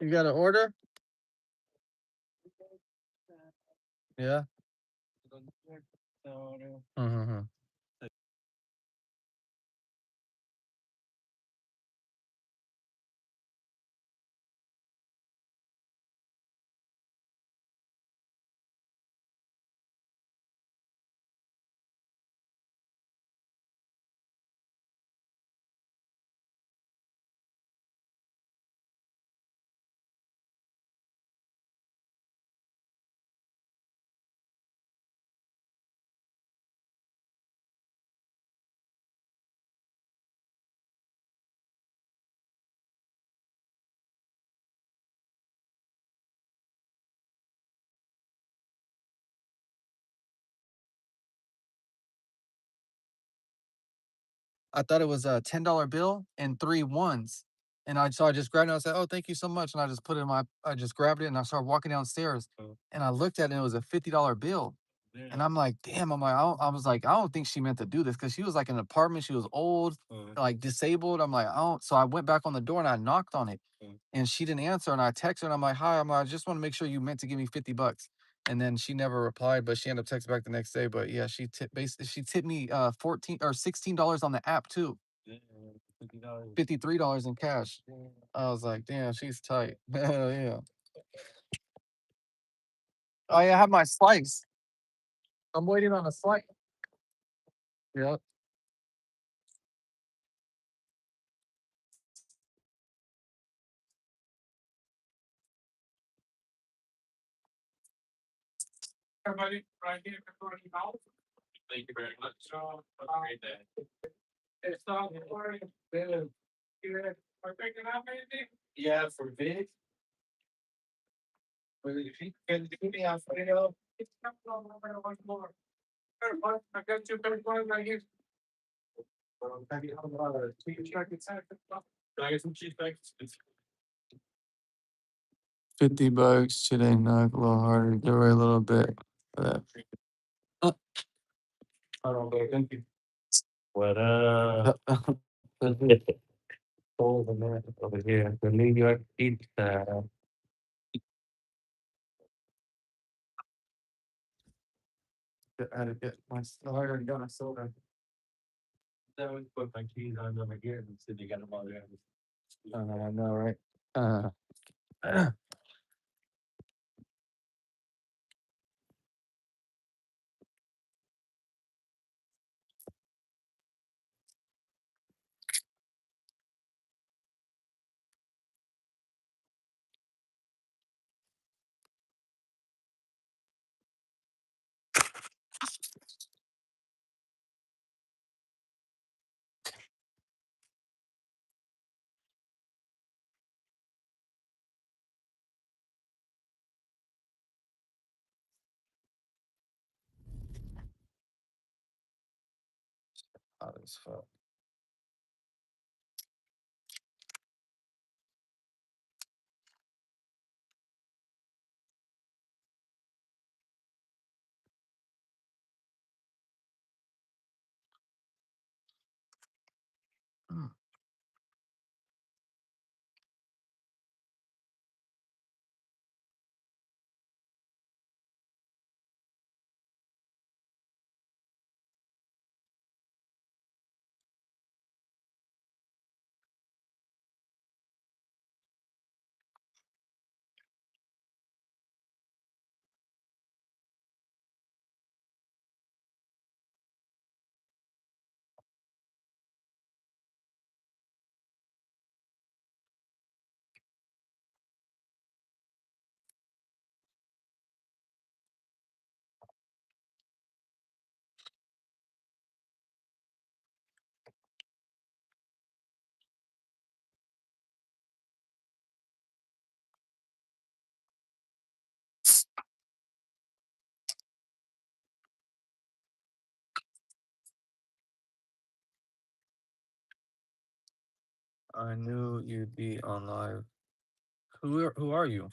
You got an order? Yeah. Mm-hmm. I thought it was a $10 bill and three ones. And I just grabbed it. I said, "Oh, thank you so much." And I just put it in my I just grabbed it and I started walking downstairs. And I looked at it and it was a $50 bill. And I'm like, damn, I was like, I don't think she meant to do this because she was like in an apartment. She was old, like disabled. I'm like, I don't. So I went back on the door and I knocked on it and she didn't answer. And I texted her and I'm like, hi, I just want to make sure you meant to give me 50 bucks. And then she never replied, but she ended up texting back the next day. But yeah, she tipped me 14 or $16 on the app too. $53 in cash. I was like, damn, she's tight. Hell yeah. Oh yeah, I have my slice. I'm waiting on a slice. Yep. Everybody, right here before you out. Thank you very much. So, have a great day. It's not boring. You're picking up anything? Yeah, for Vic. If you can do me a favor. It's not one more. I got two big ones right here. Have you had a cheese check inside? Can I get some cheese bags? 50 bucks. Should I knock a little harder? Give her a little bit for that. Uh, I don't know. Thank you. What Hold the minute over here. The New York pizza. I had to get my I already got my soda. That was put my keys on them again and said you got them all there. I know, right? Uh, hot as fuck. Mm. I knew you'd be on live. Who are you?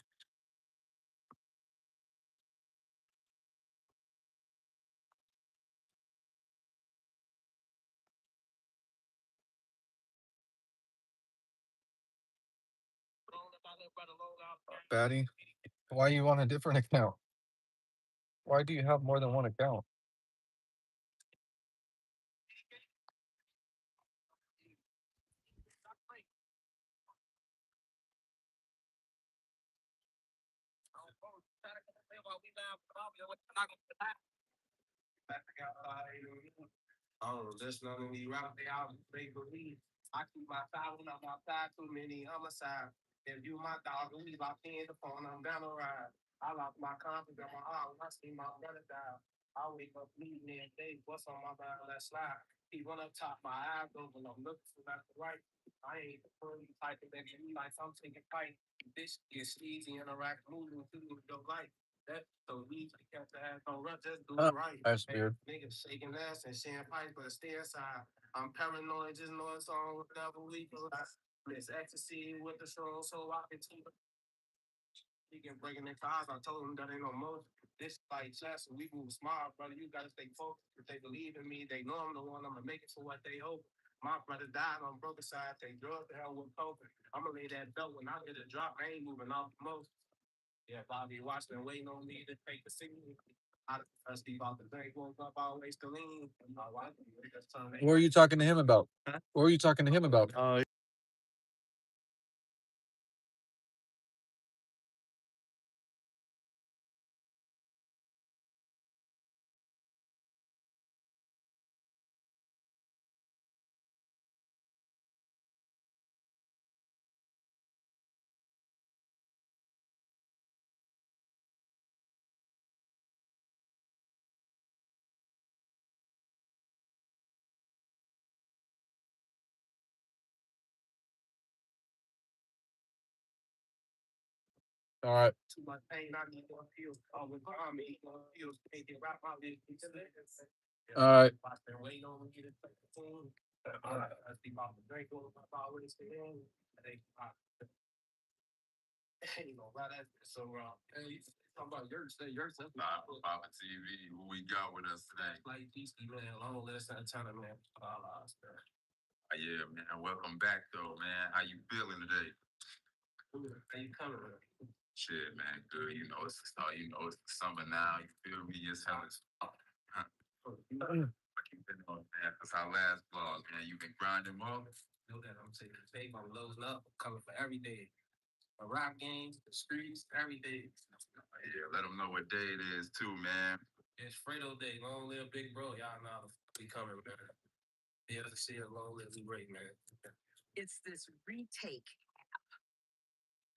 Batty, why you on a different account? Why do you have more than one account? Oh, just none of me route they out make believe. I keep my side when I'm outside, too many homicide. If you my dog, we locked in the phone, I'm down the ride. I lost my confidence in my heart when I see my brother die. I wake up bleeding and day, what's on my mind, let's slide. He run up top, my eyes open, I'm looking for left to right. I ain't the fully type of baby, like I'm taking fight. This is easy, interact, moving through your life. That so easy, got to have no run, just do it right. That's weird. Niggas shaking ass and sharing pipes, but stay aside. I'm paranoid, just know it's on whatever we do. Miss ecstasy with the strong, so I can keep he can breaking their cars. I told him that ain't no more. This like chess, we move smart, brother. You gotta stay focused. If they believe in me, they know I'm the one. I'ma make it to what they hope. My brother died on broken side. They drug the hell with poker. I'ma lay that belt when I get a drop. I ain't moving off the most. Yeah, Bobby watching, waiting on me to take the scene. I Steve out the drink, woke up always to lean. My wife, What are you talking to him about? What were you talking to him about? All right. too much pain. I need more pills. With me, more pills. Can't get right my lips. All right. I've been waiting on me to take the team. I see about the drink on my always stay in. You know, right after so hey, talking about yours. Papa TV. Who we got with us today? Like DC man, long list at China man. Yeah, man. Welcome back though, man. How you feeling today? How you coming? Shit, man. Good. You know, it's the start. You know, it's the summer now. You feel me? It's how it's. Keep it on, man. That's our last vlog, man. You been grinding more. Know that I'm taking the tape. I'm loading up. I'm coming for every day. The rap games, the streets, every day. Yeah, let them know what day it is too, man. It's Fredo Day. Long live Big Bro. Y'all know we coming, man. Yeah, to see a long live great, man. It's this retake app.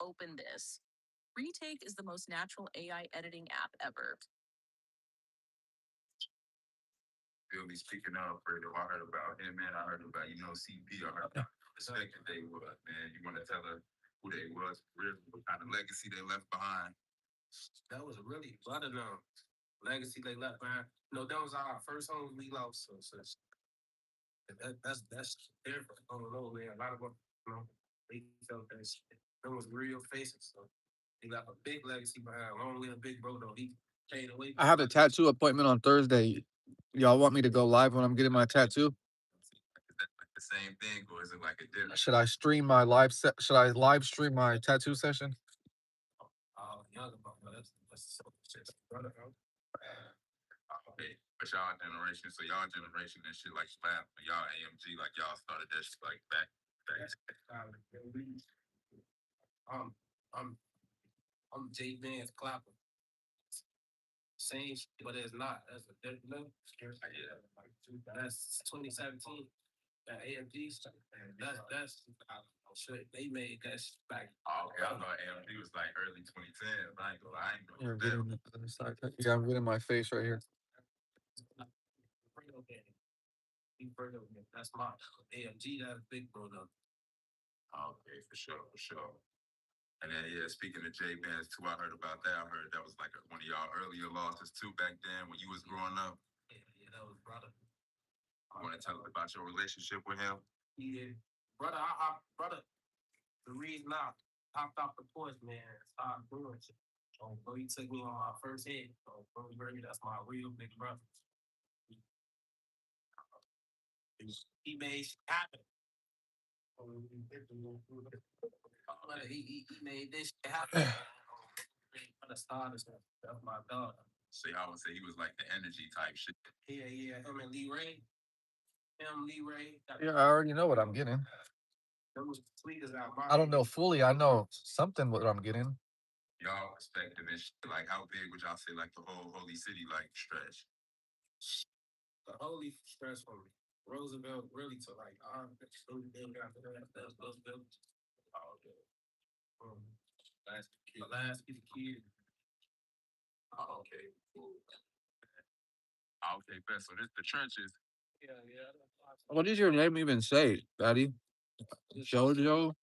Open this. Retake is the most natural AI editing app ever. Feel me speaking of Fredo. I heard about him, man. I heard about, CP. I heard about the second they was, man. You want to tell her who they was, really, what kind of legacy they left behind? That was really butter them. Legacy they left behind. No, that was our first home we lost. So that's different. I don't know, man. A lot of them, they felt that shit. There was real faces. So they left a big legacy behind. Long live Big Bro though. He paid away. I have a tattoo appointment on Thursday. Y'all want me to go live when I'm getting my tattoo? Is that like the same thing, or is it like a different? Should I stream my live set? Should I live stream my tattoo session? Young about that's so shit, brother. Okay, but y'all generation, so y'all generation and shit like slap, y'all AMG, like y'all started that shit like back. Um, I'm I'm J Vance Clapper. Same shit, but it's not. That's a different. Yeah, that's 2017. That AMG stuff. That's shit. They made that shit back. Oh, okay, I thought AMG was like early 2010. I ain't gonna lie, I ain't You're know getting the other side. Yeah, I'm getting my face right here. That's my AMG. That's big bro though. Okay, for sure, for sure. And then yeah, speaking of J Bands too, I heard about that. I heard that was like one of y'all earlier losses too back then when you was growing up. Yeah, that was brother. I want to tell us about your relationship with him. Yeah, brother, brother. The reason I popped off the porch, man, started doing shit. So, bro, he took me on my first hit. So, bro, that's my real big brother. He made shit happen. But he made this shit happen. For the starters, that's my dog. So y'all would say he was like the energy type shit. Yeah, him and Lee Ray. Lee Ray. Yeah, I already know what I'm getting. Those tweeters out. I don't know fully. I know something what I'm getting. Y'all respecting this shit. Like, how big would y'all say like the whole Holy City like stretch? The holy stretch from Roosevelt really to like after that, those buildings. Oh, okay. Last piece of kid. Oh, okay. Cool. Okay, best. So this the trenches. Yeah. What does your name even say, Daddy? Jojo?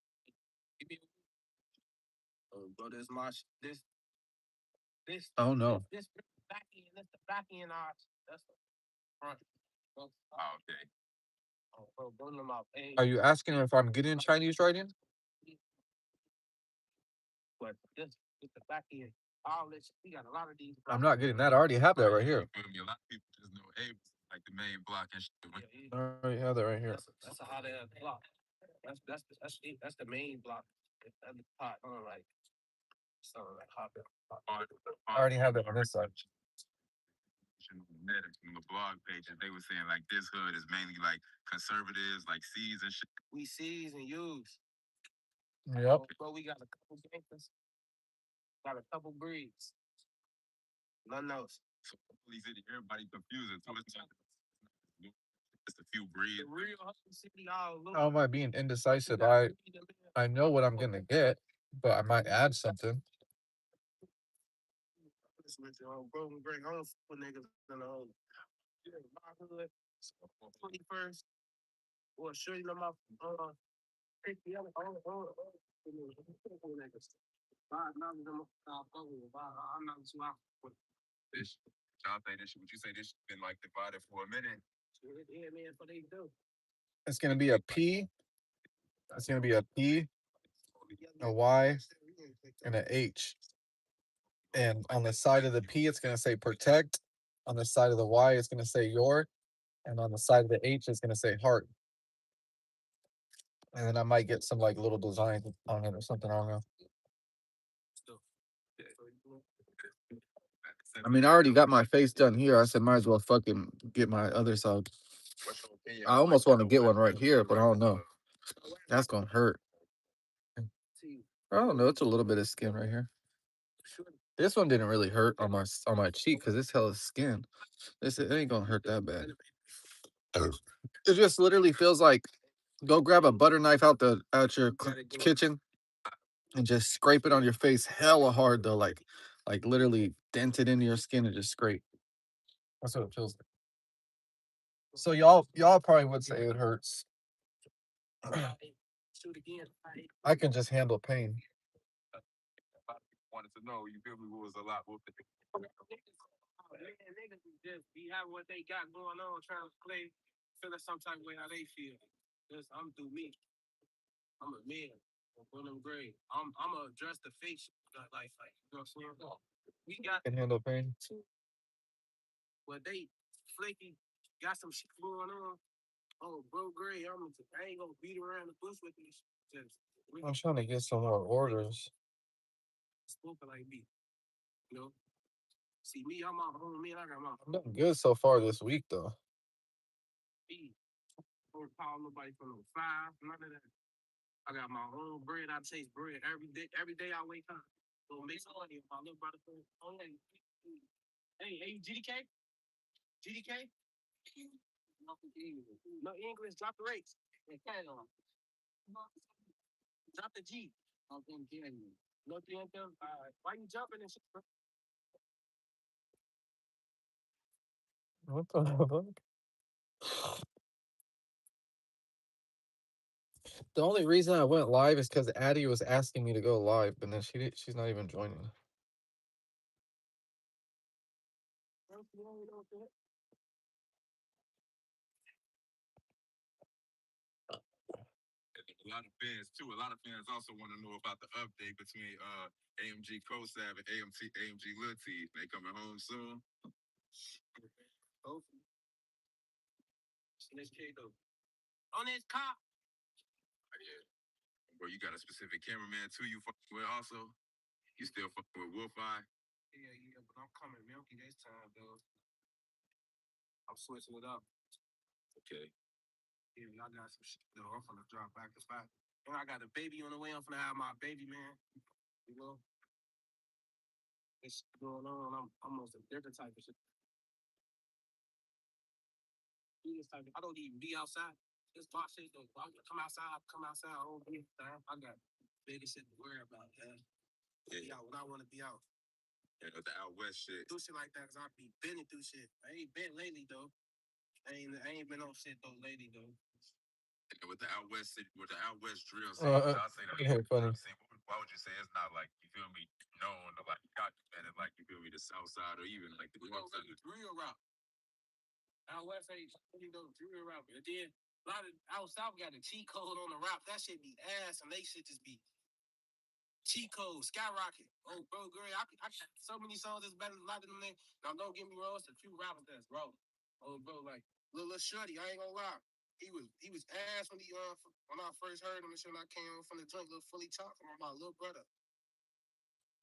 Bro, this my this. Oh no. This back end. That's the back end arch. That's the front. Oh, okay. Oh, bro, burn them out. Hey, Are you asking if I'm getting Chinese writing? but this with the back end. All this, we got a lot of these. I'm not getting that. I already have that right here. You feel me? A lot of people just know Abe like the main block and shit. I already have that right here. That's a hot ass block. That's the main block. That's the pot. Like something like hot. I already have that on this side. On the blog pages, they were saying like this hood is mainly like conservatives, like C's and shit. We C's and U's. Yep. But we got a couple gangsters. Got a couple breeds. Nothing else. So everybody confusing. So it's just a few breeds. The real hustle city all over. How am I being indecisive? I know what I'm gonna get, but I might add something. Bro, great. I don't put niggas in the hole. Yeah, my hood. 21st. Or show you my 50 other niggas. I'm not too out. This y'all think this? Would you say this been like divided for a minute? Yeah, man, what they do. It's gonna be a P. It's gonna be a P, a Y, and a H. And on the side of the P, it's gonna say protect. On the side of the Y, it's gonna say your. And on the side of the H, it's gonna say heart. And then I might get some like little design on it or something. I don't know. I mean, I already got my face done here. I said, might as well fucking get my other side. I almost want to get one right here, but I don't know. That's gonna hurt. I don't know. It's a little bit of skin right here. This one didn't really hurt on my cheek because it's hella skin. It ain't gonna hurt that bad. It just literally feels like go grab a butter knife out your kitchen and just scrape it on your face hella hard though, like literally dent it into your skin and just scrape. That's what it feels like. So y'all probably would say it hurts. I can just handle pain. Wanted to know, you feel me? What was a lot more thing? Niggas just be having what they got going on, trying to play, feeling some type of way how they feel. Just I'm through me. I'm a man. I'm on them grade. I'm gonna address the face like you know what I'm saying? We got Can handle pain. what they flaky got some shit going on. Oh, bro, Gray, I ain't gonna beat around the bush with this. I'm trying to get some more orders. Spoken like me, you know. See me, I'm my own man. I got my I'm doing good so far this week though. feet. Don't call nobody for no 5, none of that. I got my own bread. I chase bread every day. Every day I wake up. Go make some money. My little brother. Oh, hey, GDK? GDK? No English. Drop the rates. Drop the G. No TNT. Why you jumping and shit, bro? What the fuck? The only reason I went live is because Addie was asking me to go live, but then she's not even joining. A lot of fans too. A lot of fans also want to know about the update between AMG CoSab and AMG Lil T. They coming home soon. On this cop. Yeah. Bro, you got a specific cameraman too you fucking with also? You still fucking with Wolf Eye? Yeah, but I'm coming milky this time, though. I'm switching it up. Okay. Yeah, I got some shit, though. I'm finna drop back to spot. And I got a baby on the way. I'm finna have my baby, man. You know? This shit going on. I'm on some different type of shit. I don't even be outside. It's my shit, though. I come outside, I don't be inside. I got bigger shit to worry about, man. Be out when I wanna be out. Yeah, the out west shit. Do shit like that, cause I be bending through shit. I ain't been lately, though. I ain't been on shit, though, lately, though. And with the out west drill scene, Uh, I say the yeah, funny. scene, why would you say it's not like, you feel me, known or like documented, like you feel me, the south side or even like the We north don't side? really drill route. Out west ain't really no drill route. And then a lot of out south got a cheat code on the route. That shit be ass, and they shit just be cheat code, skyrocket. Oh, bro, girl, I so many songs that's better than a lot of them. Now, don't get me wrong, it's a few rappers that's bro. Oh, bro, like little Shorty, I ain't gonna lie. He was ass when when I first heard him and shit. When I came from the joint, little fully chopped from my little brother.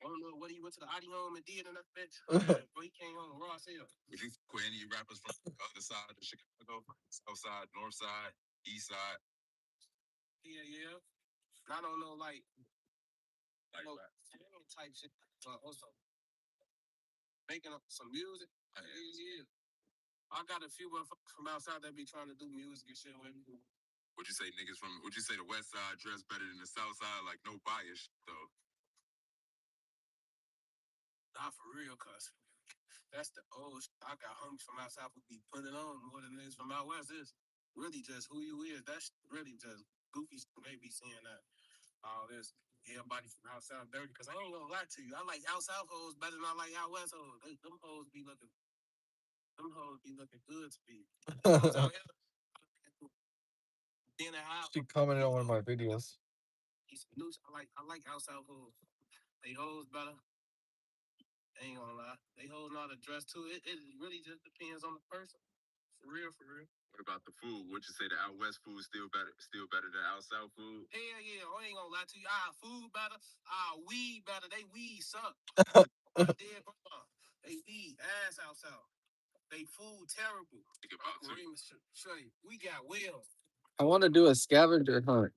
I don't know what he went to the Audi home and did in that bitch. But he came home raw as hell. Would you quit any rappers from the other side of Chicago, south side, north side, east side? Yeah. I don't know, like Like no rap? type shit, but also making up some music. Yeah. I got a few motherfuckers from outside that be trying to do music and shit with me. Would you say would you say the west side dress better than the south side? Like no bias though. Not for real, cuz that's the old shit. I got homies from outside who be putting on more than this from out west. Is really just who you is. That's really just goofy shit. They be saying that. All this. Everybody from outside dirty. Cause I ain't gonna lie to you. I like outside hoes better than I like out west hoes. Them hoes be looking good to me. Then She commented on one of my videos. I like outside hoes. They hoes better. I ain't gonna lie. They hoes know how to dress too. It really just depends on the person. For real. What about the food? Would you say the out west food still better than out south food? Hell yeah, I ain't gonna lie to you. Our food better, our weed better. They weed suck. They weed ass out south. They food terrible. Think about too. Show you. We got wheels. I want to do a scavenger hunt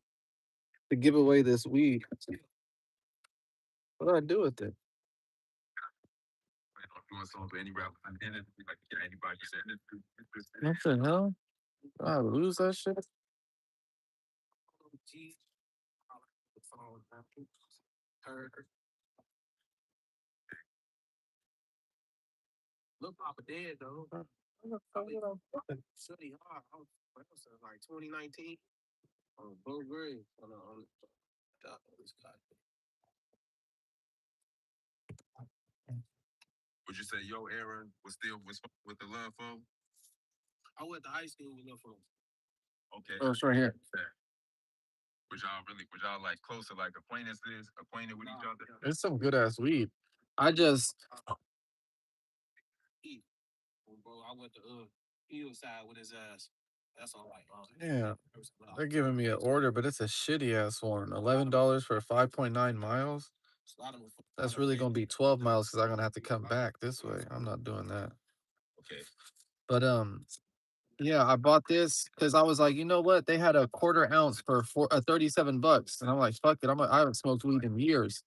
to give away this weed. What do I do with it? Doing something for any rapper and then like get anybody said it. What the hell? Do I lose that shit? Look, Papa dead though. Shitty hard. Like 2019. On Bo Gray. On the Would you say your era was still with the love for? I went to high school with them for Okay. Oh, it's right here. Was y'all like closer, like acquainted with each other? It's some good ass weed. I just bro. I went to Hillside with his ass. That's all like yeah. They're giving me an order, but it's a shitty ass one. $11 for 5.9 miles. That's really gonna be 12 miles because I'm gonna have to come back this way. I'm not doing that. Okay. But yeah, I bought this because I was like, you know what? They had a quarter ounce for 37 bucks, and I'm like, fuck it. I haven't smoked weed in years.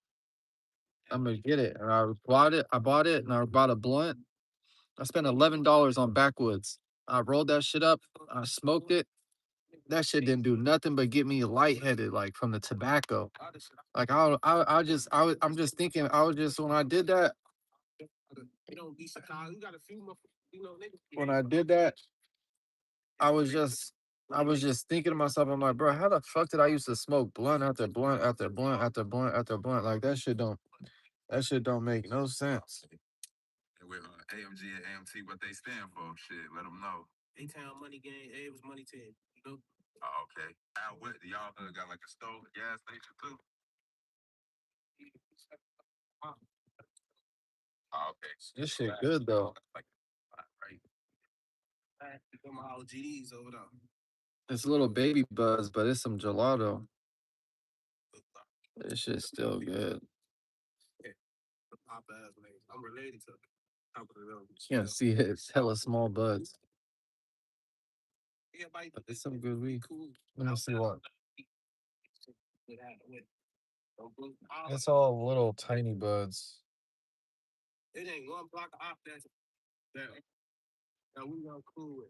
I'm gonna get it, and I bought it. And I bought a blunt. I spent $11 on backwoods. I rolled that shit up. I smoked it. That shit didn't do nothing but get me lightheaded, like from the tobacco. Like I'm just thinking. I was just when I did that. When I did that, I was just thinking to myself, I'm like, bro, how the fuck did I used to smoke blunt after blunt after blunt after blunt after blunt? Like that shit don't make no sense. And with AMG and AMT, what they stand for? Shit, let them know. A-Town Money Gang, A was Money Team. You know? Oh, okay. Out what? Y'all got like a store, gas station too? Oh, okay. This shit good though. Like, right. Them all GDs over there. It's a little baby buzz, but it's some gelato. This shit's still good. Pop ass niggas. I'm related to a couple of them. You can't see it. It's hella small buds. Everybody, But it's some good weed. cool. Let me see what. With It's all little tiny buds. it ain't one block off that we gonna cool with.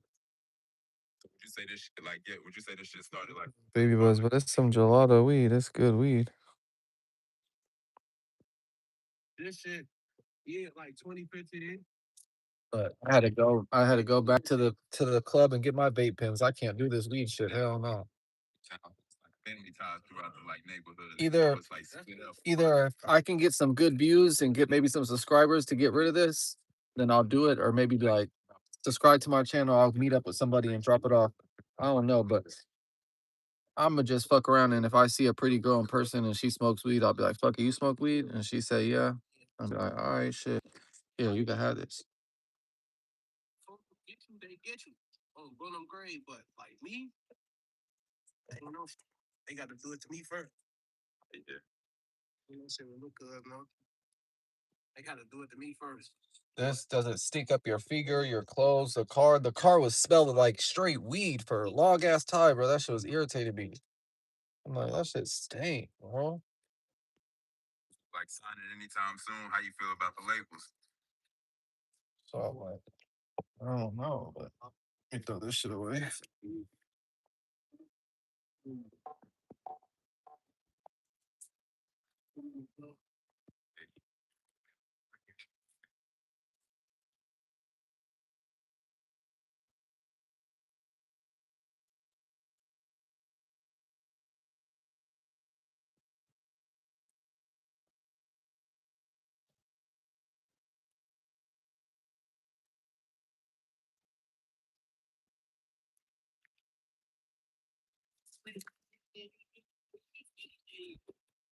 Would you say this shit like yeah? Would you say this shit started like Baby buds, but it's some gelato weed. It's good weed. This shit, yeah, like 2015. But I had to go back to the club and get my vape pens. I can't do this weed shit. Hell no. like family ties throughout the like neighborhood? Either- it's like split up. Either if I can get some good views and get maybe some subscribers to get rid of this, then I'll do it. Or maybe be like, subscribe to my channel. I'll meet up with somebody and drop it off. I don't know, but I'ma just fuck around. And if I see a pretty girl in person and she smokes weed, I'll be like, fuck it, you smoke weed? And she say, yeah. I'll be like, all right, shit. Yeah, you can have this. Folks they get you. Oh, go them grade, but like me, they don't know. They got to do it to me first. Yeah. You know, say, well, look good, no. They got to do it to me first. This doesn't stink up your figure, your clothes, the car. The car was smelling like straight weed for a long ass time, bro. That shit was irritating me. I'm like, that shit stink, bro. Like signing anytime soon. How you feel about the labels? So I'm like, I don't know, but let me throw this shit away.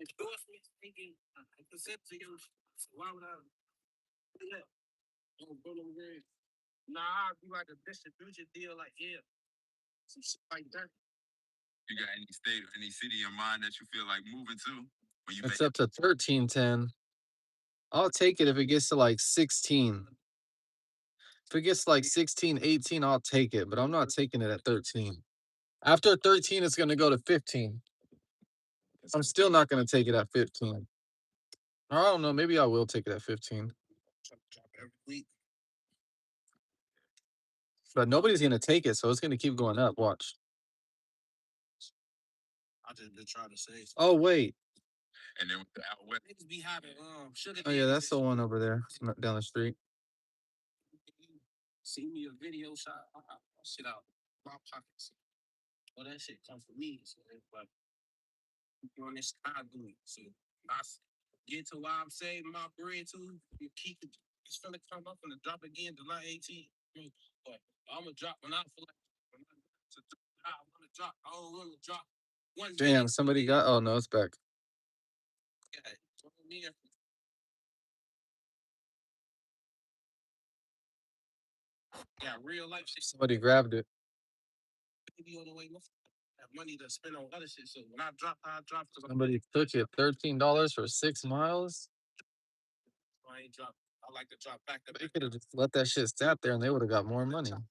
Endorsements taking a percentage of your. Why would I? Yeah. Oh, go them grade. Nah, I'd be like a distribution deal, like yeah, some shit like that. You got any state or any city in mind that you feel like moving to? When you It's make up to 1310. I'll take it if it gets to like 16. If it gets to like 16, 18, I'll take it, but I'm not taking it at 13. After 13, it's gonna go to 15. I'm still not gonna take it at 15. Or I don't know, maybe I will take it at 15. Drop every week. But nobody's gonna take it, so it's gonna keep going up. Watch. I just been trying to say. Oh wait. and then with the out west, Niggas be having sugar. Oh yeah, daddies that's the and one shit. over there down the street. See me a video shot, I shit out my pockets. Well, that shit come from me. So it's like you on this I do it. So get to why I'm saving my bread too. You keep it. It's gonna come up and drop again July 18th. But I'm gonna drop when I feel like I want to drop. I don't want to drop one. Damn, somebody got. Oh no, it's back. Yeah, real life shit. Somebody grabbed it. Maybe on the way, have money to spend on other shit. So when I drop, I drop. Somebody took it. $13 for 6 miles. I ain't drop. I like to drop back to They back. could have just let that shit sat there and they would have got more money. Drop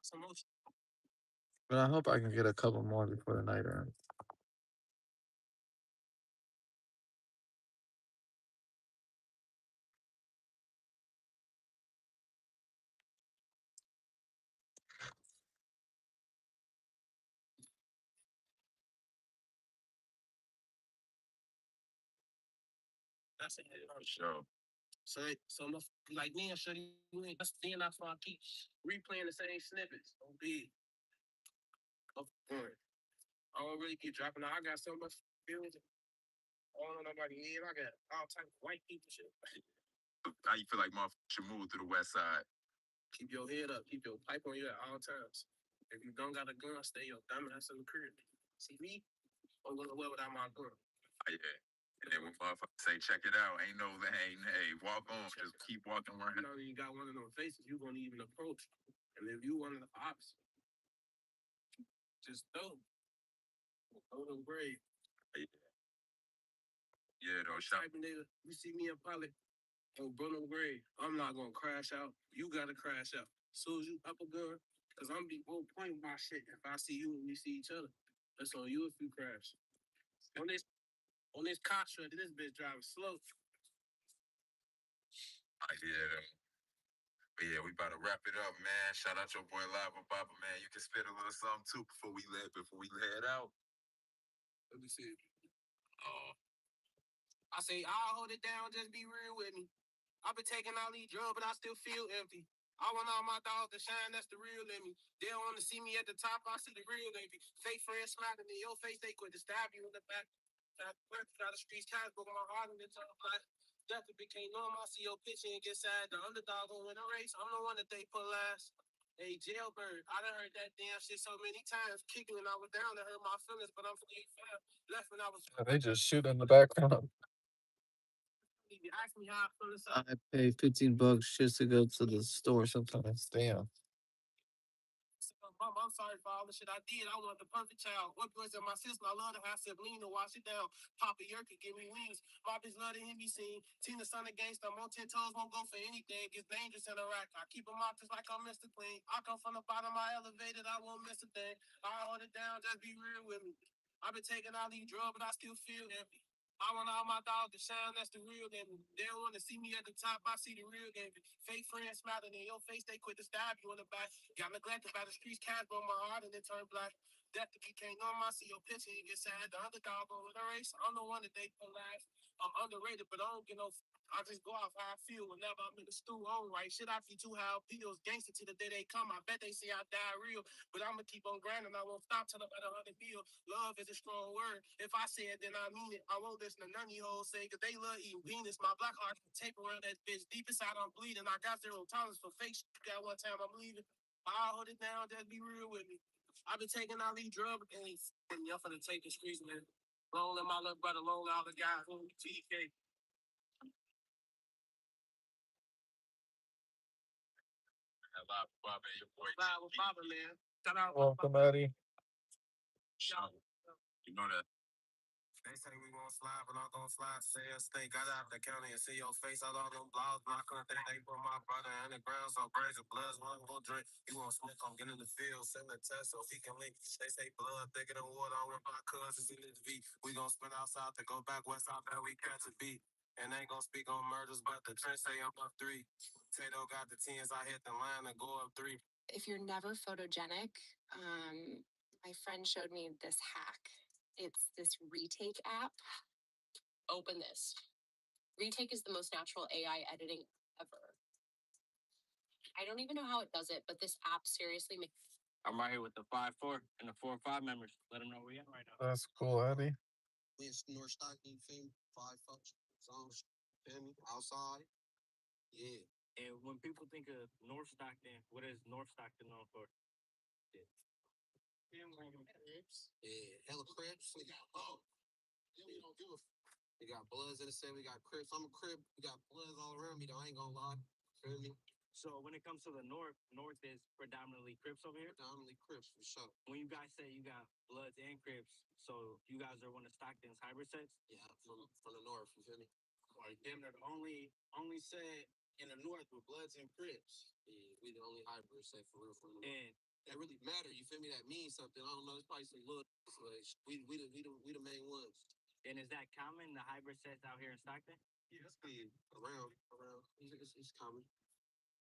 some more shit. But I hope I can get a couple more before the night ends. That's it. for sure. So like me and Shuddy, that's why I keep replaying the same snippets. Don't be. I don't really keep dropping out. I got so much feelings. I don't know nobody here. I got all types of white people shit. How you feel like motherfuckers should move to the west side? Keep your head up. Keep your pipe on you at all times. If you don't got a gun, stay your dumb ass in the crib. See me? I'm gonna well without my gun. Oh, yeah. And then when motherfuckers say, check it out, ain't no, hey, walk on, just keep walking You around. know, you got one of those faces, you gonna even approach. And if you one of the ops, just go. Go to grade. Yeah, those shop. Type of nigga, you see me in public on Bruno Gray, I'm not gonna crash out. You gotta crash out. As soon as you up a gun, cause I'm be on point my shit. If I see you and we see each other, that's on you if you crash. On this Contra, this bitch driving slow. Yeah. But yeah, we about to wrap it up, man. Shout out your boy Lava Baba, man. You can spit a little something too before we head out. Let me see. I say, I'll hold it down, just be real with me. I've been taking all these drugs, but I still feel empty. I want all my dogs to shine, that's the real in me. They don't want to see me at the top, I see the real in me. Fake friends smiling in your face, they quit to stab you in the back. Got the streets times, broke my heart in the top. Death became normal, I see your picture and get sad. The underdog gon' win a race, I'm the one that they put last. Hey, jailbird, I done heard that damn shit so many times. Kicking when I was down, that hurt my feelings, but I'm feeling fine. Left when I was. They just shoot in the background. You ask me how I feel inside. I pay $15 just to go to the store sometimes. Damn. Mom, I'm sorry for all the shit I did. I was the perfect child. What boys and my sister, I love to have sibling to wash it down. Papa Yerka, give me wings. My bitch love to hear me sing. Tina Son against them. On 10 toes, won't go for anything. It's dangerous in Iraq. I keep them out just like I'm Mr. Clean. I come from the bottom, I elevated, I won't miss a thing. I hold it down, just be real with me. I've been taking all these drugs, but I still feel empty. I want all my dogs to shine, that's the real in me. They don't want to see me at the top, I see the real in me. Fake friends smiling in your face, they quit to stab you in the back. Got neglected by the streets, cats broke my heart and it turned black. Death if you can't know I see your picture, you get sad. The underdog over the race, I'm the one that they put last. I'm underrated, but I don't get no. I just go off how I feel whenever I'm in the stew. I don't write shit. I feel too how pills gangster till the day they come. I bet they say I die real, but I'ma keep on grinding. I won't stop till I'm at 100 bill. Love is a strong word. If I say it, then I mean it. I won't listen to none of you hoes say, cause they love eating penis. My black heart can tape around that bitch. Deep inside, I'm bleeding. I got zero tolerance for fake shit. That one time I'm leaving. I'll hold it down, just be real with me. I've been taking all these drugs and y'all finna take the streets, man. Long live my little brother, long live all the guys who TK. Lava Baba, your boy. Live with Baba, man. Shout out. Welcome, Eddie. You know that. They say we gon' slide, but I'm gon' slide. Say a state, got out the county and see your face all on them blogs. But I couldn't think they put my brother in the ground, so crazy bloods, one will drink. You won't smoke, I'm getting in the field, send a test so he can link. They say blood thicker than water, I'm with my cousins in this V. We gon' spin outside to go back west out there, we catch a beat. And ain't gon' speak on murders, but the trench say I'm up 3. Tato got the 10s, I hit the line and go up 3. If you're never photogenic, my friend showed me this hack. It's this retake app. Open this. Retake is the most natural AI editing ever. I don't even know how it does it, but this app seriously makes. I'm right here with the 5-4 and the 4-5 members. Let them know where we at right now. That's cool, Eddie. We in North Stockton, feel me? 5 folks, zones, feel me? Outside. Yeah. And when people think of North Stockton, what is North Stockton known for? Yeah, hella Crips. We got we don't give a We got Bloods in the city, we got Crips. I'm a Crip, we got Bloods all around me though, I ain't gonna lie. Feel me? So when it comes to the North is predominantly Crips over here. Predominantly Crips for sure. When you guys say you got Bloods and Crips, so you guys are one of Stockton's hybrid sets? Yeah, from the North, you feel me? Like, damn, they're the only set in the North with Bloods and Crips. Yeah, we the only hybrid say for real from the North. And That really matter, you feel me? That means something. I don't know, it's probably some little, but we the main ones. and is that common, the hybrid sets out here in Stockton? Yeah, that's good. Around. It's common.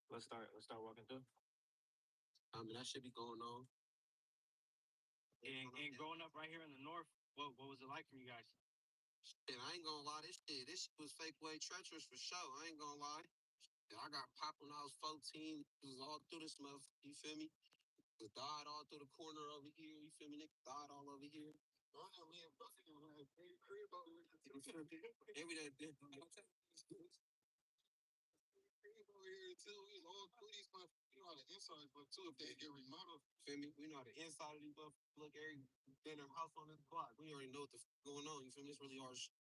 Let's start walking through. I mean, that should be going on. And growing up right here in the North, what was it like for you guys? And I ain't gonna lie, this shit was fake way treacherous for sure. I ain't gonna lie. And I got popped when I was 14. It was all through this motherfucker, you feel me? It died all through the corner over here, you feel me? Nigga died all over here. Every day, too. We all through these motherfuckers. You know how the inside look too. If they get remodeled, feel me? We know how the inside of these motherfuckers look. Every been their house on this block. We already know what the going on. You feel me? It's really hard shit.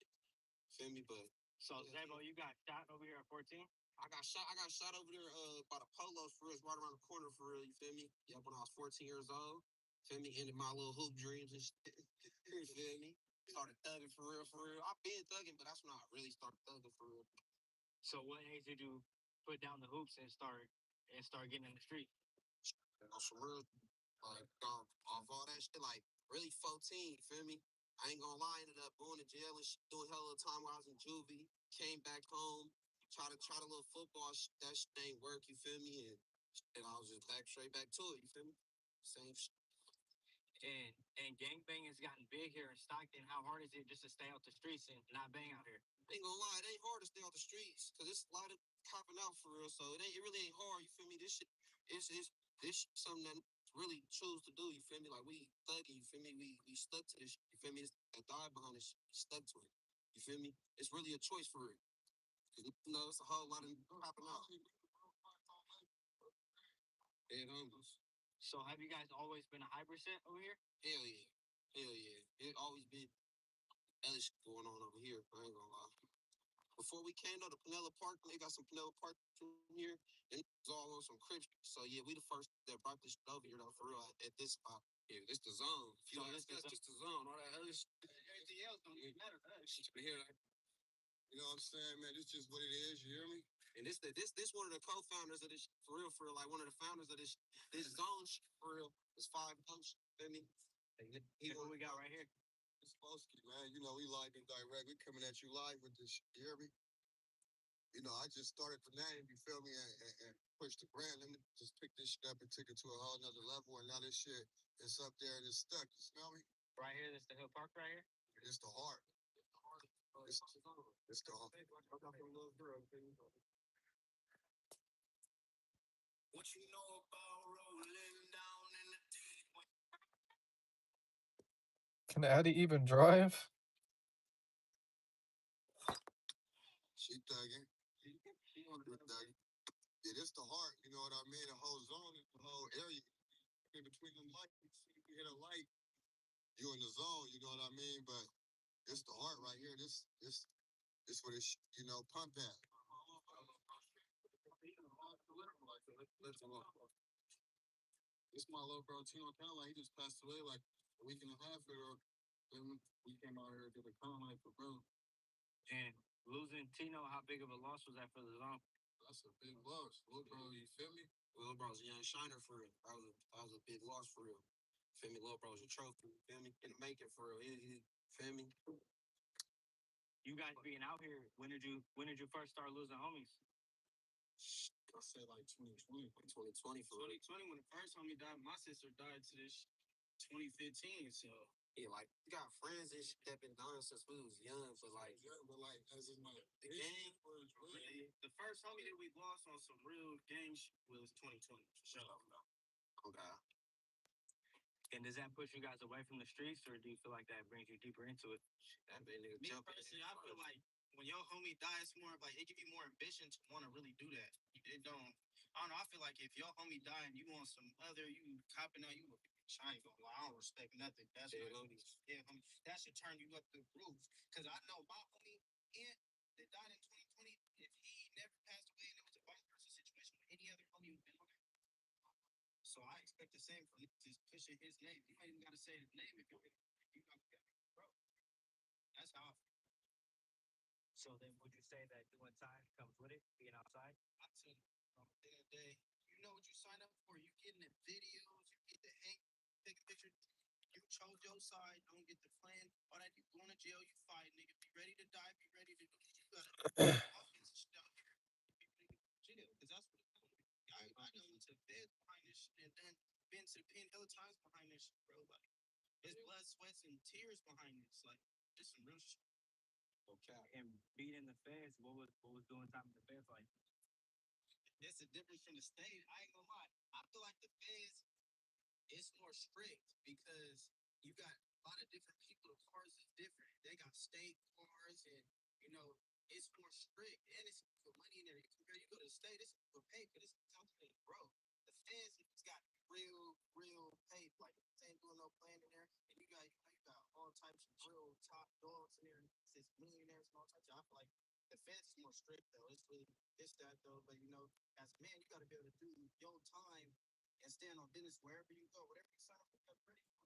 Feel me? But So Zabo, you got shot over here at 14? I got shot over there by the Polos for real, right around the corner for real. You feel me? Yep, when I was 14 years old. Feel me? Ended my little hoop dreams and shit. You feel me? Started thugging for real, for real. I've been thugging, but that's when I really started thugging for real. So what age did you put down the hoops and start getting in the street? For real, like off all that shit, like really 14. You feel me? I ain't gonna lie, ended up going to jail and shit, doing hell of a time while I was in juvie. Came back home, tried a little football. That shit ain't work. You feel me? And I was just straight back to it. You feel me? Same shit. And gangbanging has gotten big here in Stockton. How hard is it just to stay out the streets and not bang out here? Ain't gonna lie, it ain't hard to stay off the streets because it's a lot of copping out for real. So it really ain't hard. You feel me? This shit, this shit something that really choose to do. You feel me? Like we thugging. You feel me? We stuck to this. Shit, you feel me? It's a die behind this. Shit. We stuck to it. You feel me? It's really a choice for it. Cause you know it's a whole lot of copping out. Dead homies. So have you guys always been a hybrid set over here? Hell yeah. Hell yeah. It always been other shit going on over here. I ain't gonna lie. Before we came to the Pinella Park, they got some Pinella Park from here, and it's all on some crib. So yeah, we the first that brought this shit over here though, for real, at this spot. Yeah, this the zone. If you So ask us, just the zone. All that other shit, everything else don't even matter to us. Shit, here, you know what I'm saying, man? This just what it is. You hear me? And this one of the co-founders of this shit, for real, like one of the founders of this zone shit, for real. It's 5 months. Feel me? He what we got right here. It's supposed to, man. You know, we live and direct. We coming at you live with this shit. You hear me? You know, I just started the name, you feel me, and pushed the brand. Let me just pick this shit up and take it to a whole nother level. And now this shit is up there and it's stuck. You smell me? Right here, this the Hill Park right here. It's the heart. It's the heart. What you know about rolling down in the deep? Can Addy even drive? She thugging. She thugging. Yeah, this the heart. You know what I mean? The whole zone, the whole area in between the lights. You hit a light, you in the zone. You know what I mean? But it's the heart right here. This what it's, you know, pump at. This my little bro Tino Caroline. He just passed away like a week and a half ago. Then we came out here to the Caroline for bro. And losing Tino, how big of a loss was that for the zone? That's a big loss, little bro. You feel me? Little bro's a young shiner for real. That was a big loss for real. Feel me? Little bro's a trophy. Feel me? Gonna make it for real. He feel me? You guys being out here, when did you first start losing homies? I say like 2020. 2020 for real. 2020 when the first homie died, my sister died to this 2015. So yeah, like we got friends and shit that been done since we was young. So like, yeah, but like as in like the game was really the first homie that we lost on some real game shit was 2020 for sure. Okay. And does that push you guys away from the streets, or do you feel like that brings you deeper into it? That made nigga Me jump. personally, I feel like when your homie dies, more like it give you more ambition to want to really do that. It don't. I don't know. I feel like if your homie die and you want some other, you copping out, you. I ain't gonna lie. I don't respect nothing. That's Yeah, what homies. Yeah, homie. That should turn you up the roof. Cause I know my homie, that died in 2020. If he never passed away and it was a vice versa situation with any other homie who'd been on that. So I expect the same from just pushing his name. You ain't even gotta say his name if you got bro. That's how I feel. So then, would you say that doing time comes with it, being outside? I tell you, from the end of the day, you know what you sign up for. You getting the videos, you get the hang, take a picture. You chose your side, don't get the plan. All that, you going to jail, you fight, nigga. Be ready to die, be ready to do. You gotta offense and shit out here. Be ready to jail, because that's what it's going to be. I done went to the feds behind this shit and then been to the pen hella times behind this shit, bro. Like, there's blood, sweats, and tears behind this. Like, just some real shit. Okay. And being in the feds, what was doing time in the feds like? It's a difference from the state. I ain't gonna lie. I feel like the feds it's more strict because you got a lot of different people. The cars is different. They got state cars, and you know it's more strict, and it's put money in there. Compare you go to the state, it's for pay, but it's something, bro. The feds it's got real pay. Like they ain't doing no plan in there, and you got all types of real top dogs in there. It's millionaires and all types. I feel like the feds is more strict though. It's really it's that though, but you know, as a man, you got to be able to do your time and stand on business wherever you go, whatever you sign up for, you're ready for.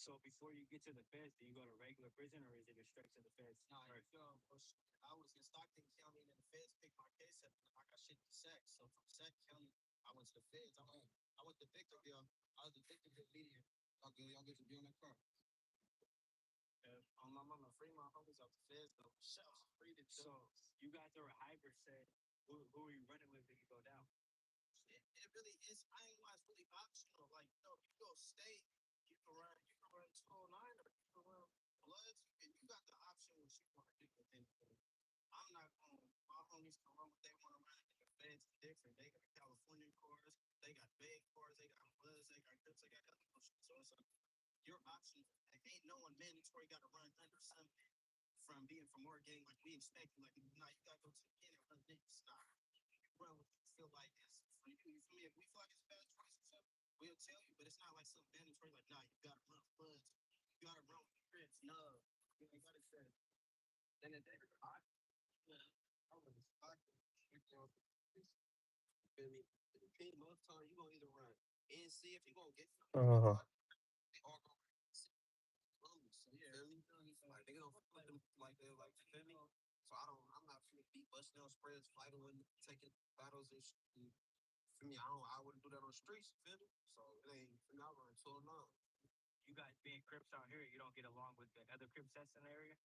So before you get to the feds, do you go to regular prison or is it a straight to the feds? Nah, you first? feel I was in Stockton County and the feds picked my case up and I got shit to Sac. So from Sac County, I went to the feds. I went to Victorville. I was in Victorville media. Y'all get to be on that car. On my mama, free my homies off the feds though. Shucks, free the So you guys are a hybrid set. Who are you running with if you go down? it really is. I ain't why it's really optional. Like, you go state, you can run 209 or you can run Bloods, and you got the option what you want to do with anything. I'm not going. My homies can run what they want to run. And the feds is different. They got California cores, they got Bay cores, they got Bloods, they got Crips, they got other shit. So it's like your options. Ain't no one mandatory got to run under something from being from our gang like we expect. Like, nah, you gotta go to the pen and run this. Nah, you run what you feel like is for you. You feel me? If we feel like it's a bad choice or something, we'll tell you. But it's not like something mandatory. Like, nah, you gotta run Bloods. You gotta run with the Crips. No, you ain't gotta say. Then it, I was Stockton. You feel me? The pen most time you gonna either run NC if you gonna get. They all gonna so you feel me? Like they don't fuck them like that, like you feel me? So I'm not finna be busting down spreads, fighting with taking battles and shit. For me, I wouldn't do that on the streets, you feel me? So it ain't for me, I run 209. You guys being Crips out here, you don't get along with the other Crips that's in the area?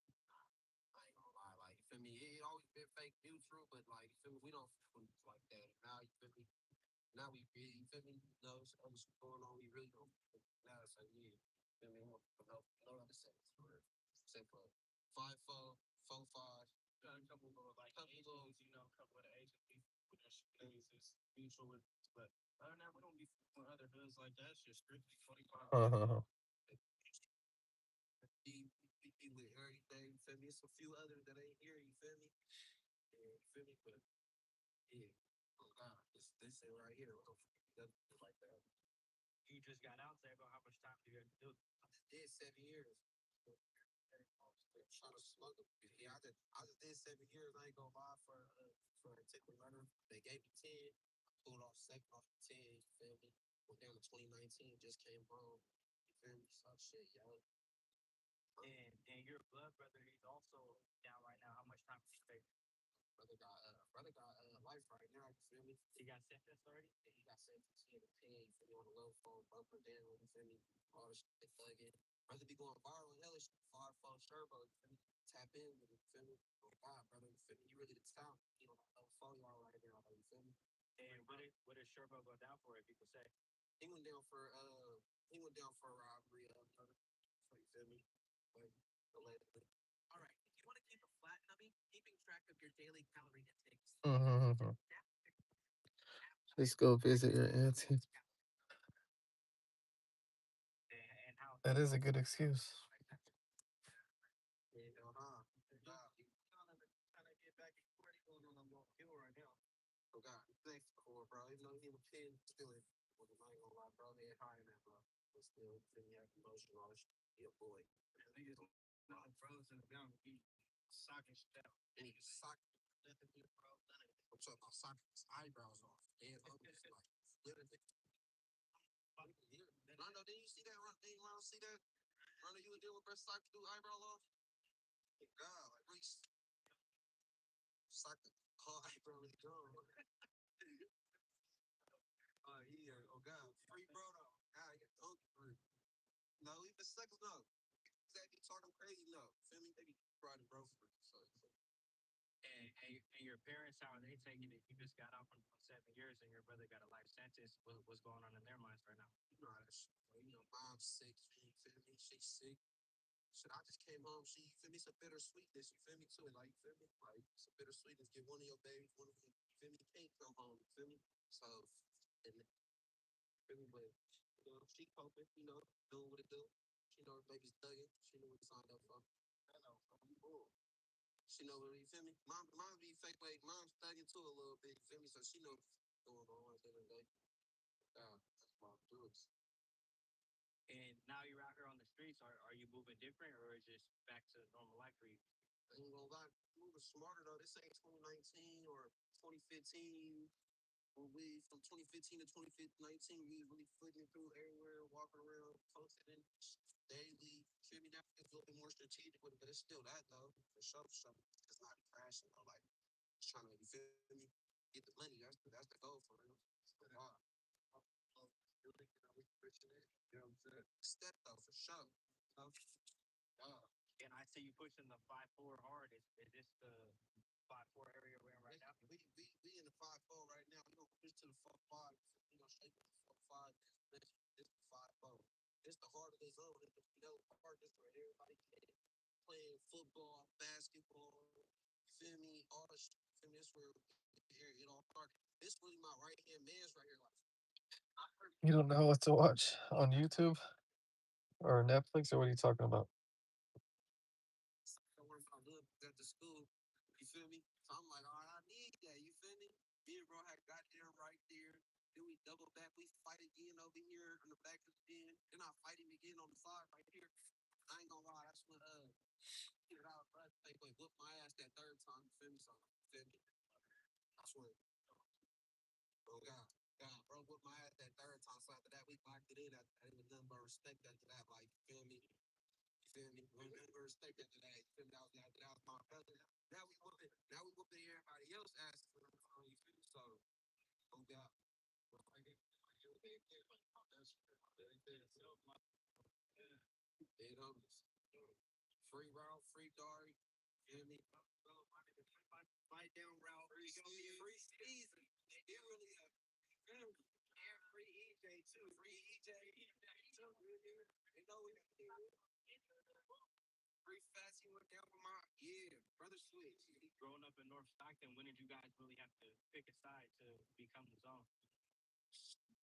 I ain't gonna lie, like you feel me? It always been fake neutral, but like you feel me, we don't fuck like that. Now you feel me? Now we really, you feel me? Know what's going on, we really don't now so yeah. Feel me? No other sense for real. Say for 5-4, 4-5. Got a couple of like Asians, you know, a couple of the Asian people with their things is mutual with, but other than that, we don't be with other hoods like that. It's just strictly 25. Be with everything, you feel me? It's a few others that ain't here, you feel me? Yeah, you feel me? But yeah, oh God, this ain't right here. Nothing like that. You just got out there, but how much time do you have to do? I just did 7 years. Trying to smoke them. Yeah, I just did 7 years. I ain't gonna lie for a tickle letter. They gave me 10. I pulled off second off the 10. You feel me? Went down to 2019. Just came home. You feel me? So shit, yo. And your blood brother, he's also down right now. How much time did you take? Brother got life right now. You feel me? He got sentenced already? Yeah, he got sentenced. He in the pen. You feel me? On the low phone, bumper down. You feel me? All the shit thugging. Brother be going viral and hellish. Far phone turbo. You feel me? Tap in with it. You feel me? Oh God, brother. You feel me? You really the talent. You know, low phone y'all right now. You feel me? And what did Sherbo go down for? If people say he went down for robbery. So you feel me? Like allegedly. All right. If you want to keep a flat tummy, keeping track of your daily calorie intake. Let's go visit your auntie. and how That is a good excuse. Yeah, no, nah. Trying to get back in court. He going on a kill right now. Oh God, thanks for bro. Even though he was pin, still it. Well, I ain't gonna lie, bro. They had higher than that, bro. But still, you feel me? Have emotion, all this shit. He a boy. Niggas not frozen down to be socking shit out. And he was socking nothing here, bro. None of it. I'm talking about socking his eyebrows off. Dead homies, like literally. Rondo, didn't you see that? Didn't Rondo see that? Rondo, you were dealing with Brett Sock to do eyebrow off? Oh God, like Reese. Sock the whole eyebrow is gone. Yeah, oh God, free bro though. God, you get free. No, even suckers though. They be talking crazy though. Feel me? They be riding bro free. So. and your parents, how are they taking it? You just got out from 7 years and your brother got a life sentence. What's going on in their minds right now? You know how that shit. You know, mom's sick. You feel me? She's sick. Shit, I just came home. You feel me? It's a bittersweetness. You feel me too? Like, you feel me? Like, it's a bittersweetness. Get one of your babies, one of you feel me? Can't come home. You feel me? So, and feel me? But you know, she coping. You know, doing what it do. She know her baby's thugging. She knew what he signed up for. I know. Cool. She know what you feel me. Mom be fake like mom's thugging too a little bit. You feel me? So she knows what's going on at the end of the day. That's mom does. And now you're out here on the streets. Are you moving different or is it just back to normal life for you? I ain't gonna lie, moving smarter though. This ain't 2019 or 2015. When we from 2015 to 2019, we was really footing through everywhere, walking around, posting daily. feel me? That feels a little bit more strategic with it, but it's still that though, for sure, for sure. It's not crashing though, like just trying to, you feel me? Get the money. That's the goal for real. Wow. You know, we pushing it. You know what I'm saying? Step though, for sure. Wow. And I see you pushing the 5-4 hard. Is this the 5-4 area we're in right now? We in the 5-4 right now. We gonna push to the 4-5. We gonna shape it to 4-5. This the 5-4. It's the heart of the zone. It's the hardest where everybody can playing football, basketball. You feel me? All the shit. Feel me? This where it all started. This really my right hand man's right here. Like I heard You don't know what to watch on YouTube or Netflix, or what are you talking about? I work my little at the school. You feel me? So I'm like, all right, I need that. You feel me? Me and bro had got there right there. Then we double back. We fight again over here in the back of the den. Then I fight him again on the side right here. I ain't gonna lie, that's when get it out, bro. They whoop my ass that third time. You feel me? So you feel me? I swear. Oh God. God, bro, whooped my ass that third time. So after that, we locked it in. It was nothing but respect after that. Like, you feel me? You feel me? We nothing but respect after that. You feel me? That was my brother. Now we whooping everybody else ass. You feel me? So, oh God. Free route, free Dari. Feel me? Fight down route. Free season. It really is. And free EJ too. Free EJ. You know we free fast. He went down for my brother switch. Growing up in North Stockton, when did you guys really have to pick a side to become the zone?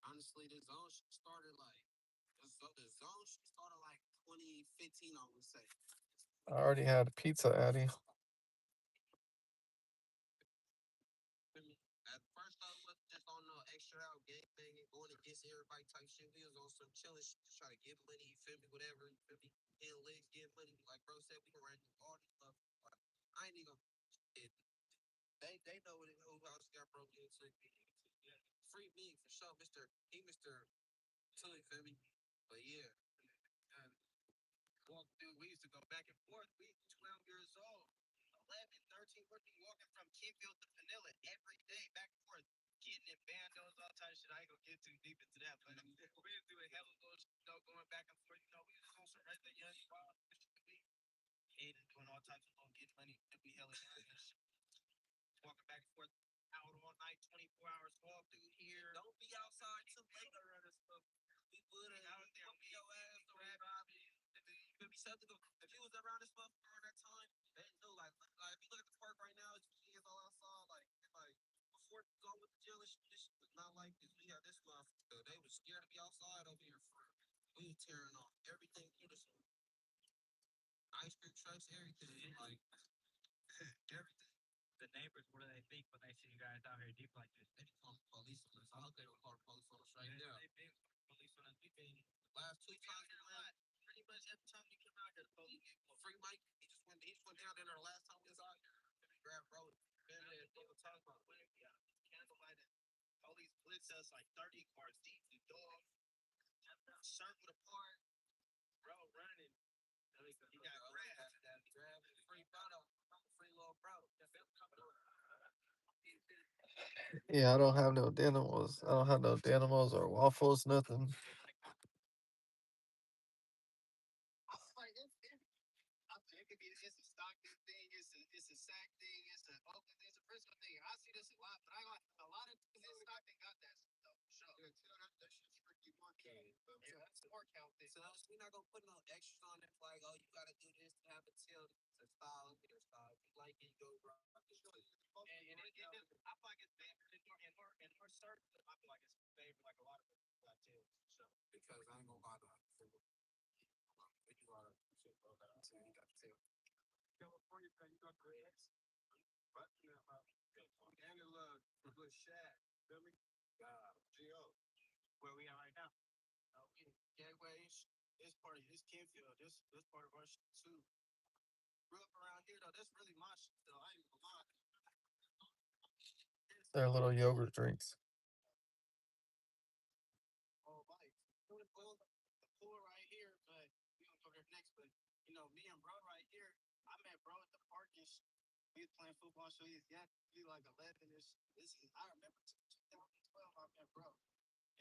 Honestly, the zone started like 2015, I would say. I already had pizza, Addy. At first, I was just on no extra out game banging, going against everybody type shit. We was on some chilling shit, just try to get money. You feel me? Whatever. You feel me? Getting legs, getting money. Like bro said, we can run all this stuff. Like, I ain't even. They know what who else got broke into. Free me for sure, Mr. Tilly, feel me? But yeah. Walk through. We used to go back and forth. We 12 years old, 11, 13, 14, walking from Kentfield to Vanilla every day, back and forth, getting in bandos, all types of shit. I ain't gonna get too deep into that, but we was doing hella little shit, going back and forth. You know, we was on some regular young wild shit. Hating, doing all types of little getting money. We hella young and shit. Walking back and forth out all night, 24 hours, walk through here. Don't be outside too late or other stuff. We would have out there, we your ass to Robbie. If you was around this motherfucker at that time, they knew like if you look at the park right now, it's kids all outside, like before it was on with the jail, this was not like this. We had this motherfucker. They was scared to be outside over here. We was tearing off everything through the ice cream trucks, everything, like everything. The neighbors, what do they think when they see you guys out here deep like this? They be calling the police on us. I hope they don't call the police on us right now. They think police on us. Last 2 times we went, pretty much every time we came out here, the police free Mike. He just went down there. The last time we was out here, grabbed bro. Candlelight police blitz us like 30 cars deep. The dog circle apart, bro, running. He got grabbed. Free brother, free little bro. Yeah, I don't have no Dinamos. I don't have no Dinamos or waffles, nothing. It's a Stockton thing. It's a sack thing. It's a Oakland thing. It's a Frisco thing. I see this a lot, but a lot of Stockton got that stuff. Sure. That shit's freaky monkey. Yeah, that's the work count thing. So we're not gonna put no extras on it. Like, oh, you gotta do this to have a tail. It's a style. It's your style. If you like it, go rock. And I feel like it's favorite in our circle. I feel like it's favorite like a lot of people like too. So because I ain't gonna lie to you. You are shit, bro. You got the tail. California, you got grades. But and a little Shaq. Feel me? G.O. Where we at right now? Gateways. This part of this Kentfield. This part of our shit too. Grew up around here though. That's really my shit though. I ain't gonna lie. They're little yogurt drinks. Oh, like the pool right here, but we gonna go there next. But you know, me and bro right here, I met bro at the park and we was playing football, so he's young, he like 11ish. This is, I remember 2012 I met bro.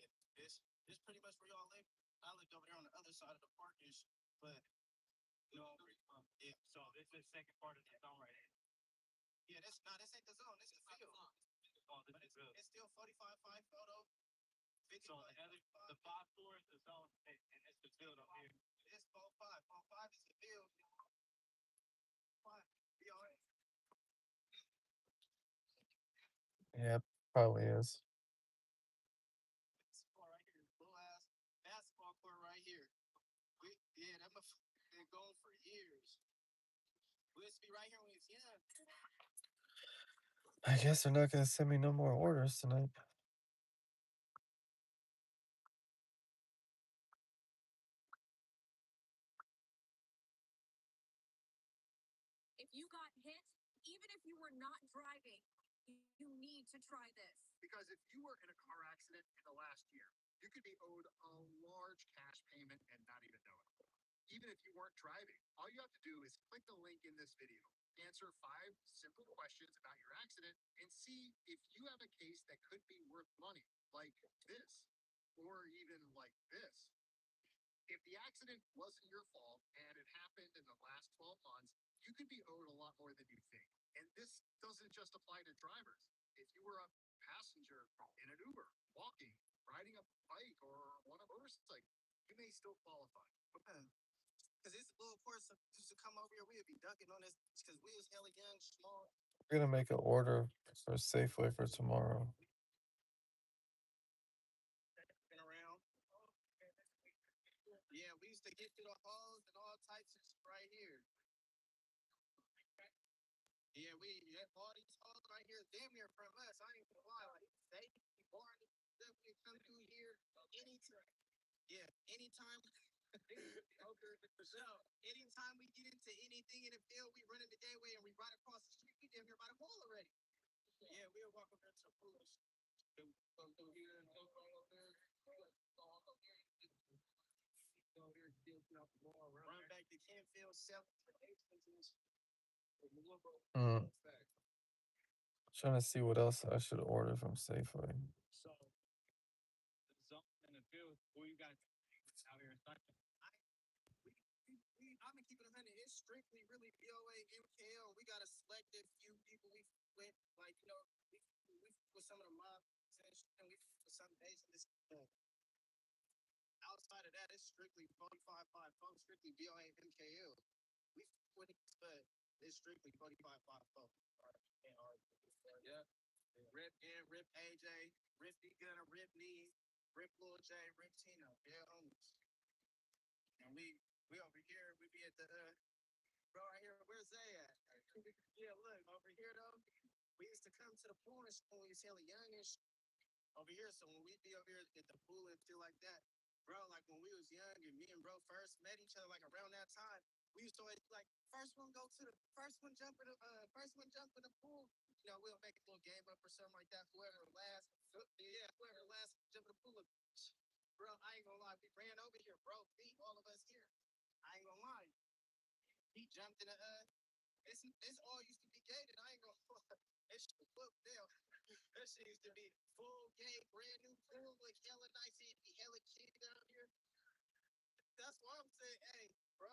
And this pretty much where y'all live. I lived over there on the other side of the park ish, but you know, yeah. So this is the second part of the zone right here. Yeah, this ain't the zone, this is field. Oh, this is good. It's still 45-5 photo. 50, so the 5 floors is the zone and it's the field up here. It's 4-5. 4-5 is the field. 5. Be alright. Yeah, probably is. Basketball right here. Blue ass basketball court right here. Yeah, that must been going for years. We used to be right here when we was young. I guess they're not gonna send me no more orders tonight. If you got hit, even if you were not driving, you need to try this. Because if you were in a car accident in the last year, you could be owed a large cash payment and not even know it. Even if you weren't driving, all you have to do is click the link in this video, answer 5 simple questions about your accident, and see if you have a case that could be worth money, like this, or even like this. If the accident wasn't your fault and it happened in the last 12 months, you could be owed a lot more than you think. And this doesn't just apply to drivers. If you were a passenger in an Uber, walking, riding a bike, or on a motorcycle, you may still qualify. Because this little course used to come over here, we would be ducking on this because we was hella young, small. We're gonna make an order for Safeway for tomorrow. Been around. Yeah, we used to get to the halls and all types of shit right here. Yeah, all these halls right here, damn near from us. I ain't gonna lie, like safety, Barney, stuff we come through here anytime. Yeah, anytime. So anytime we get into anything in the field, we run in the gateway and we ride across the street. We damn near by the wall already. Yeah, we'll walk over to the foolish. Come through here and go over there. Run back to Canfield, South. Trying to see what else I should order from Safeway. So the zone in the field, where you got out here in Sunday. I'm gonna keep it 100. It's strictly really BOA, MKL. We got a selected few people we with, like, you know, we with some of the mobs and we with some Asians. Outside of that, it's strictly 45-5 folks, strictly BOA, MKL. We with it, but it's strictly 45-5 folks. Yeah. Rip and Rip AJ, Rip D Gunner, Rip Knee, Rip Lil J, Rip Tino. Yeah, homies. And we over here, we be at the bro right here, where's Zay at? Yeah, look, over here though, we used to come to the pool and when we was hella youngish over here. So when we be over here at the pool and feel like that, bro, like when we was young and me and bro first met each other, like around that time, we used to always like first one jump in the pool. You know, we'll make a little game up or something like that. Whoever last jump in the pool. Bro, I ain't gonna lie, we ran over here, bro. Beat all of us here. I ain't gonna lie. He jumped in the it's all used to be gated. I ain't gonna lie. It shit look down. That shit used to be full gate, brand new pool, like hella nice. It'd be hella kid down here. That's why I'm saying, hey, bro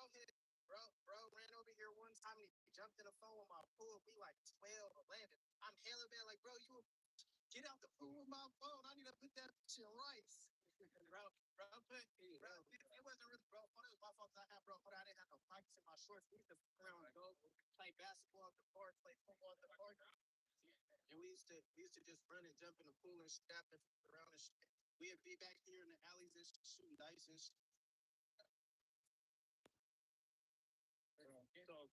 ran over here one time and he jumped in the phone with my pool. We like 12 or 11. I'm hella bad, like, bro, you get out the pool with my phone. I need to put that shit in rice. It wasn't really, bro. It was my fault. I didn't have no pockets in my shorts. We used to around and go play basketball at the park, play football at the park. And we used to just run and jump in the pool and snap it around and shit. We'd be back here in the alleys and shooting dice and shit. So,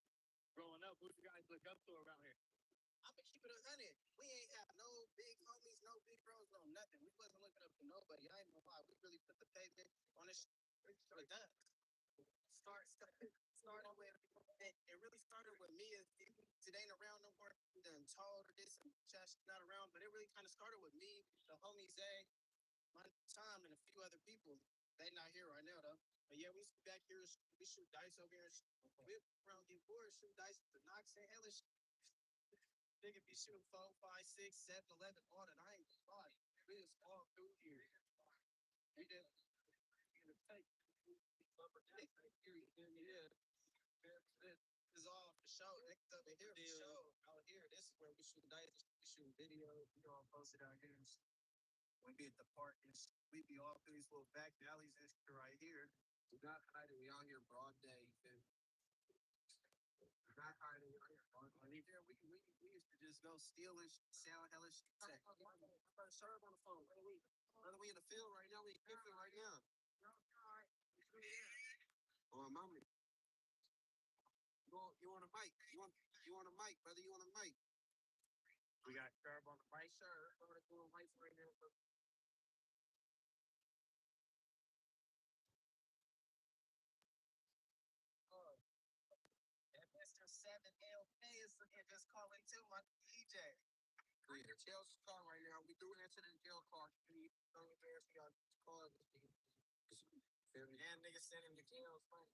growing up, who you guys look up to around here? I'm gonna keep it 100. We ain't have no big homies, no big bros, no nothing. We wasn't looking up to nobody. I ain't gonna lie. We really put the pavement on this with that. Started with it really started with me. It ain't around no more. Done told or this and just not around, but it really kind of started with me, the homie Zay, my time, and a few other people. They not here right now though. But yeah, we used to be back here, we shoot dice over here. We around get bored, shoot dice with the knocks and hellish. Nigga be shooting 4, 5, 6, 7, 11, all that. I ain't gonna lie. We just all through here. We did. Yeah. This is all for show. Next up here for show. Out here, this is where we shoot dice. We shoot video. We all posted out here. We be at the park and we be all through these little back alleys and shit right here. We're not hiding. We out here broad day. You feel me? We're not hiding. We out here broad day. Yeah, we used to just go steal and sell hella shit. Serve on the phone. Brother, we in the field right now. We in the field right now. Oh, mama. You want a mic? You want a mic, brother? You want a mic? We got Curb on the mic, sir. We're doing mics right now. And Mr. 7LK is just calling too, my DJ. We in the jail car right now. We do answer the jail car. You don't embarrass me on this call. And niggas sent him to jail. It's funny.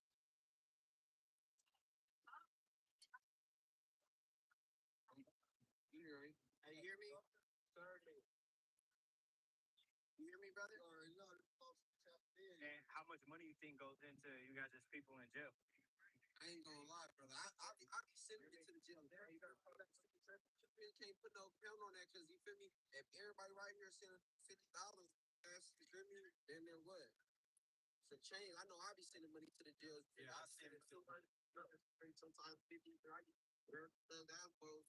You hear me? Hey, you hear me? Thirdly. You hear me, brother? And how much money you think goes into you guys as people in jail? I ain't gonna lie, brother. I be sending it to the jail. There, you gotta call that. You can't put no count on that because you feel me. If everybody right here sending $50, that's you feel me. Then there what? It's a change. I know I be sending money to the jail. Yeah, I send it too. Sometimes 50, 30. That well,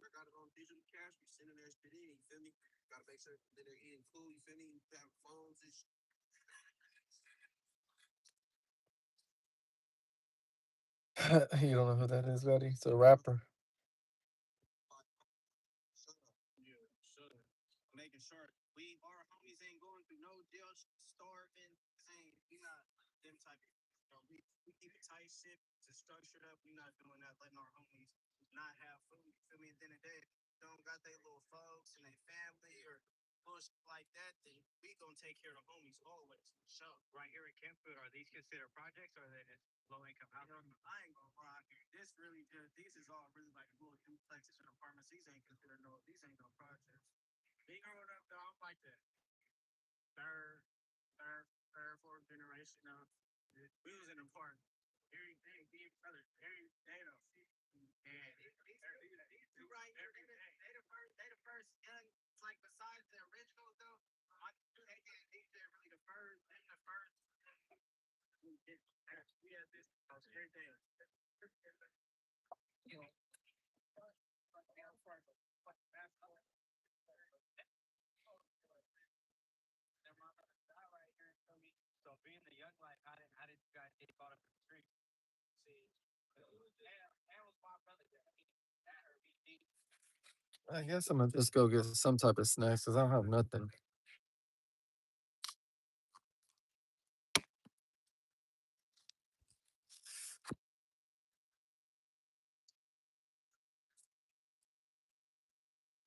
I got it on digital cash. We sending that shit in. You feel me? Gotta make sure that they're in cool. You feel me? You have phones and shit. You don't know who that is, buddy? It's a rapper. Yeah, sure. Making sure our homies ain't going through no jail, starving. We not them type of. We keep it tight, shit. Just structured up. We not doing that. Letting our homies not have food. You feel me? At the end of the day, don't got their little folks and their family or bullshit like that. Then we gonna take care of the homies always. Sure. Right here at Campfield, are these considered projects or are they just low income housing? I ain't gonna lie. This really just these is all really like little duplexes and apartments. These ain't considered no. These ain't no projects. Me growing up, though, I'm like the third, fourth generation of. We was in a park. Everything, big brother, every day though. And These two right here, they the first young. It's like besides the originals though, these are really the first. They the first. we had this every day. You know. So being the young life, how did you guys get caught up in the streets? See, and was my brother there. That or me. I guess I'm gonna just go get some type of snacks because I don't have nothing.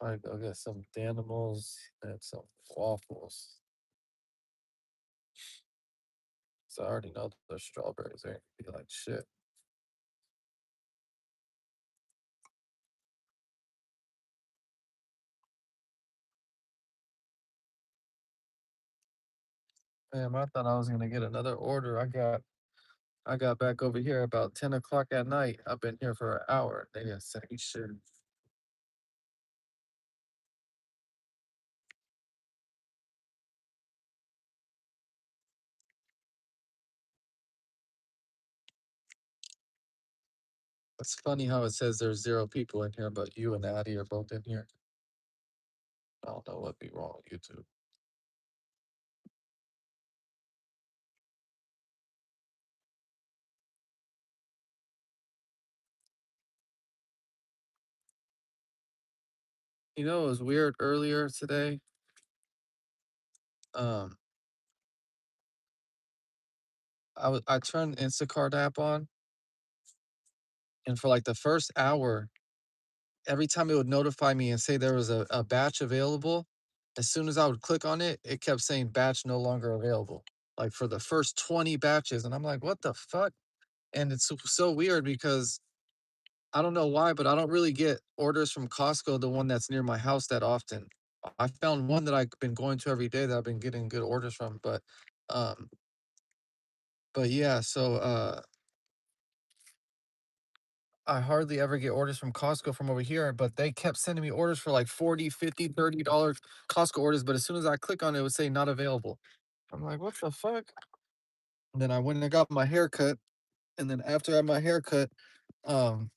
I go get some Danimals and some waffles. So I already know the strawberries are gonna be like shit. Damn, I thought I was gonna get another order. I got back over here about 10 o'clock at night. I've been here for an hour. They didn't say shit. It's funny how it says there's 0 people in here, but you and Addie are both in here. I don't know what'd be wrong with YouTube. You know, it was weird earlier today. Um, I turned the Instacart app on, and for like the first hour, every time it would notify me and say there was a batch available, as soon as I would click on it, it kept saying batch no longer available. like for the first 20 batches. And I'm like, what the fuck? And it's so weird because I don't know why, but I don't really get orders from Costco, the one that's near my house, that often. I found one that I've been going to every day that I've been getting good orders from, um, but yeah, so I hardly ever get orders from Costco from over here, but they kept sending me orders for like 40, 50, $30 Costco orders, but as soon as I click on it, it would say not available. I'm like, what the fuck? And then I went and I got my hair cut, and then after I had my hair cut, um,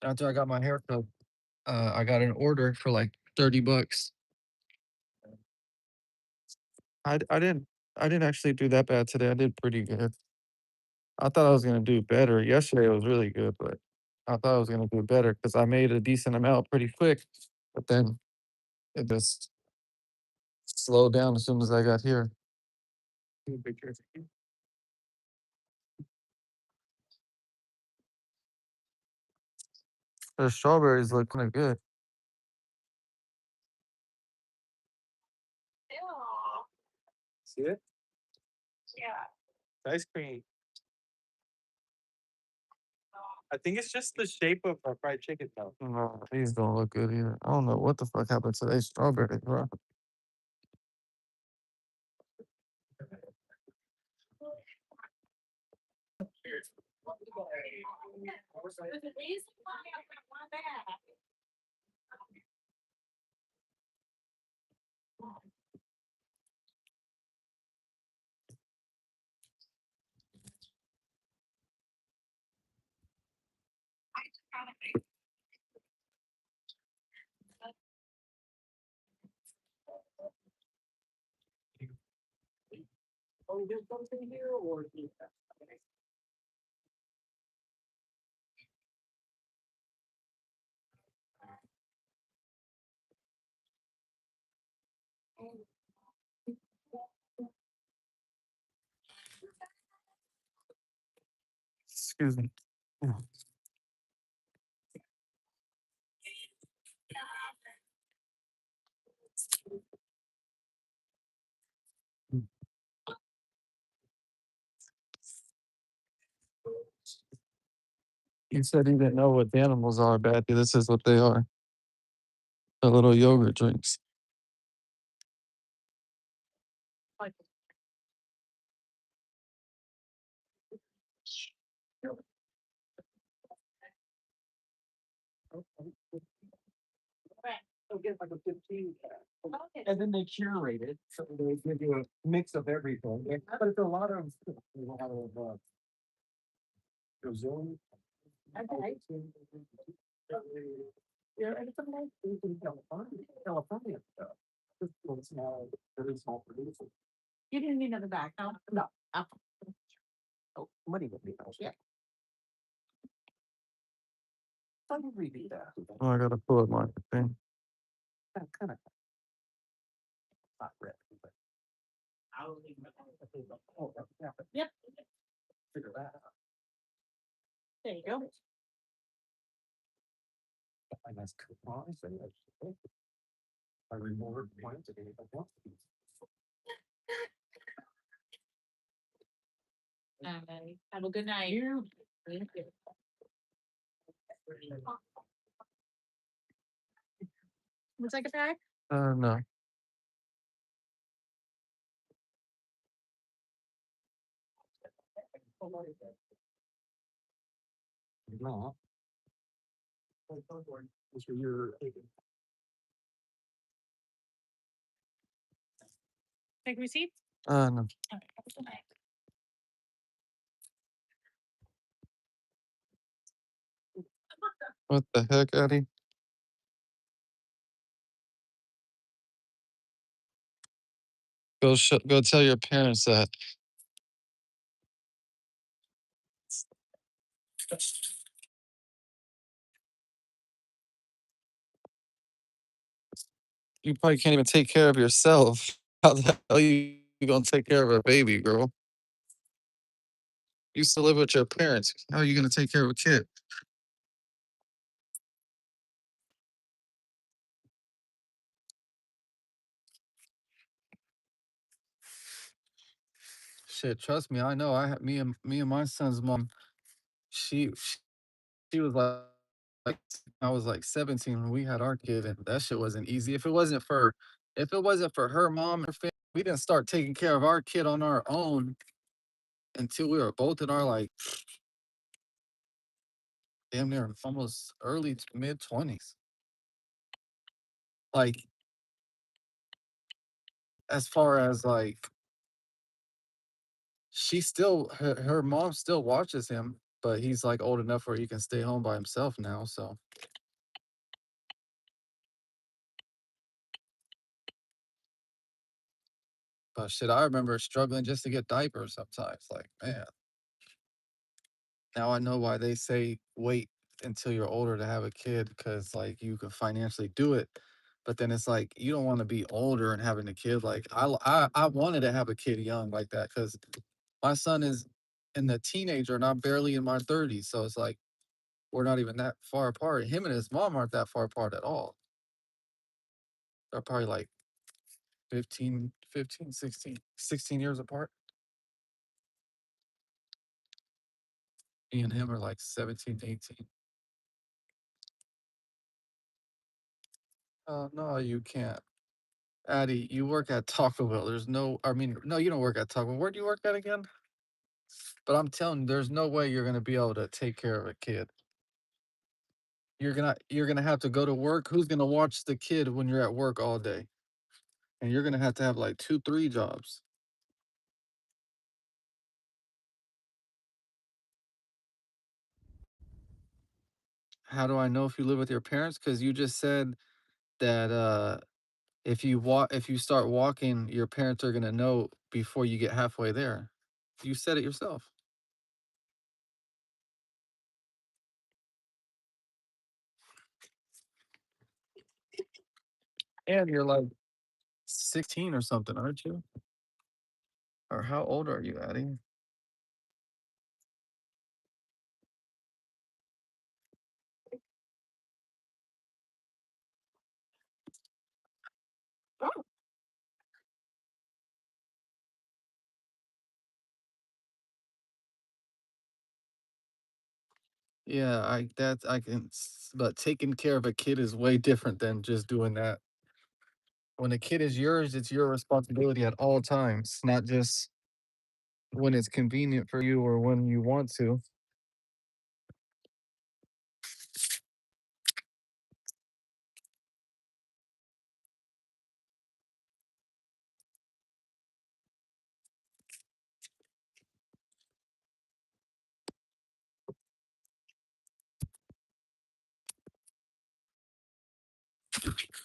after I got my hair cut, I got an order for like $30. I I didn't I didn't actually do that bad today. I did pretty good. I thought I was gonna do better. Yesterday was really good, but I thought I was gonna do better because I made a decent amount pretty quick. But then it just slowed down as soon as I got here. The strawberries look kind of good. See it? Ice cream. I think it's just the shape of our fried chicken though. No, these don't look good either. I don't know what the fuck happened to these strawberries, bro. Excuse me. Yeah. You said you didn't know what the animals are, Batty. This is what they are. The little yogurt drinks. They'll get like a 15 pack. And then they curate it, so they give you a mix of everything. But it's a lot of, Brazilian. Okay. Yeah, and it's a nice thing in California stuff. This little small, very small producer. You didn't need another bag, no? No. Oh, money would be nice, yeah. Let me read that. Oh, I gotta pull up my thing. Kind of. Not red, but. Oh, yeah, but. Yep. Figure that out. There you go. I nice coupons and I reward points if anybody wants to be. Have a good night. Thank you. Would you like a bag? No. No. This for your. Take receipt? No. Okay, have a good night. What the heck, Eddie? Go tell your parents that. You probably can't even take care of yourself. How the hell you gonna take care of a baby, girl? You used to live with your parents. How are you gonna take care of a kid? shit, trust me, I know. Me and my son's mom, she was like I was like 17 when we had our kid, and that shit wasn't easy. If it wasn't for her mom and her family, we didn't start taking care of our kid on our own until we were both in our like damn near almost early to mid 20s. Like as far as like her mom still watches him, but he's like old enough where he can stay home by himself now. So, but shit, I remember struggling just to get diapers sometimes. Like, man, now I know why they say wait until you're older to have a kid because like you can financially do it. But then it's like you don't want to be older and having a kid. Like I wanted to have a kid young like that because my son is in the teenager and I'm barely in my 30s. So it's like we're not even that far apart. Him and his mom aren't that far apart at all. They're probably like 16 years apart. Me and him are like 17, 18. No, you can't. Addie, you work at Taco Bell. I mean, no, you don't work at Taco Bell. Where do you work at again? But I'm telling you, there's no way you're gonna be able to take care of a kid. You're gonna have to go to work. Who's gonna watch the kid when you're at work all day? And you're gonna have to have like 2, 3 jobs. How do I know if you live with your parents? Because you just said that if you start walking, your parents are gonna know before you get halfway there. You said it yourself. And you're like 16 or something, aren't you? Or how old are you, Addie? Yeah, I can, but taking care of a kid is way different than just doing that. When a kid is yours, it's your responsibility at all times, not just when it's convenient for you or when you want to.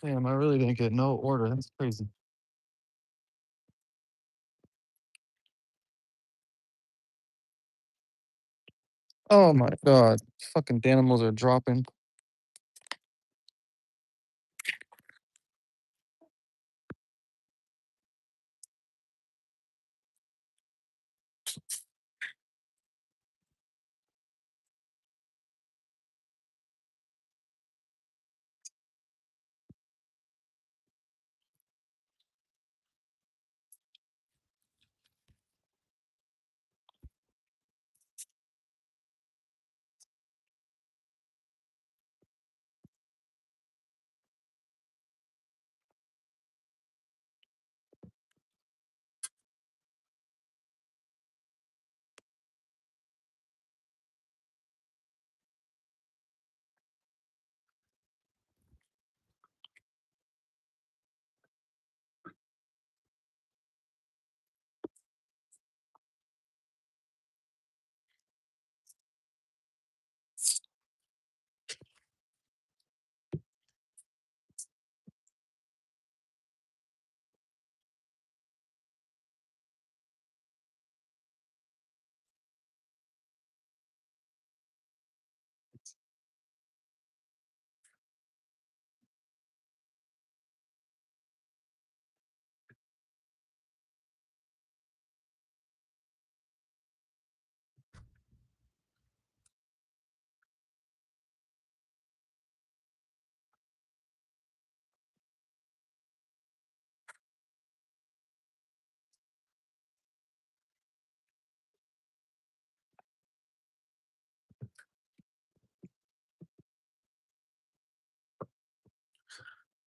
Damn, I really didn't get no order. That's crazy. Oh my god, fucking animals are dropping.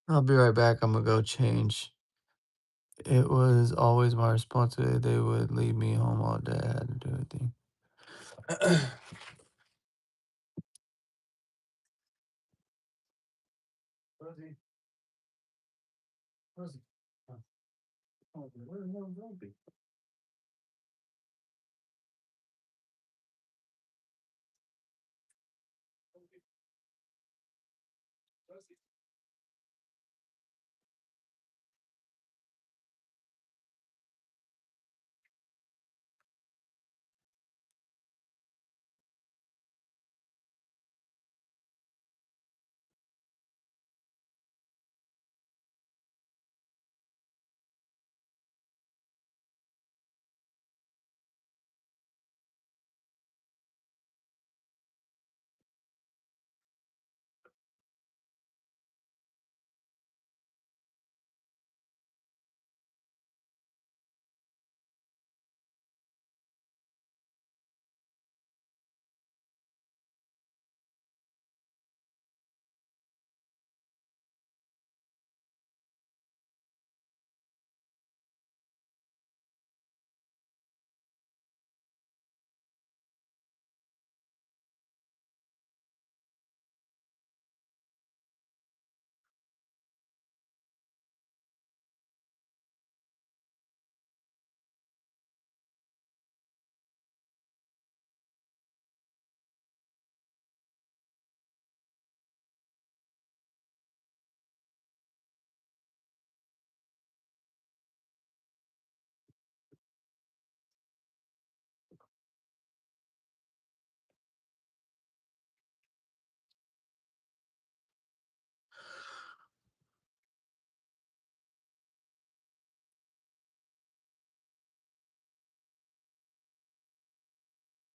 I'll be right back. I'm gonna go change. It was always my responsibility. They would leave me home all day. I had to do everything. Rosie. Rosie. Oh, where the hell is Rosie? Rosie.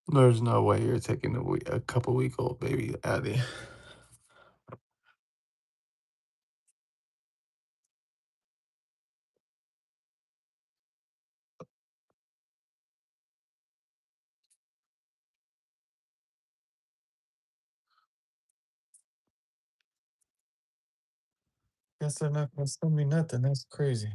There's no way you're taking a couple week old baby, Addy. Guess they're not gonna send me nothing. That's crazy.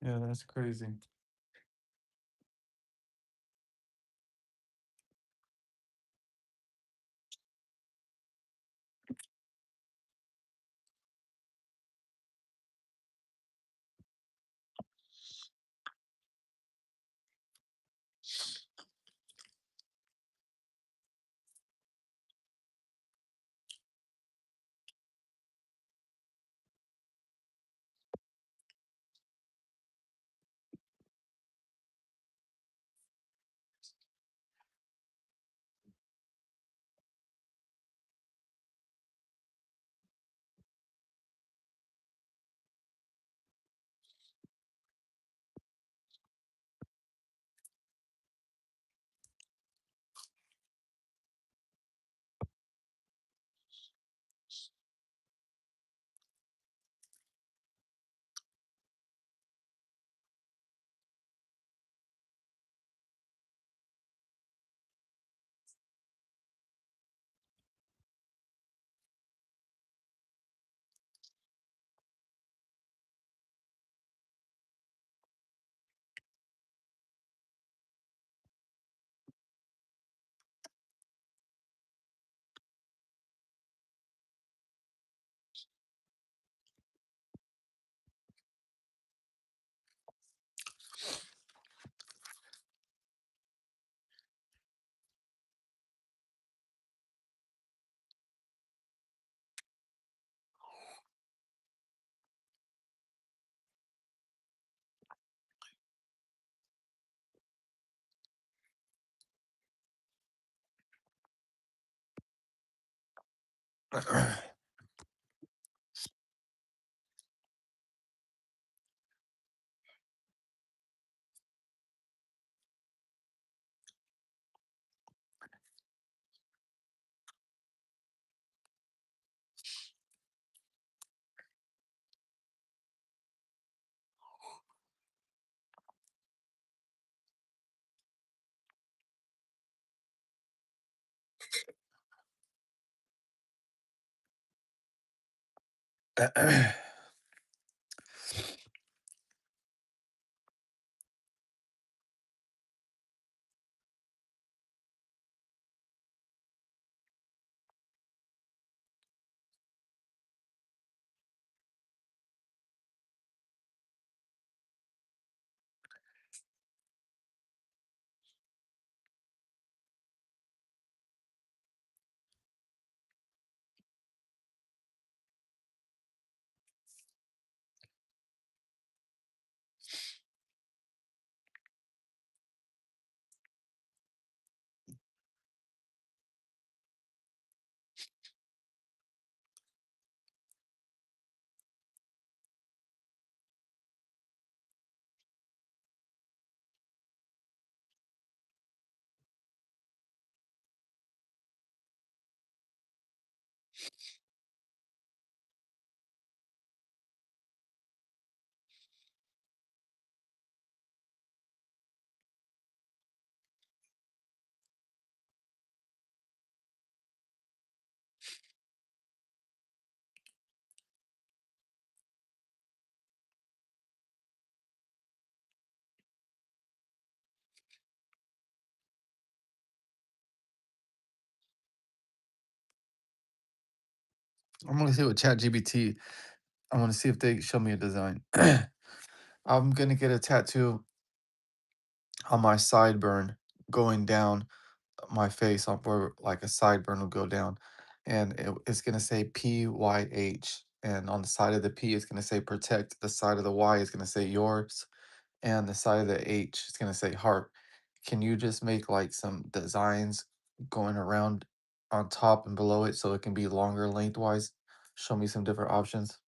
Yeah, that's crazy. I'm gonna see what ChatGPT. I want to see if they show me a design. I'm gonna get a tattoo on my sideburn going down my face on where like a sideburn will go down, and it's gonna say PYH, and on the side of the P it's gonna say protect. The side of the Y is gonna say yours, and the side of the H is gonna say heart. Can you just make like some designs going around on top and below it so it can be longer lengthwise? Show me some different options.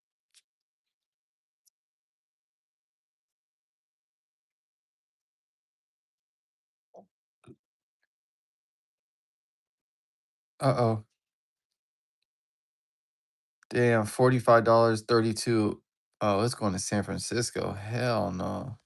Uh oh. Damn, $45, 32. Oh, it's going to San Francisco. Hell no.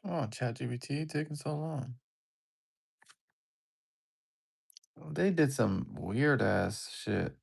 Come on, ChatGPT, taking so long. They did some weird ass shit.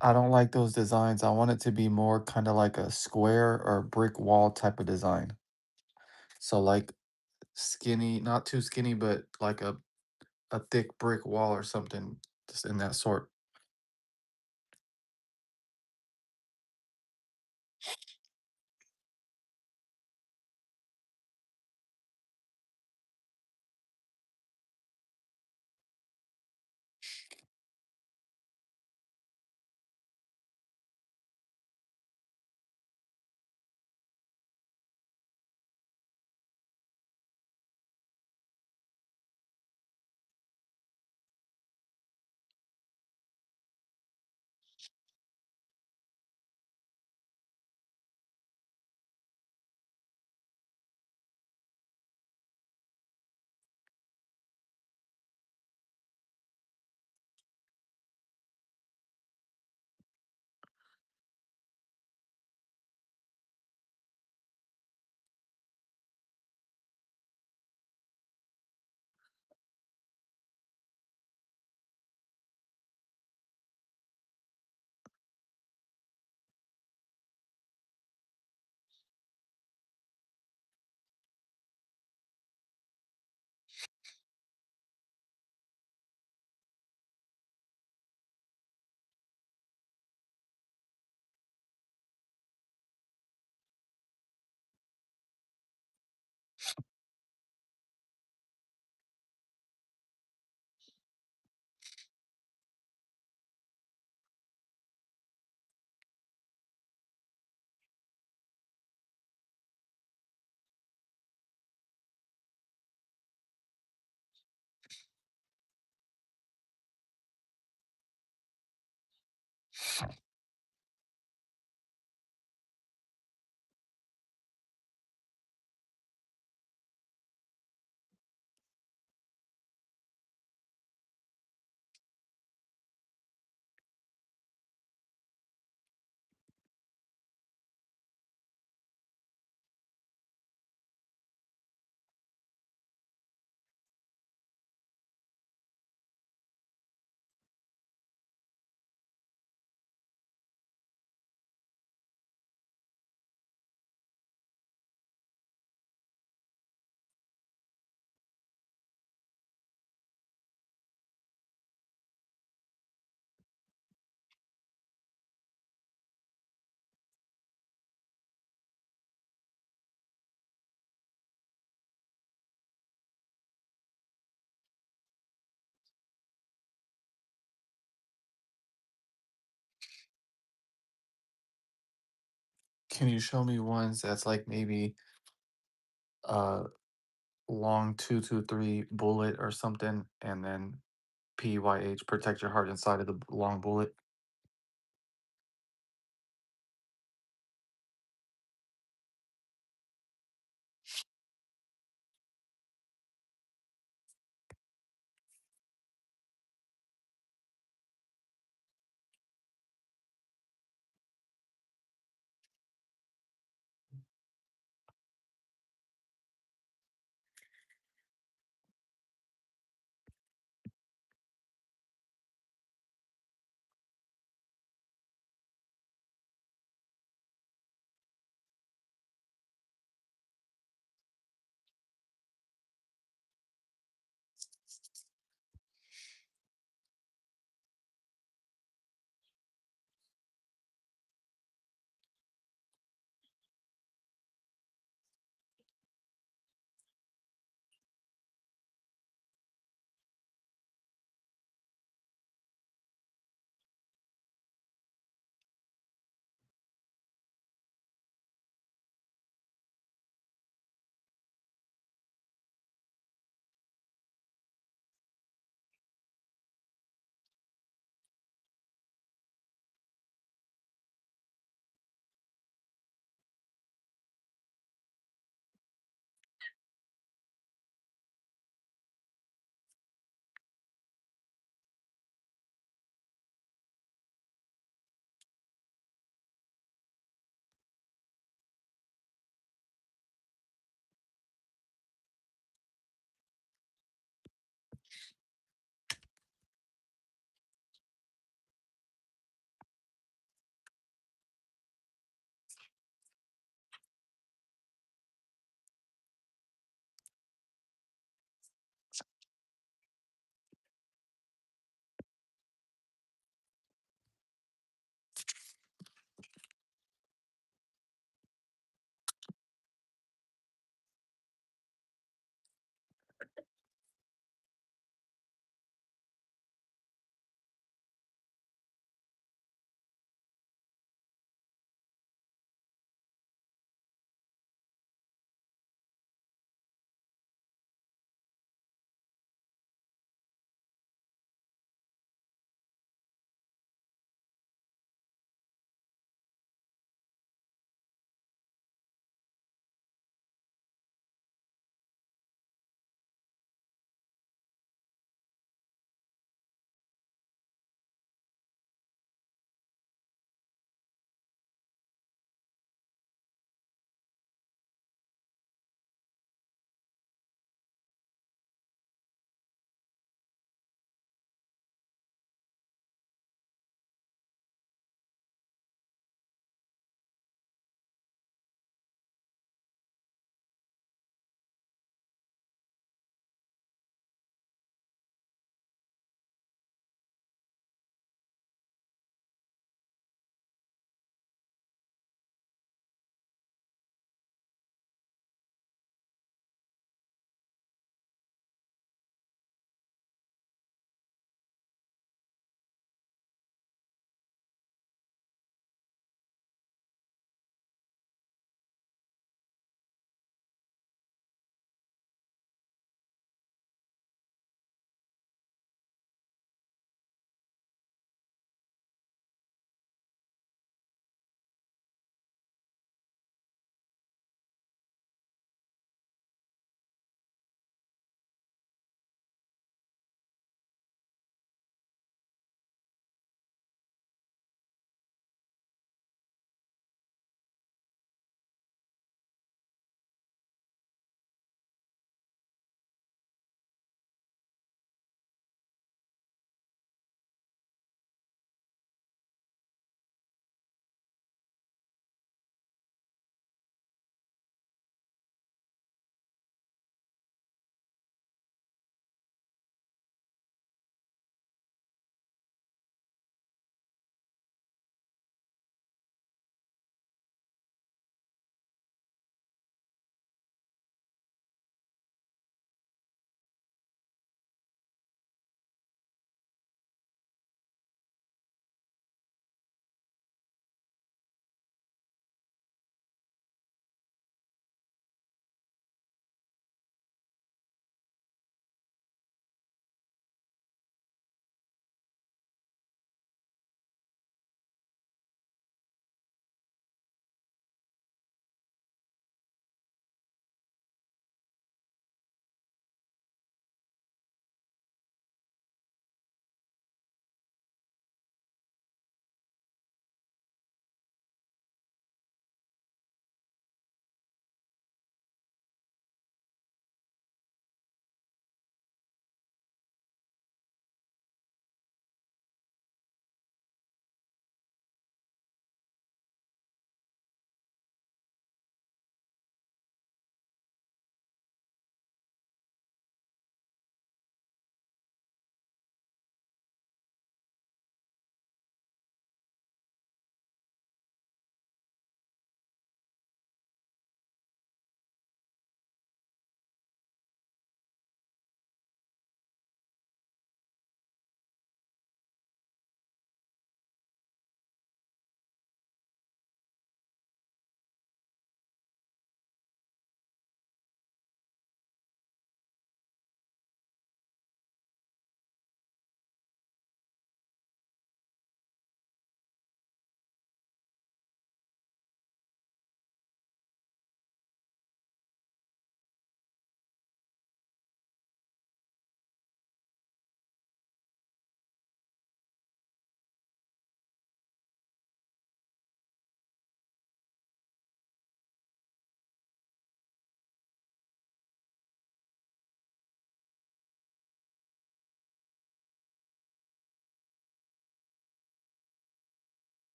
I don't like those designs. I want it to be more kind of like a square or brick wall type of design. So like skinny, not too skinny, but like a thick brick wall or something, just in that sort. Can you show me ones that's like maybe long 223 bullet or something, and then PYH, protect your heart inside of the long bullet?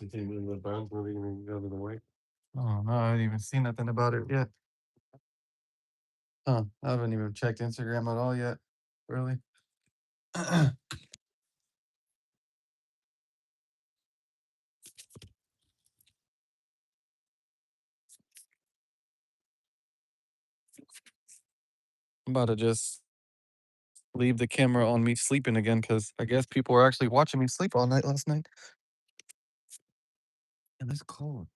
You think the Browns movie even go to the way? Oh no, I haven't even seen nothing about it yet. Huh? I haven't even checked Instagram at all yet. Really? I'm about to just leave the camera on me sleeping again because I guess people were actually watching me sleep all night last night. And it's cold.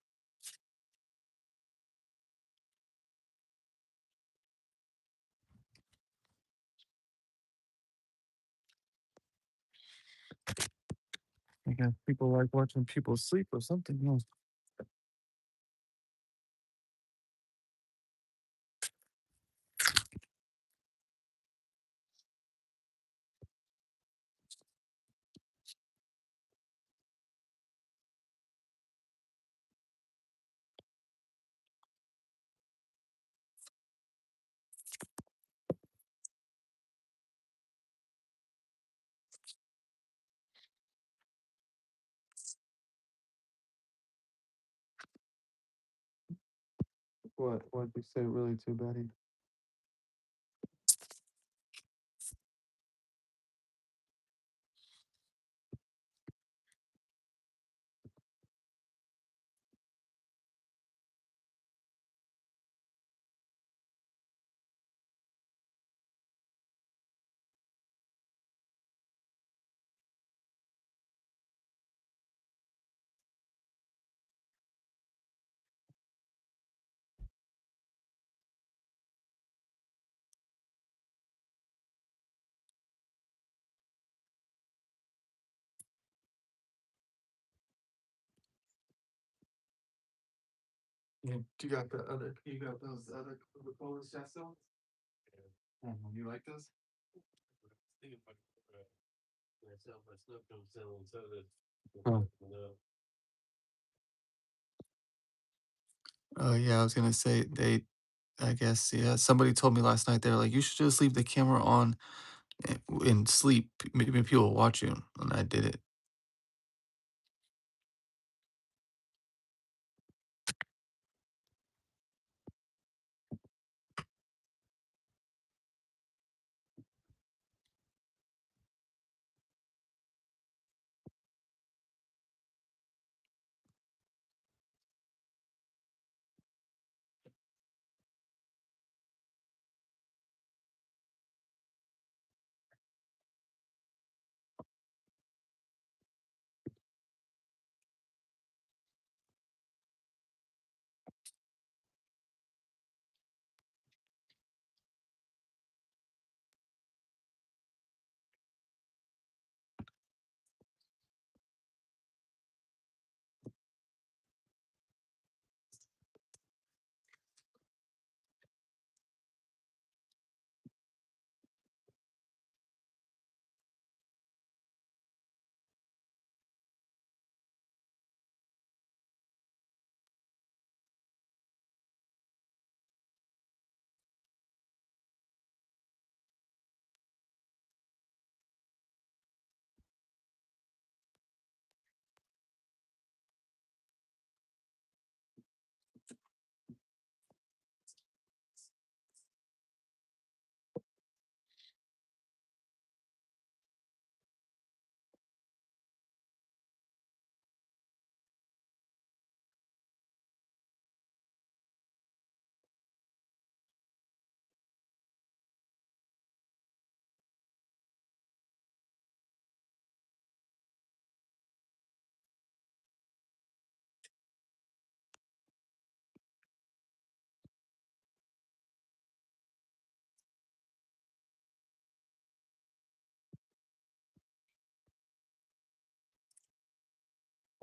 I guess people like watching people sleep or something. Else. What? What'd you say? Really too bad? Yeah, you got the other. You got those other Polish chest ones. You like those? Huh. Oh yeah, I was gonna say they. I guess yeah. Somebody told me last night they're like, you should just leave the camera on and sleep. Maybe people will watch you, and I did it.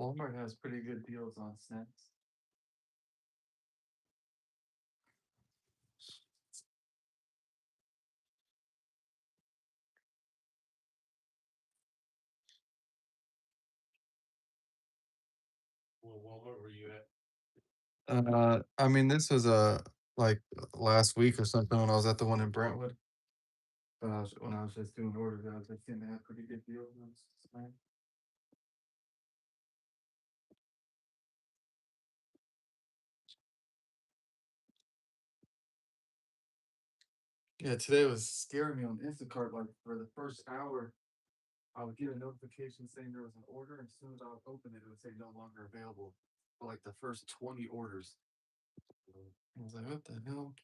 Walmart has pretty good deals on snacks. Well, Walmart, where you at? I mean, this was like last week or something when I was at the one in Brentwood. When I was just doing orders, I was like, seeing they had pretty good deals on snacks. Yeah, today was scaring me on Instacart. Like for the first hour, I would get a notification saying there was an order, and as soon as I would open it, it would say no longer available for like the first 20 orders. I was like, what the hell?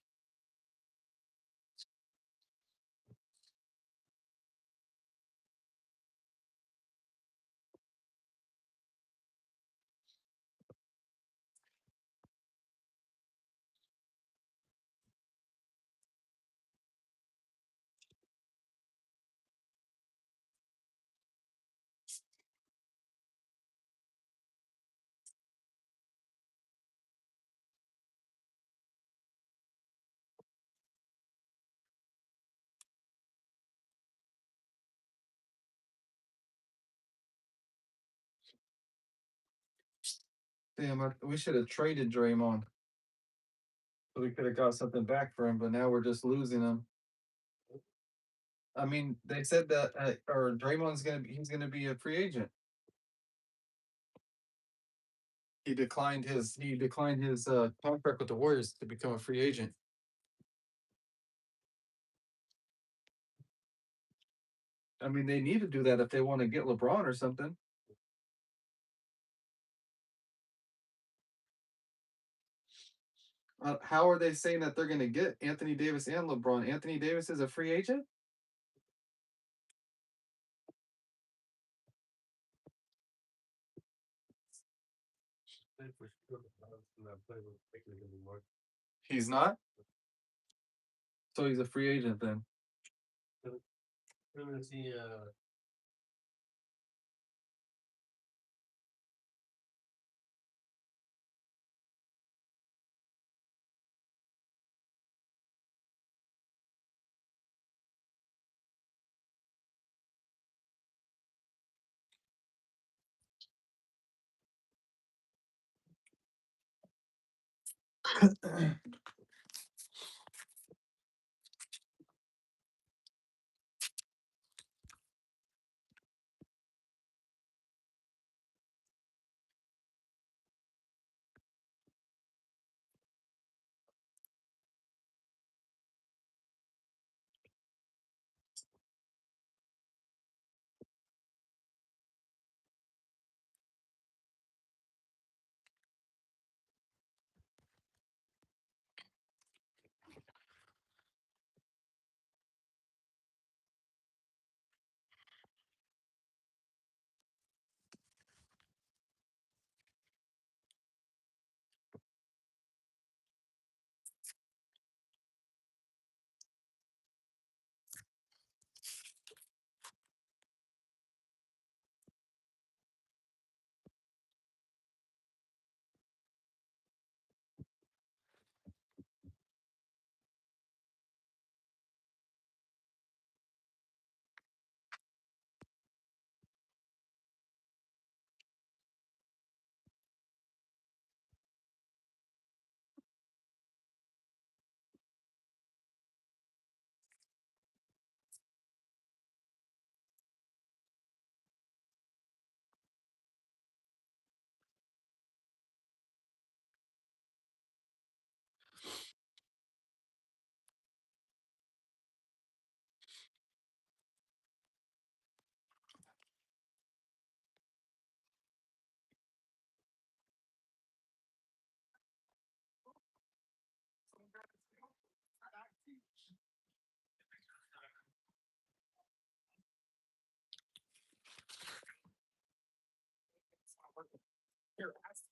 Damn, we should have traded Draymond. So we could have got something back for him, but now we're just losing him. I mean, they said that, or Draymond's he's gonna be a free agent. He declined his contract with the Warriors to become a free agent. I mean, they need to do that if they want to get LeBron or something. How are they saying that they're going to get Anthony Davis and LeBron? Anthony Davis is a free agent? He's not? So he's a free agent then.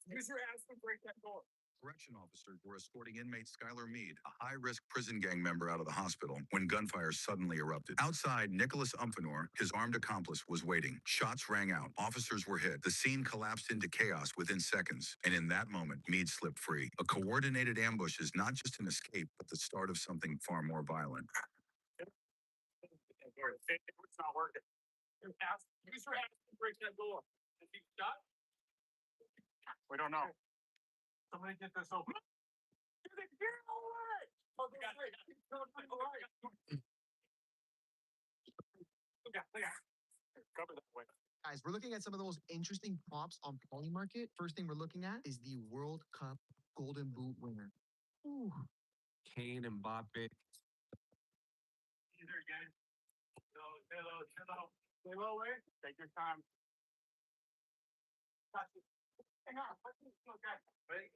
Use your ass to break that door. Correction officers were escorting inmate Skylar Mead, a high-risk prison gang member, out of the hospital when gunfire suddenly erupted. Outside, Nicholas Umfenor, his armed accomplice, was waiting. Shots rang out. Officers were hit. The scene collapsed into chaos within seconds. And in that moment, Mead slipped free. A coordinated ambush is not just an escape, but the start of something far more violent. It's not working. Use your ass to break that door. Is he shot? We don't know. Somebody get this open. Guys, we're looking at some of the most interesting props on Polymarket. First thing we're looking at is the World Cup Golden Boot winner. Ooh. Kane, Mbappe, Either again. Hello, way. Take your time. Hang on. Okay. Wait.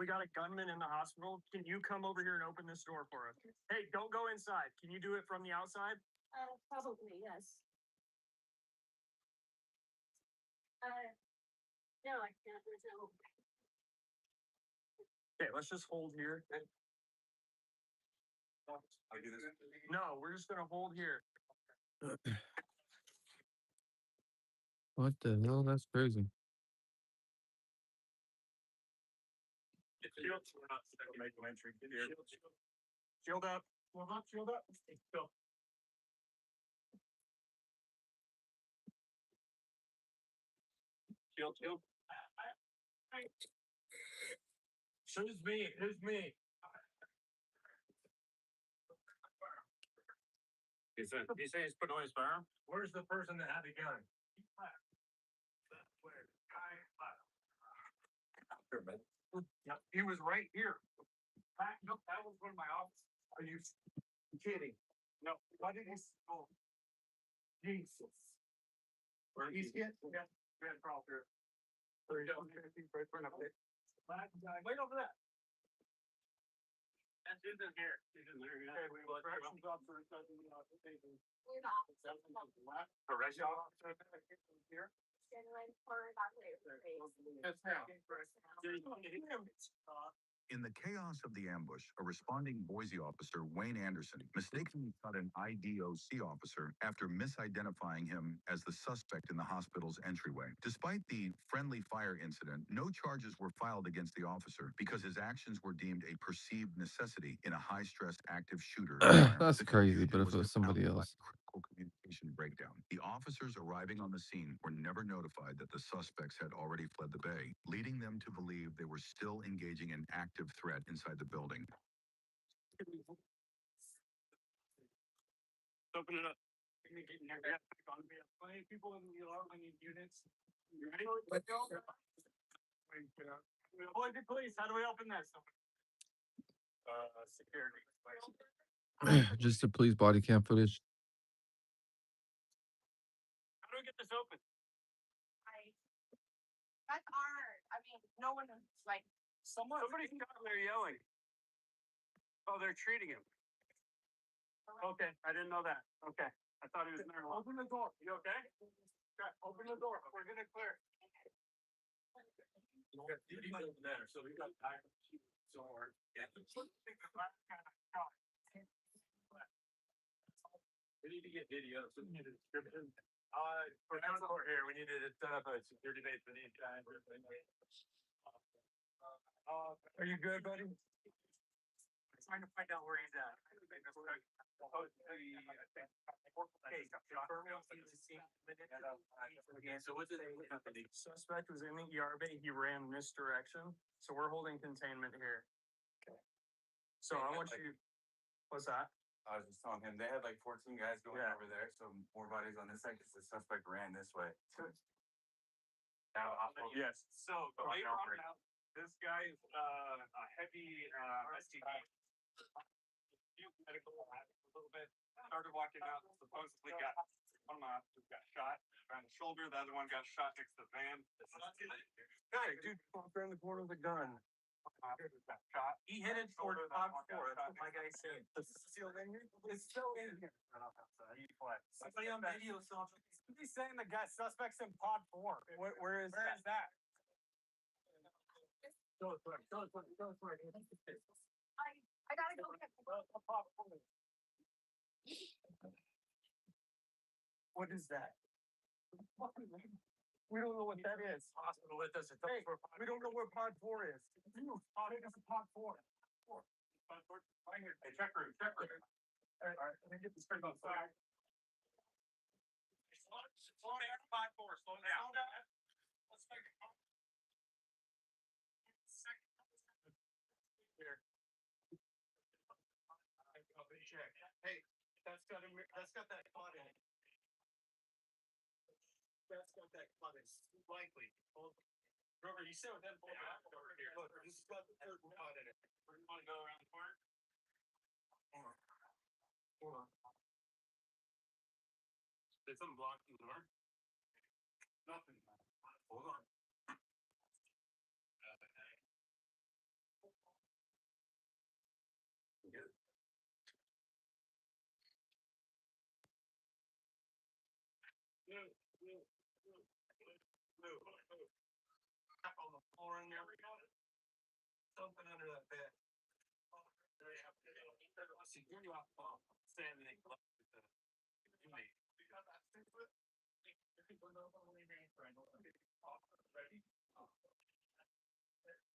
We got a gunman in the hospital. Can you come over here and open this door for us? Hey, don't go inside. Can you do it from the outside? Probably, yes. No, I can't, there's no. Okay, let's just hold here. No, we're just gonna hold here. What the hell? That's crazy. Shield up. Shield up. Go. Shield. Who's me? He said he's put away his firearm. Where's the person that had the gun? Yep, he was right here. No, that was one of my office. Are you kidding? No. Why did he? Oh, Jesus. Where he's get? Yeah, we had a crawl through. There you go. Wait over that. That's in here. Okay, we will. Corrections officer is not in the office. Corrections officer here. Yes, ma'am. In the chaos of the ambush, a responding Boise officer, Wayne Anderson, mistakenly shot an IDOC officer after misidentifying him as the suspect in the hospital's entryway. Despite the friendly fire incident, no charges were filed against the officer because his actions were deemed a perceived necessity in a high-stress active shooter environment. That's The crazy, confusion but if it was somebody compounded by else. critical communication breakdown. The officers arriving on the scene were never notified that the suspects had already fled the bay, leading them to believe they were still engaging an active threat inside the building. Open it up. You're gonna get in there. Yeah, gonna be 20 people in the alarm. I need units. You ready? Let's go. Avoid the police. How do we open this? Security. Just to please body cam footage. How do we get this open? That's hard. I mean, no one is like. Somebody's down there yelling. Oh, they're treating him. Okay, I didn't know that. Okay, I thought he was in there. Open the door. You okay? Okay, open the door. We're gonna clear. We got DD over there, so we got time. So hard. Yeah. We need to get videos. We need a description. For now, we're here. We need to set up a security base for these guys. Are you good, buddy? Trying to find out where he's at. So what's his name? Suspect was in the ER bay. He ran misdirection. So we're holding containment here. So I want you. What's that? I was just telling him they had like 14 guys going over there, so more bodies on this side because the suspect ran this way. Yes. So later on out, this guy's a heavy STD. Medical a little bit. Started walking out. Supposedly got one got shot around the shoulder. The other one got shot next to the van. Hey, dude, walked around the corner with a gun. Shot. He hit it toward top floor. That's what my guy said. It's still in here. It's still in here. Somebody on video saw. He's saying the guy suspects in pod 4. Where is that? Go for it. I gotta go get. What is that? We don't know what that is. Hospital with us. Hey, we don't know where pod 4 is. Pod 4. Pod 4. Right here. Hey, check room. All right. Let me get this straight on fire. Slow down. Pod 4. Slow down. Let's make it. Check. Hey, that's got that clot in it. That's got that clot in it. Likely. Grover, you sit with them. Over here. Look, this has got the third one in it. You want to go around the corner? Hold on. Hold on. Did something block the door? Nothing. Hold on. Good. Tap on the floor in there. Something under that bed. Security off saying they left with the inmate.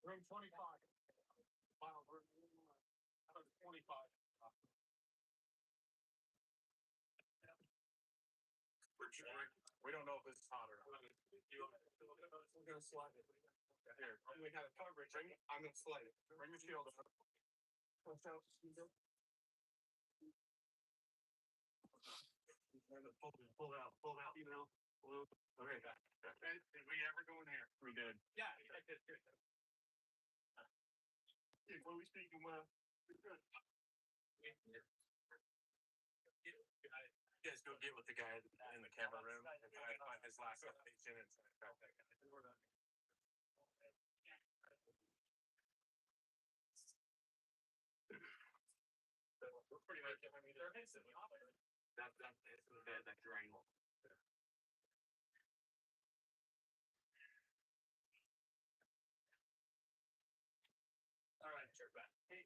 Room 25. Final room 25. We don't know if it's hot or not. We're gonna slide it. Here, we have coverage. I'm gonna slide it. Bring your shield up. Pull out, you know. Okay. Did we ever go in there? We did. Yeah, I did. What are we speaking with? You guys go get with the guy in the camera room and try to find his last location and track that guy. We're pretty much, I mean, they're instantly off there. That's the bed, that triangle. All right, sure, back. Hey,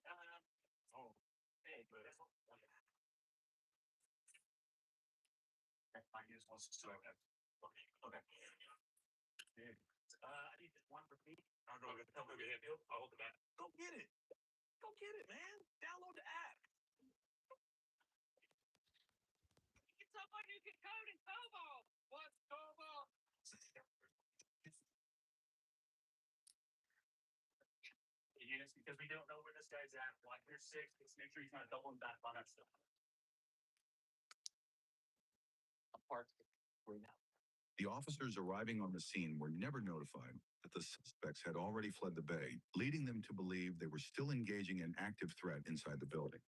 oh, hey, but I use one so okay. Okay. I need one for me. I'll go get it. I'll hold the back. Go get it. Go get it, man. Download the app. It's someone who can code in COBOL. What's COBOL? Units, because we don't know where this guy's at. Like, there's 6. Let's make sure he's not doubling back on that stuff. Apart right now. The officers arriving on the scene were never notified that the suspects had already fled the bay, leading them to believe they were still engaging an active threat inside the building.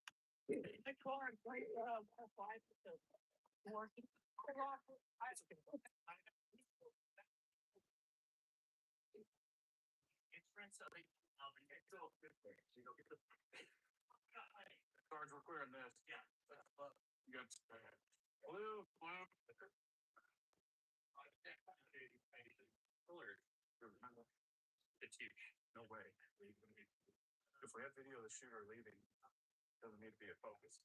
Cards were clear on this. Yeah. You got blue. It's huge. No way. If we have video of the shooter leaving, it doesn't need to be a focus.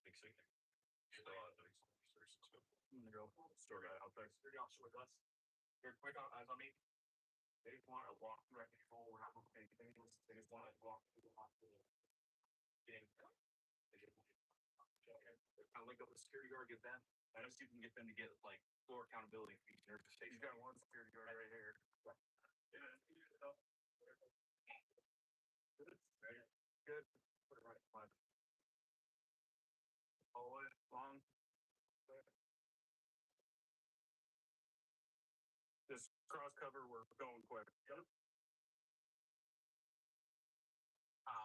Big signal. I'm gonna go store guy out there. Security officer with us. Here, quick eyes on me. They just want to walk through control. We're not looking at anything. They just want to walk through the hospital. Kind of link up with the security guard, get them. I just see if we can get them to get like floor accountability for each nurse station. He's got one security guard right here. Good. Put it right in front. Hold it long. This cross cover, we're going quick. Yep.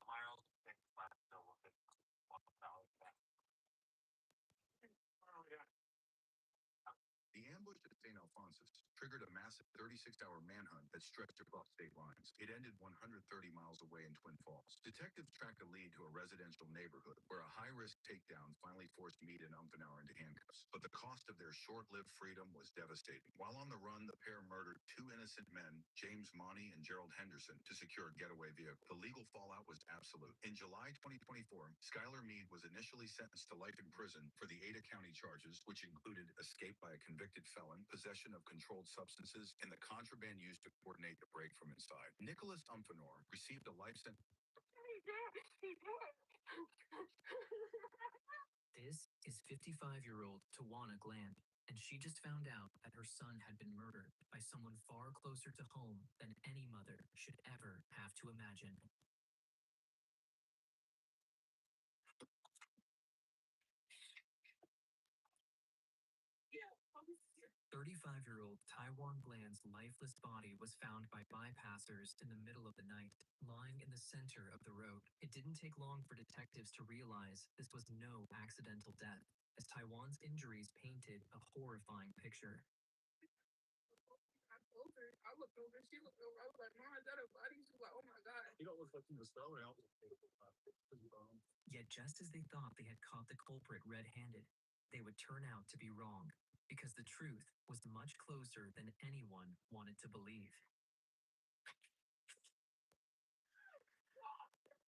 Miles, flat, no, The ambush at St. Alphonsus triggered a massive 36-hour manhunt that stretched across state lines. It ended 130 miles away in Twin Falls. Detectives tracked a lead to a residential neighborhood where a high-risk takedown finally forced Mead and Umfenauer into handcuffs. But the cost of their short-lived freedom was devastating. While on the run, the pair murdered 2 innocent men, James Monty and Gerald Henderson, to secure a getaway vehicle. The legal fallout was absolute. In July 2024, Skylar Mead was initially sentenced to life in prison for the Ada County charges, which included escape by a convicted felon, possession of controlled substances, and the contraband used to coordinate the break from inside. Nicholas Umfenauer received a life sentence. This is 55-year-old Tawana Gland, and she just found out that her son had been murdered by someone far closer to home than any mother should ever have to imagine. 30 35-year-old Taiwan Gland's lifeless body was found by bypassers in the middle of the night, lying in the center of the road. It didn't take long for detectives to realize this was no accidental death, as Taiwan's injuries painted a horrifying picture. I looked over, she looked over, I was like, Mom, is that a body? She was like, oh my God. You don't look like you were spelling out. Yet just as they thought they had caught the culprit red-handed, they would turn out to be wrong, because the truth was much closer than anyone wanted to believe.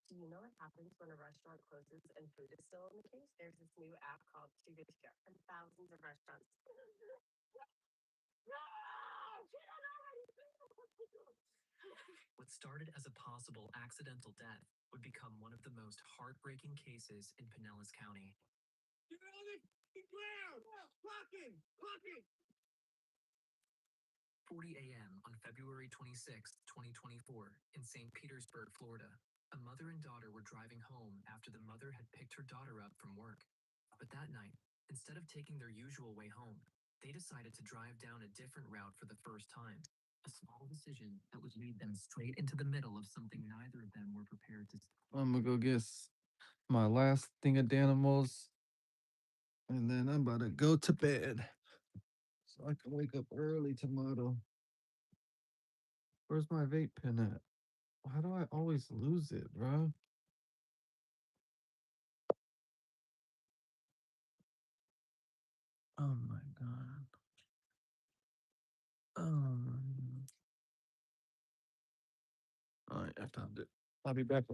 Do you know what happens when a restaurant closes and food is still in the case? There's this new app called Too Good to Go, and thousands of restaurants. What started as a possible accidental death would become one of the most heartbreaking cases in Pinellas County. Get on the ground! Clocking! Clocking! 40 a.m. on February 26, 2024, in St. Petersburg, Florida. A mother and daughter were driving home after the mother had picked her daughter up from work. But that night, instead of taking their usual way home, they decided to drive down a different route for the first time. A small decision that would lead them straight into the middle of something neither of them were prepared to see. I'm gonna go get my last thing of Danimals, and then I'm about to go to bed so I can wake up early tomorrow. Where's my vape pen at? Why do I always lose it, bro? Oh my god. All right, I found it. I'll be back.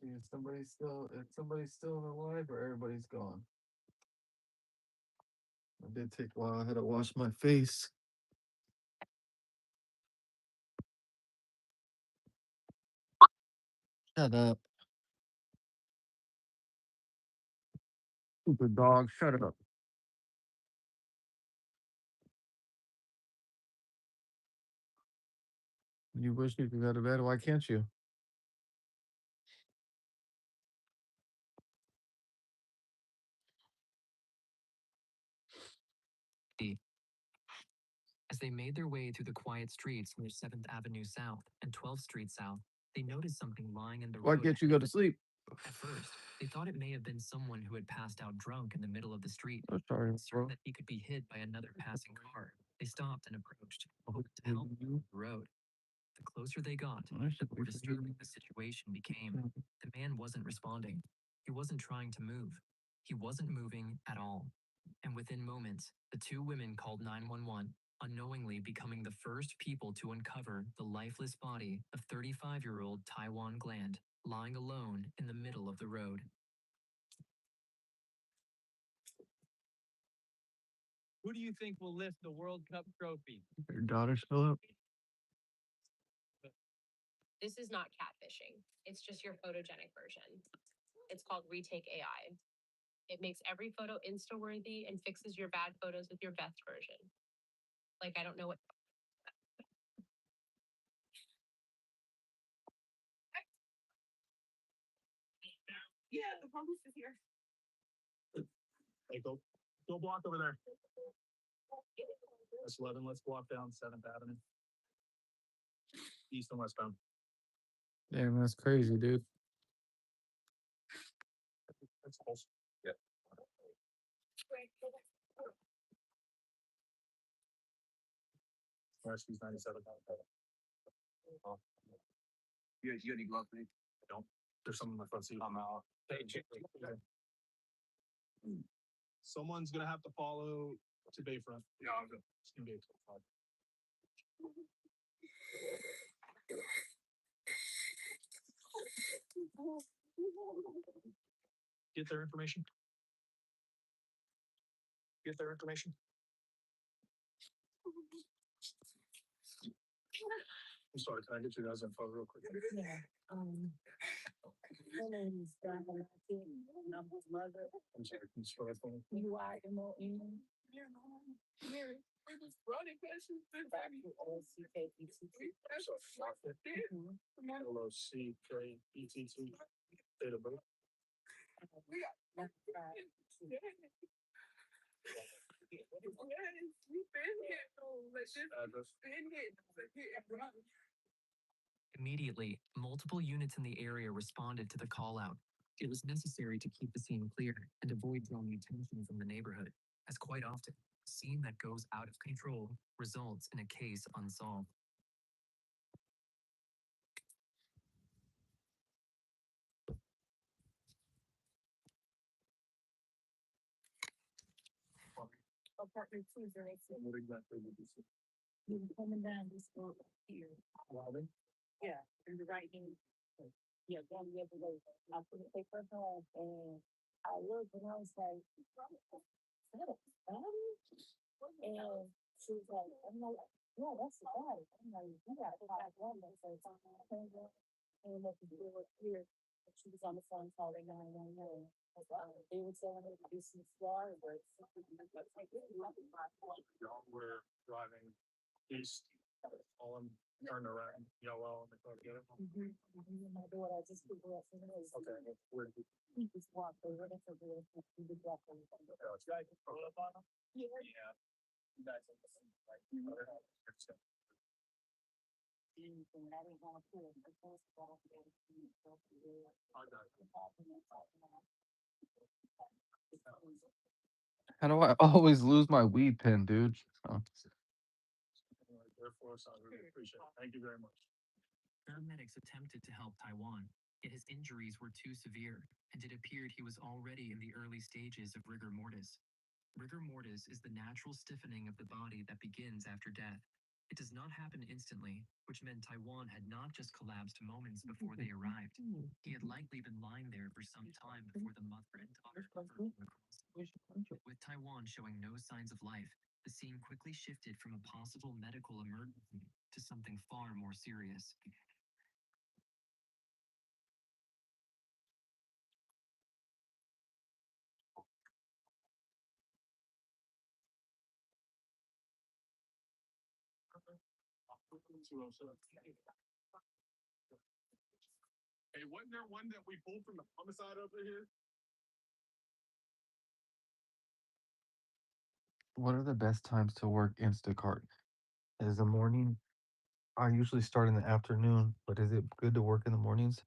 See if somebody's still alive or everybody's gone. It did take a while. I had to wash my face. Shut up. Stupid dog, shut up. You wish you could go to bed. Why can't you? As they made their way through the quiet streets near 7th Avenue South and 12th Street South, they noticed something lying in the Why road. can't you go to sleep? At first, they thought it may have been someone who had passed out drunk in the middle of the street. I'm sorry, Concerned bro. that he could be hit by another passing car, they stopped and approached, hoping to help him You? on the road. The closer they got, I the should more be disturbing the situation became. The man wasn't responding. He wasn't trying to move. He wasn't moving at all. And within moments, the two women called 911, unknowingly becoming the first people to uncover the lifeless body of 35-year-old Taiwan Gland, lying alone in the middle of the road. Who do you think will lift the World Cup trophy? Your daughter still up? This is not catfishing. It's just your photogenic version. It's called Retake AI. It makes every photo Insta-worthy and fixes your bad photos with your best version. Like, I don't know what. Yeah, the police is here. Hey, go block over there. That's 11. Let's walk down 7th Avenue. East and westbound. Damn, that's crazy, dude. That's close. Yeah. She's 97. Oh. You got any gloves, mate? I don't. There's some in my front seat. I'm out. Someone's gonna have to follow to Bayfront. Yeah, I'm good. It's gonna be 8:25. Get their information. Get their information. I'm sorry, can I get you guys info real quick? Yeah, her name is Diana Martin, and I'm his mother. I'm sorry, can you spell that for me? UIMON. Mary, we was running questions. LOCKETT. LOCKETT. Date of birth. Address. Immediately, multiple units in the area responded to the call out. It was necessary to keep the scene clear and avoid drawing attention from the neighborhood, as quite often, a scene that goes out of control results in a case unsolved. Apartment 206. What exactly did you say? You were coming down this road here. Robin? Yeah, in the right hand. Yeah, going the other way. I put the paper home and I looked and I was like, is that a body? And she was like, I'm like, yeah, that's the body. I'm like, you got to find one that says, and what to do here. She was on the phone calling 911. They were telling her to do some floor work. Y'all were driving east, all in, turned around, yellow, and they car together. My daughter, I just figured out from his. Okay, where did you? He just walked over there for real. He did walk over. Oh, you guys pull up on them? Yeah. Yeah. You guys are the same, like, Anything, I didn't want to put it, but first of all, I got it. How do I always lose my weed pen, dude? Oh. Air Force, I really appreciate it. Thank you very much. Paramedics attempted to help Taiwan, yet his injuries were too severe, and it appeared he was already in the early stages of rigor mortis. Rigor mortis is the natural stiffening of the body that begins after death. It does not happen instantly, which meant Taiwan had not just collapsed moments before they arrived. He had likely been lying there for some time before the mother and daughter came across. With Taiwan showing no signs of life, the scene quickly shifted from a possible medical emergency to something far more serious. Hey, wasn't there one that we pulled from the homicide over here? What are the best times to work Instacart? Is the morning? I usually start in the afternoon, but is it good to work in the mornings?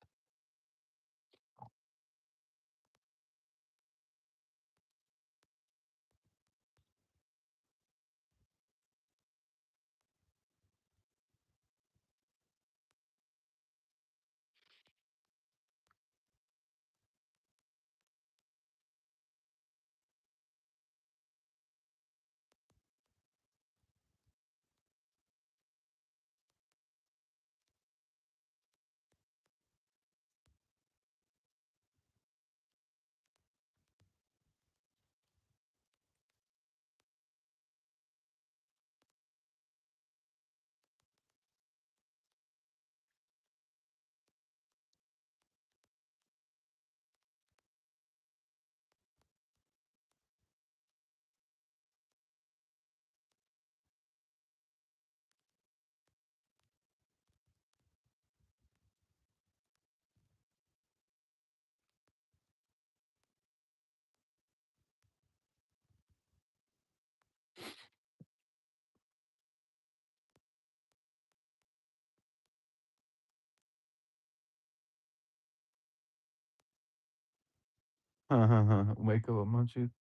Wake up a munchies.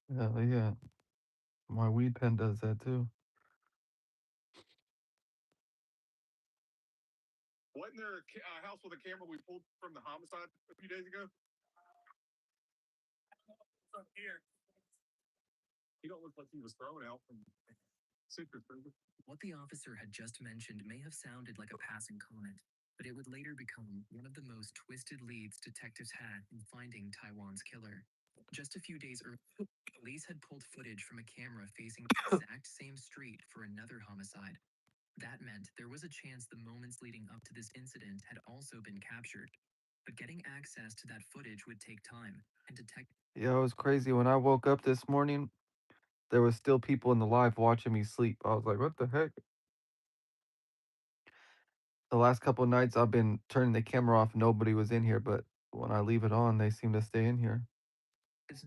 Hell yeah. My weed pen does that too. Wasn't there a house with a camera we pulled from the homicide a few days ago? Up here. He don't look like he was thrown out from citrus fruit. What the officer had just mentioned may have sounded like a passing comment, but it would later become one of the most twisted leads detectives had in finding Taiwan's killer. Just a few days earlier, police had pulled footage from a camera facing the exact same street for another homicide. That meant there was a chance the moments leading up to this incident had also been captured. But getting access to that footage would take time, and detectives. Yeah, it was crazy. When I woke up this morning, there was still people in the live watching me sleep. I was like, what the heck? The last couple of nights I've been turning the camera off, nobody was in here, but when I leave it on, they seem to stay in here.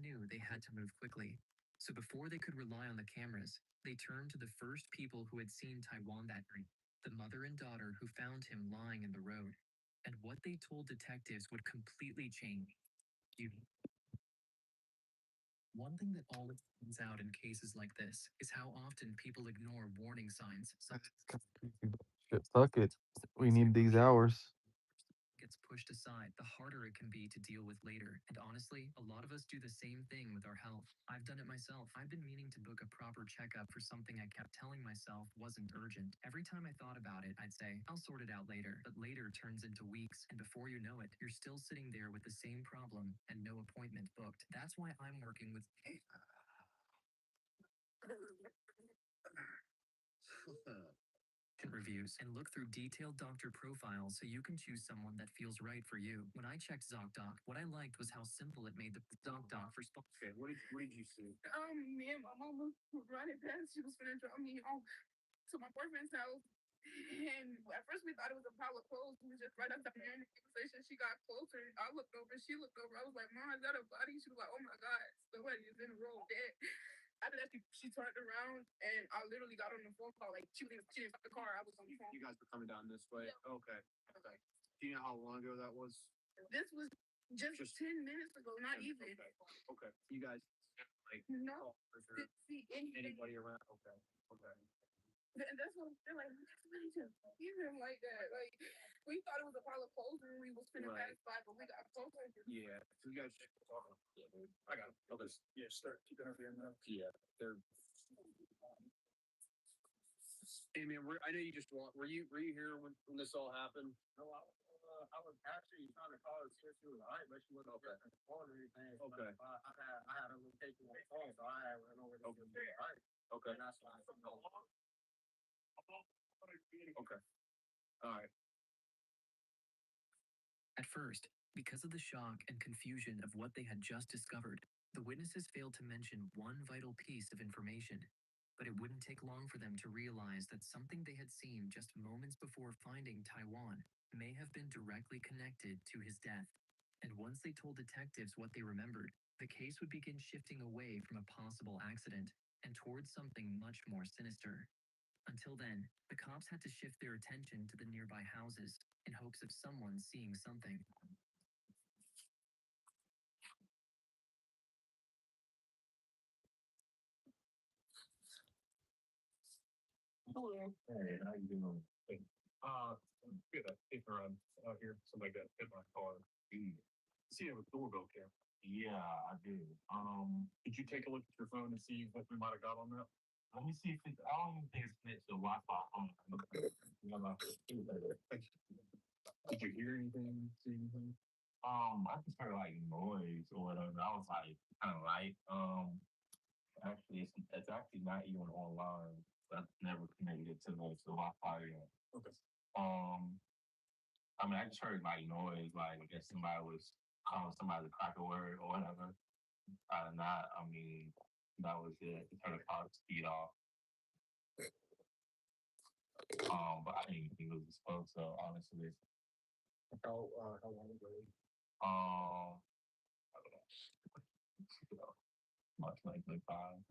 Knew they had to move quickly. So before they could rely on the cameras, they turned to the first people who had seen Taiwan that night, the mother and daughter who found him lying in the road. And what they told detectives would completely change. One thing that always comes out in cases like this is how often people ignore warning signs. Shit, fuck it. We need these hours. Gets pushed aside, the harder it can be to deal with later. And honestly, a lot of us do the same thing with our health. I've done it myself. I've been meaning to book a proper checkup for something I kept telling myself wasn't urgent. Every time I thought about it, I'd say, I'll sort it out later. But later turns into weeks, and before you know it, you're still sitting there with the same problem and no appointment booked. That's why I'm working with reviews and look through detailed doctor profiles so you can choose someone that feels right for you. When I checked ZocDoc, what I liked was how simple it made the ZocDoc for Okay, what did you see? Me and my mama was running past. She was finna drop me off to my boyfriend's house. And at first we thought it was a pile of clothes. We was just right after the conversation. She got closer. I looked over. She looked over. I was like, Mom, is that a body? She was like, oh my God, somebody is in the room dead. After that, she turned around and I literally got on the phone call. Like, she didn't stop the car. I was on the phone. You guys were coming down this way? Yeah. Okay. Okay. Do you know how long ago that was? This was just 10 minutes ago, not even. Okay. You guys like No. didn't See anybody around? Okay. Okay. And that's what they're like, somebody just hear him like that. Like, we thought it was a pile of clothes when we was finna Right. pass by, but we got closer. Yeah. So you guys I got it. Yeah, start keeping her in there. Yeah. They're Hey man, I know you just walked. Were you here when this all happened? No, I was actually trying to call her see if she was alright, but she wasn't okay. Or anything. So Okay. I had a little cake in my phone, so I had run over to see if she was alright. Okay. And that's why I said, no. Okay. All right. At first, because of the shock and confusion of what they had just discovered, the witnesses failed to mention one vital piece of information. But it wouldn't take long for them to realize that something they had seen just moments before finding Taiwan may have been directly connected to his death. And once they told detectives what they remembered, the case would begin shifting away from a possible accident and towards something much more sinister. Until then, the cops had to shift their attention to the nearby houses in hopes of someone seeing something. Hey, how you doing? Hey, we had a paper on out here, somebody got hit by a car. See it with doorbell camera. Yeah, I did. Did you take a look at your phone and see what we might have got on that? Let me see if it's, I don't even think it's connected to Wi-Fi. Okay. Did you hear anything? See anything? I just heard like noise or whatever. I was like kind of light. Actually, it's actually not even online. That's never connected to the Wi-Fi yet. Okay. I mean, I just heard like noise, like I guess somebody was calling somebody to crack a word or whatever. Not, I mean, that was it. Just heard a car speed off. But I didn't think it was exposed, so honestly. How long ago? I don't know. March 2025.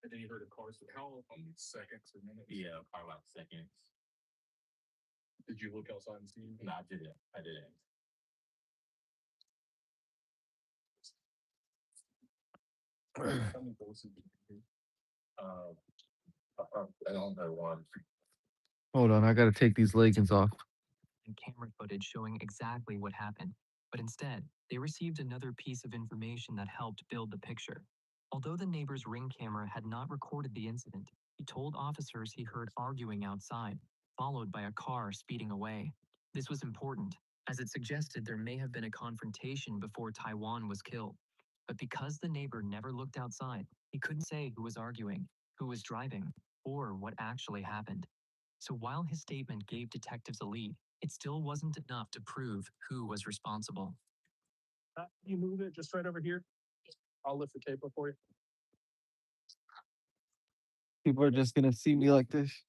And then you heard a car. How seconds or minutes? Yeah, probably like seconds. Did you look outside and see anything? No, I didn't. I didn't. How many voices did you hear? I don't know one. Hold on, I gotta take these leggings off. And camera footage showing exactly what happened. But instead, they received another piece of information that helped build the picture. Although the neighbor's ring camera had not recorded the incident, he told officers he heard arguing outside, followed by a car speeding away. This was important, as it suggested there may have been a confrontation before Taiwan was killed. But because the neighbor never looked outside, he couldn't say who was arguing, who was driving, or what actually happened. So while his statement gave detectives a lead, it still wasn't enough to prove who was responsible. Can you move it just right over here? I'll lift the tape up for you. People are just gonna see me like this.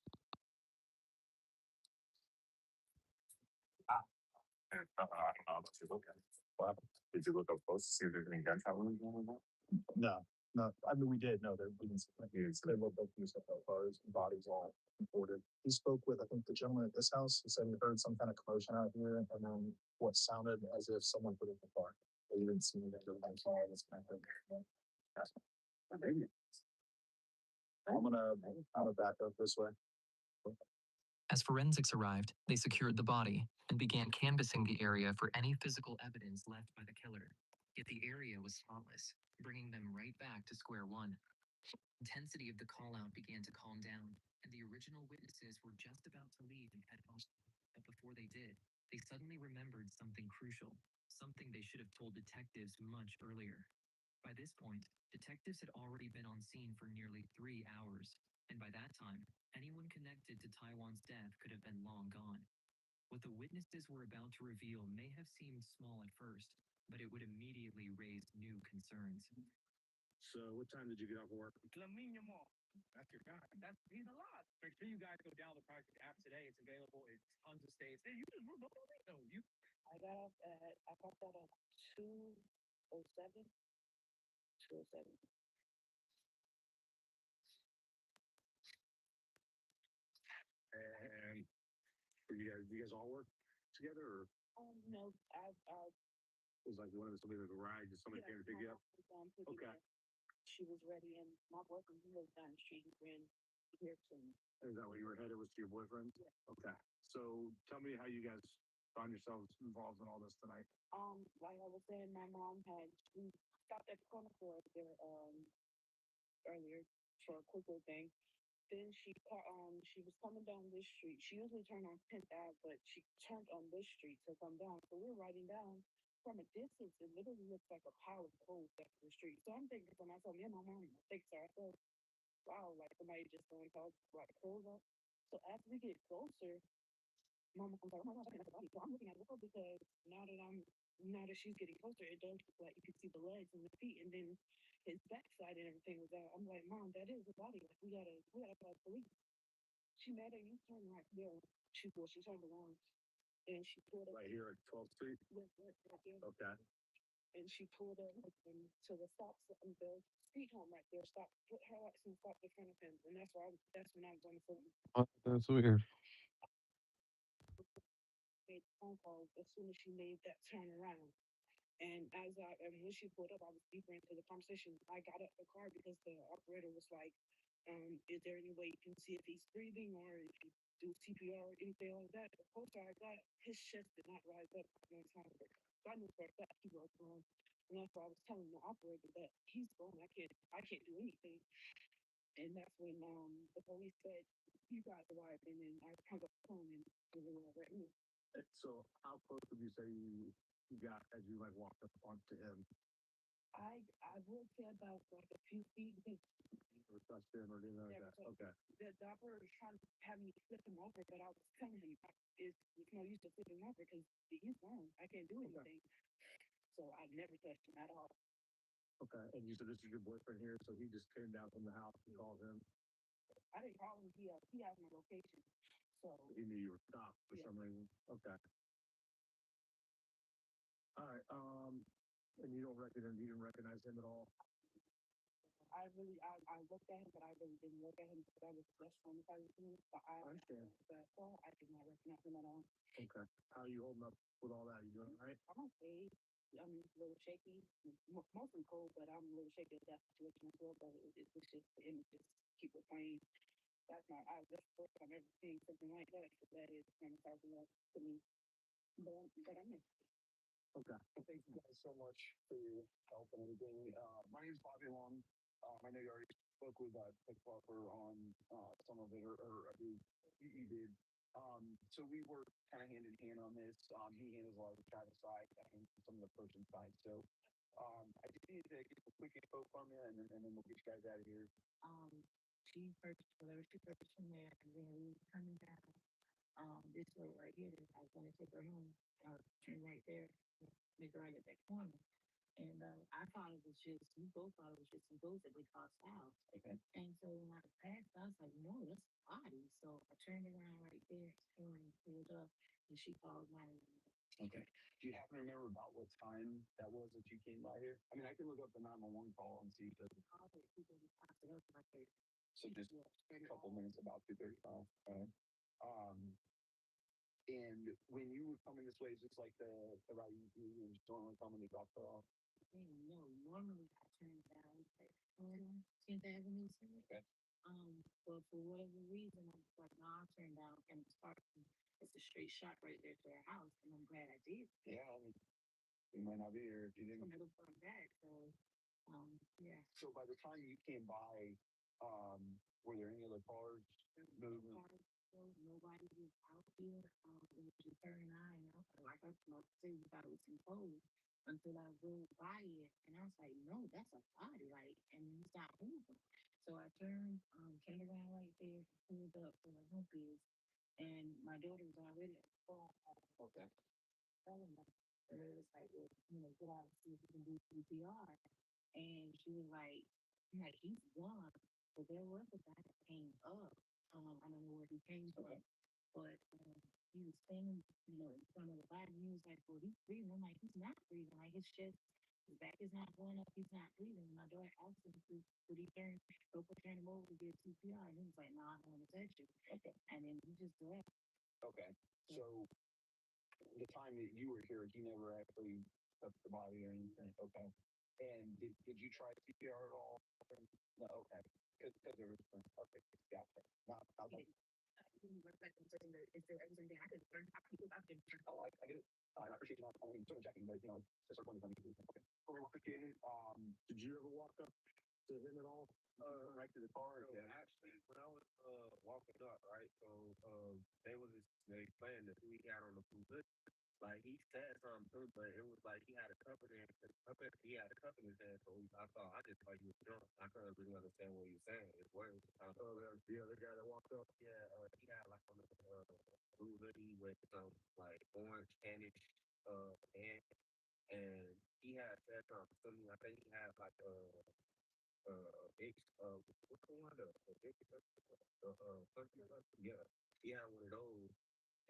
Did you look up close to see if there's any gunshot wounds going on? No. I mean, we did know there was. They looked up these cars, bodies all reported. He spoke with, I think, the gentleman at this house. He said he heard some kind of commotion out here, and then what sounded as if someone put in the car. But he didn't see anything. This kind of thing. I'm gonna back up this way. As forensics arrived, they secured the body and began canvassing the area for any physical evidence left by the killer. Yet the area was spotless, bringing them right back to square one. Intensity of the call-out began to calm down, and the original witnesses were just about to leave and head home. But before they did, they suddenly remembered something crucial, something they should have told detectives much earlier. By this point, detectives had already been on scene for nearly 3 hours, and by that time, anyone connected to Taiwan's death could have been long gone. What the witnesses were about to reveal may have seemed small at first, but it would immediately raise new concerns. So what time did you get off work? That's your guy. That means a lot. Make sure you guys go download the Project app today. It's available in tons of states. Hey, you just moved over? No, you. I got that at 2:07. 2:07. And you guys all work together, or No, I it was like one of somebody in the garage, or somebody came to pick you up? Okay. She was ready, and my boyfriend, he lives down the street, he ran here to me. Is that where you were headed, was to your boyfriend? Yeah. Okay. So tell me how you guys found yourselves involved in all this tonight. Like I was saying, my mom we stopped at the corner store there earlier for a quick little thing, Then she was coming down this street. She usually turned on 10th Ave, but she turned on this street to come down. So we're riding down. From a distance, it literally looks like a pile of coal back in the street. So I'm thinking to myself, me and my mom thinks to ourselves, wow, like somebody just throwing like coals up. So as we get closer, Mama comes out, oh my gosh, I think that's a body. So I'm looking at the because now that she's getting closer, it does look like you can see the legs and the feet, and then his backside and everything was out. I'm like, Mom, that is a body. Like we gotta call police. She made a U-turn right there. She turned around and she pulled up. Right here at 12th Street? Right there. Okay. And she pulled up to the the street home right there. Put her lights and stopped in front of him, and that's when I was on the phone. That's weird. Made the phone call as soon as she made that turn around. And when she pulled up, I was deeper into the conversation. I got up the car because the operator was like, is there any way you can see if he's breathing or if you do CPR or anything like that? The closer I got, his chest did not rise up one time. So I knew for a fact he was gone. And that's why I was telling the operator that he's gone. I can't do anything. And that's when the police said, you guys arrived, and then I hung up the phone and they were right here. So how close would you say you got as you like walked up onto him? I would say about like a few feet because Or touched him or anything like that? Okay. the operator was trying to have me flip him over, but I was telling him it's no use to flip him over because he's gone. I can't do anything. So I never touched him at all. Okay. And you said this is your boyfriend here, so he just came down from the house and called him. I didn't call him. He has my location. So He knew you were stopped for some reason. Okay. All right. And you didn't recognize him at all? I looked at him, but I really didn't look at him because I was just traumatized with him. But I understand. But I did not recognize him at all. Okay. How are you holding up with all that? You doing all right? I'm okay. I'm a little shaky, mostly cold, but I'm a little shaky at that situation as well. But it's just the images keep replaying. That's the first time I've ever seen something like that. So that is traumatizing to me. But I'm Okay. Thank you guys so much for your help and everything. My name is Bobby Long. I know you already spoke with Nick Buffer on some of it, or I believe you did. So we work kind of hand in hand on this. He handles a lot of the private side, I handle some of the person side. So I just need to get a quick info from you, and then we'll get you guys out of here. She purchased whatever she purchased from there, and then we coming down. This way right here, I was gonna take her home. Turn right there, make her right at that corner. And I thought it was just, we both thought it was just some ghost that we crossed out. Okay. And so when I passed, I was like, no, that's a body. So I turned around right there and pulled up, and she called my. Okay. Do you happen to remember about what time that was that you came by here? I mean, I can look up the 911 call and see. So just a couple minutes, about 2:35. Right. And when you were coming this way, is this like the route you were normally coming to drop her off? No, normally I turn down like 10th Avenue. Okay. But for whatever reason, I was like, no, I'll turn down and it's a straight shot right there to her house, and I'm glad I did. Yeah, I mean, you might not be here if you didn't. Never come back, so yeah. So by the time you came by, were there any other cars moving? Nobody was out here. It was just her and I, and I was like, I thought it was some clothes until I rode by it, and I was like, no, that's a body, like, and he's not moving. So I turned, came around right there, pulled up for my home is, and my daughter was already at the phone. Okay. Telling her, and it was like, well, get out and see if you can do CPR. And she was like, he's gone. But there was a guy that came up. I don't know where he came from, but he was standing, in front of the body. And he was like, well, he's breathing. I'm like, he's not breathing. Like his chest, his back is not going up. He's not breathing. My daughter asked him, would he go turn him over to get CPR? And he was like, no, I don't want to touch you. Okay. And then he just left. Okay. So the time that you were here, he never actually touched the body or anything. Okay. And did you try CPR at all? No. Okay. Because there was okay. Gotcha. Not like. Is there anything I could learn? Oh, I get it. I appreciate you not only sort of checking, but just sort of okay. Well, appreciate it. Did you ever walk up to him at all? Right to the car? Yeah, actually, when I was they explained that he had on the blue. Like he said something too, but it was like he had a cup in his he had a cup in his hand. So I just thought he was drunk. I couldn't really understand what he was saying. His words. The other guy that walked up. Yeah, he had like on the blue hoodie with some like orange tannish and he had said something to me. I think he had like big what's the one the big country yeah. He had one of those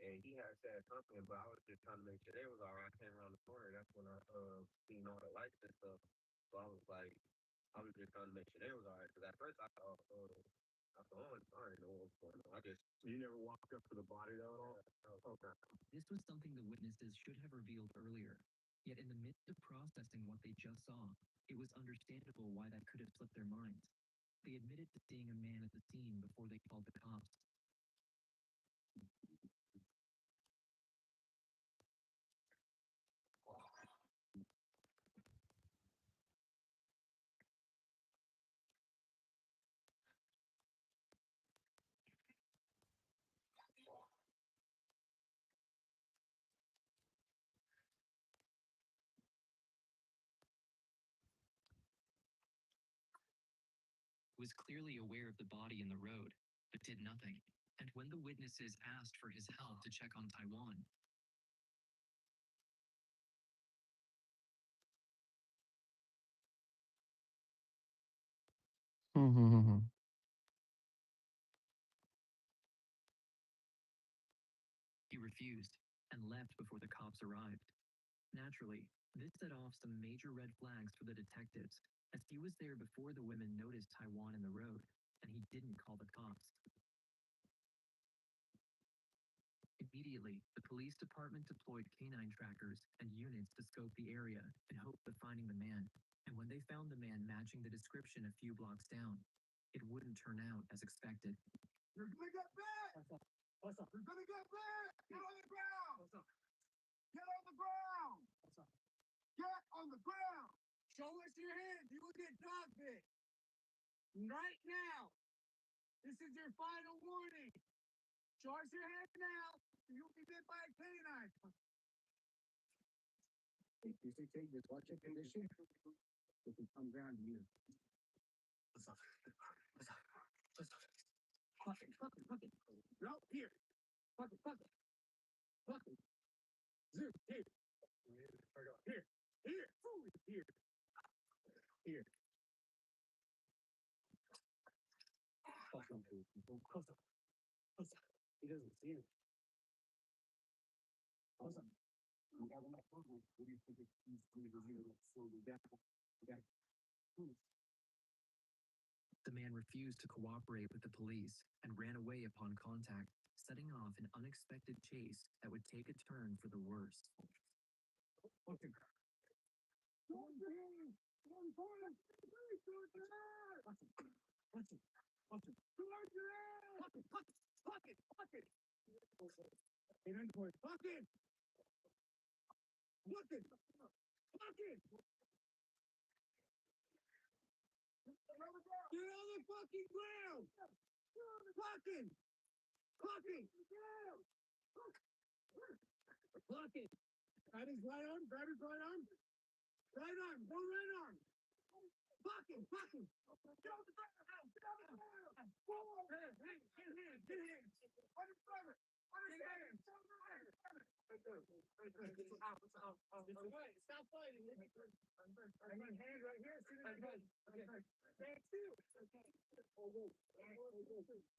and he had said something, but I was just trying to make sure they was all right. I came around the corner. That's when I seen all the lights and stuff. So I was like, I was just trying to make sure they was all right. Because at first I thought, I didn't know what was going on. I just you never walked up to the body though at all. Okay. This was something the witnesses should have revealed earlier. Yet in the midst of processing what they just saw, it was understandable why that could have slipped their minds. They admitted to seeing a man at the scene before they called the cops. Was clearly aware of the body in the road, but did nothing. And when the witnesses asked for his help to check on Taiwan, he refused and left before the cops arrived. Naturally, this set off some major red flags for the detectives, as he was there before the women noticed Taiwan in the road, and he didn't call the cops. Immediately, the police department deployed canine trackers and units to scope the area in hope of finding the man. And when they found the man matching the description a few blocks down, it wouldn't turn out as expected. You're gonna get back! What's up? You're gonna get back! Get on the ground! What's up? Get on the ground! What's up? Get on the ground! Show us your hands. You will get dog bit. Right now. This is your final warning. Show us your hands now. You'll be bit by a canine. If you take this watch your condition, it can come down to you. What's up? What's up? What's up? Fuck it. No, here. Fuck it. Here. Here. Here. Here. Fuck him, dude. What's up? He doesn't see it. What's up? We got enough food. What do you think he's going to do? Slow you down. Okay. The man refused to cooperate with the police and ran away upon contact, setting off an unexpected chase that would take a turn for the worse. Get on the fucking ground! Fucking! Grab his right arm. Right arm. Go right arm. Fucking! Get on the ground! Get hands! Undercover! Stop fighting! I got hand right here.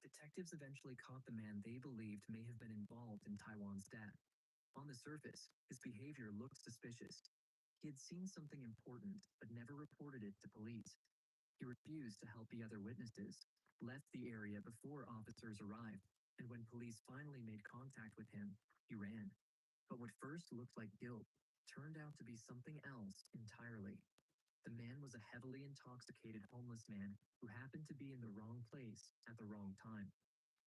Detectives eventually caught the man they believed may have been involved in Taiwan's death. On the surface, his behavior looked suspicious. He had seen something important, but never reported it to police. He refused to help the other witnesses, left the area before officers arrived, and when police finally made contact with him, he ran. But what first looked like guilt turned out to be something else entirely. The man was a heavily intoxicated homeless man who happened to be in the wrong place at the wrong time.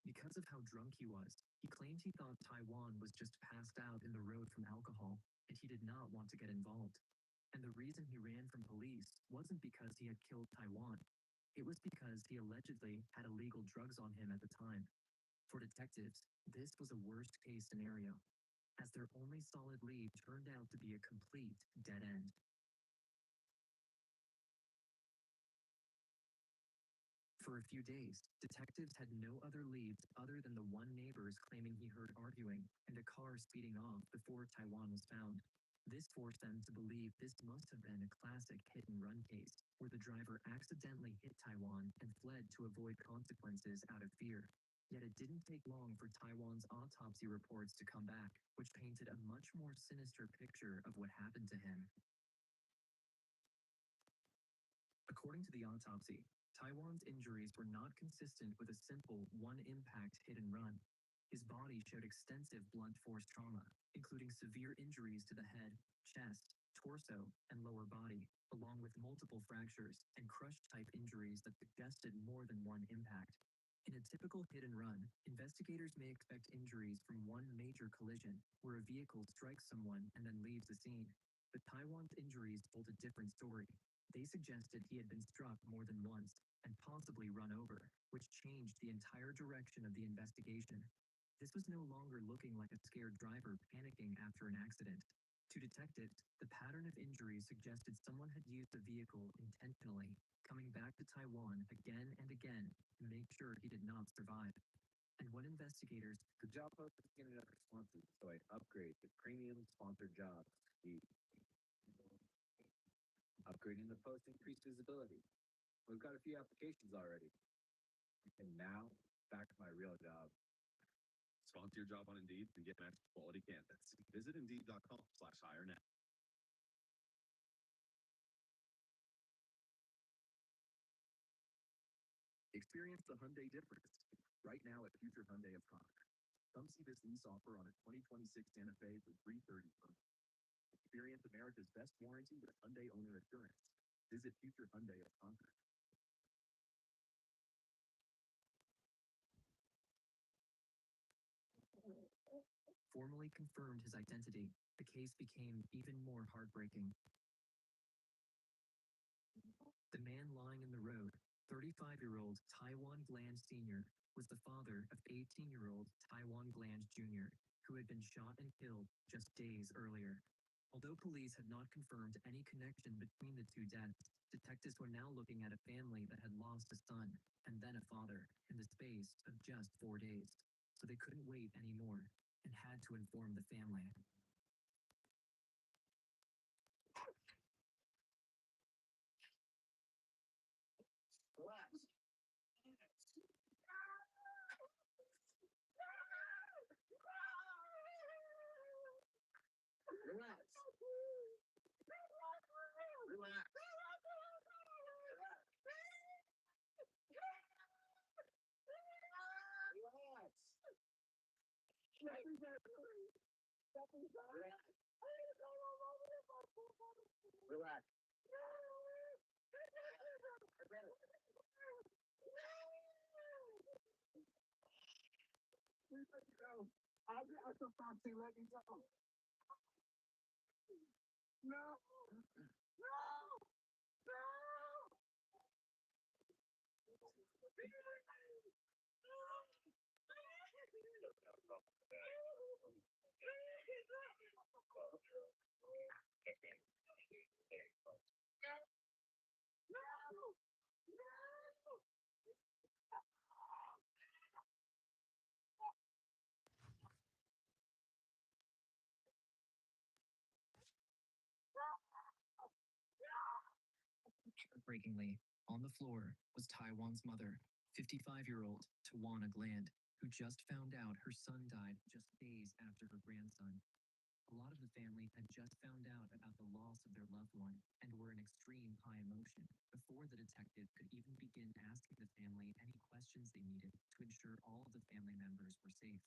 Because of how drunk he was, he claimed he thought Taiwan was just passed out in the road from alcohol, and he did not want to get involved. And the reason he ran from police wasn't because he had killed Taiwan. It was because he allegedly had illegal drugs on him at the time. For detectives, this was a worst case scenario, as their only solid lead turned out to be a complete dead end. For a few days, detectives had no other leads other than the one neighbors claiming he heard arguing and a car speeding off before Taiwan was found. This forced them to believe this must have been a classic hit and run case, where the driver accidentally hit Taiwan and fled to avoid consequences out of fear. Yet it didn't take long for Taiwan's autopsy reports to come back, which painted a much more sinister picture of what happened to him. According to the autopsy, Taiwan's injuries were not consistent with a simple one-impact hit and run. His body showed extensive blunt force trauma, including severe injuries to the head, chest, torso, and lower body, along with multiple fractures and crush-type injuries that suggested more than one impact. In a typical hit and run, investigators may expect injuries from one major collision, where a vehicle strikes someone and then leaves the scene. But Taiwan's injuries told a different story. They suggested he had been struck more than once and possibly run over, which changed the entire direction of the investigation. This was no longer looking like a scared driver panicking after an accident. To detectives, the pattern of injuries suggested someone had used the vehicle intentionally, coming back to Taiwan again and again to make sure he did not survive. And when investigators... The job post is getting enough responses, so I upgrade to premium sponsored jobs. Upgrading the post increased visibility. We've got a few applications already. And now, back to my real job. Sponsor your job on Indeed and get matched with quality candidates. Visit Indeed.com/hire now. Experience the Hyundai difference right now at Future Hyundai of Concord. Come see this lease offer on a 2026 Santa Fe for $330 per month. Experience America's best warranty with Hyundai Owner Assurance. Visit Future Hyundai of Concord. Formally confirmed his identity, the case became even more heartbreaking. The man lying in the road, 35-year-old Taiwan Gland Sr., was the father of 18-year-old Taiwan Gland Jr., who had been shot and killed just days earlier. Although police had not confirmed any connection between the two deaths, detectives were now looking at a family that had lost a son and then a father in the space of just 4 days. So they couldn't wait anymore and had to inform the family. Relax. Relax. Relax. I'll get the Foxy, let me go. No! No! No! Heartbreakingly, on the floor was Taiwan's mother, 55-year-old Tawana Gland, who just found out her son died just days after her grandson. A lot of the family had just found out about the loss of their loved one and were in extreme high emotion before the detective could even begin asking the family any questions they needed to ensure all of the family members were safe.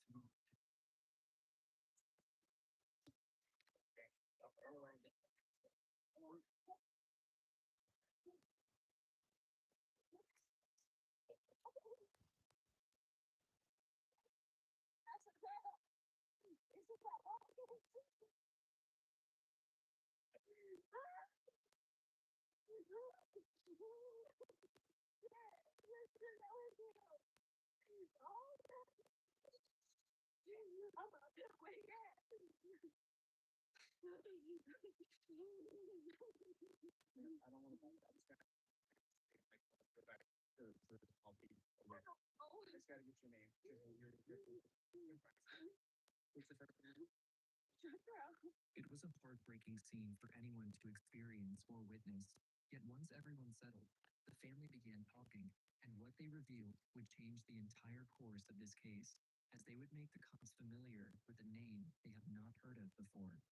It was a heartbreaking scene for anyone to experience or witness. Yet once everyone settled, the family began talking, and what they revealed would change the entire course of this case, as they would make the cops familiar with a name they have not heard of before.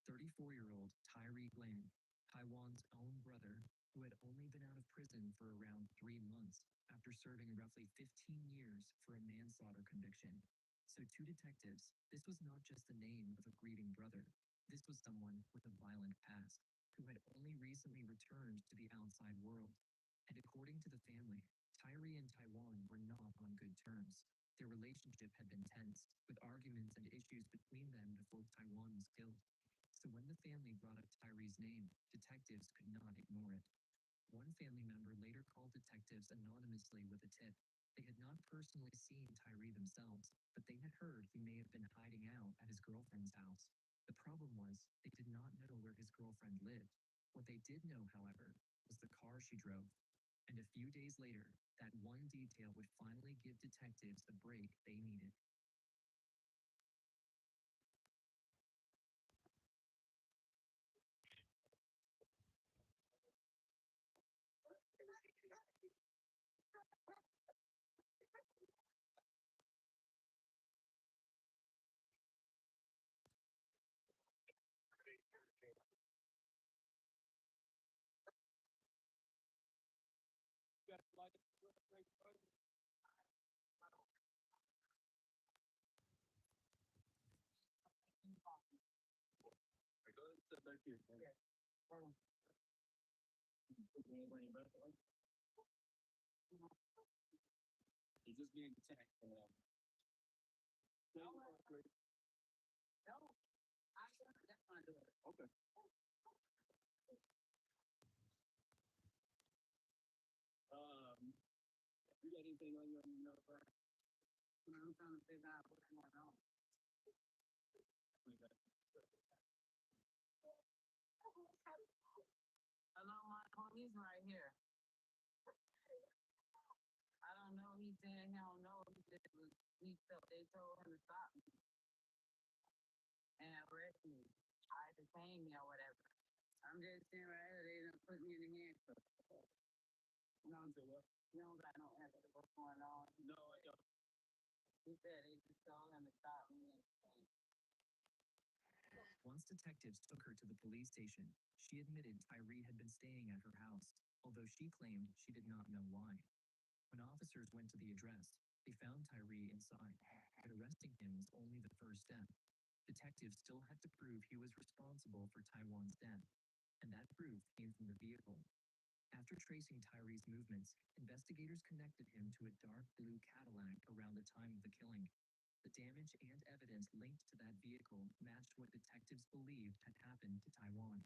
34-year-old Tyree Glenn, Taiwan's own brother, who had only been out of prison for around 3 months after serving roughly 15 years for a manslaughter conviction. So to detectives, this was not just the name of a grieving brother. This was someone with a violent past who had only recently returned to the outside world. And according to the family, Tyree and Taiwan were not on good terms. Their relationship had been tense, with arguments and issues between them before Taiwan was killed. So when the family brought up Tyree's name, detectives could not ignore it. One family member later called detectives anonymously with a tip. They had not personally seen Tyree themselves, but they had heard he may have been hiding out at his girlfriend's house. The problem was, they did not know where his girlfriend lived. What they did know, however, was the car she drove. And a few days later, that one detail would finally give detectives the break they needed. He's just being attacked. Okay. You got anything on your notebook? I'm trying to figure out what's going on. Hello, my homie's right here. I don't know. He said he don't know. He said it was, they told him to stop me and arrest me. I detain me or whatever. I'm just saying right here, they done put me in the handcuffs. No, you don't got no answer to what's going on. No, I don't. He said they just told him to stop me. Once detectives took her to the police station, she admitted Tyree had been staying at her house, although she claimed she did not know why. When officers went to the address, they found Tyree inside, but arresting him was only the first step. Detectives still had to prove he was responsible for Taiwan's death, and that proof came from the vehicle. After tracing Tyree's movements, investigators connected him to a dark blue Cadillac around the time of the killing. The damage and evidence linked to that vehicle matched what detectives believed had happened to Taiwan.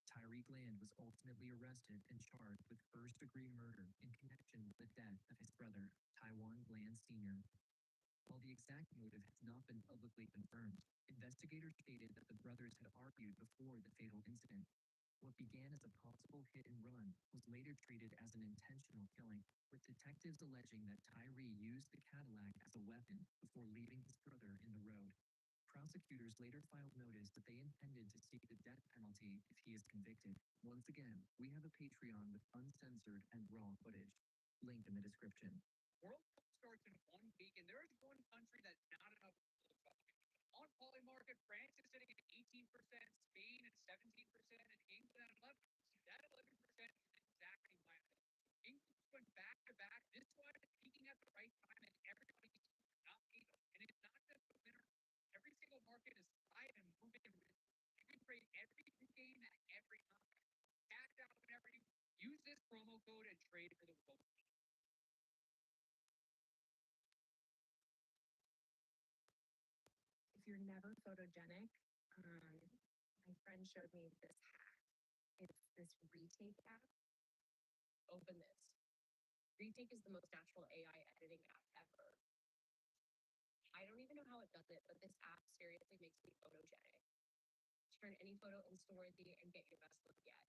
Tyree Gland was ultimately arrested and charged with first-degree murder in connection with the death of his brother, Taiwan Gland Sr. While the exact motive has not been publicly confirmed, investigators stated that the brothers had argued before the fatal incident. What began as a possible hit and run was later treated as an intentional killing, with detectives alleging that Tyree used the Cadillac as a weapon before leaving his brother in the road. Prosecutors later filed notice that they intended to seek the death penalty if he is convicted. Once again, we have a Patreon with uncensored and raw footage. Link in the description. World Cup starts in 1 week, and there is one country that's not enough. On Polymarket, France is sitting at 18%, Spain at 17%, and England at 11%. That 11% is exactly why England went back to back. This one is peaking at the right time, and everybody's not paid. And it's not just the winner. Every single market is live and moving. You can trade every game at every time. Cash out whenever you use this promo code and trade for the World Cup. If you're never photogenic, my friend showed me this hack. It's this retake app. Open this. Retake is the most natural AI editing app ever. I don't even know how it does it, but this app seriously makes me photogenic. Turn any photo Insta-worthy and get your best look yet.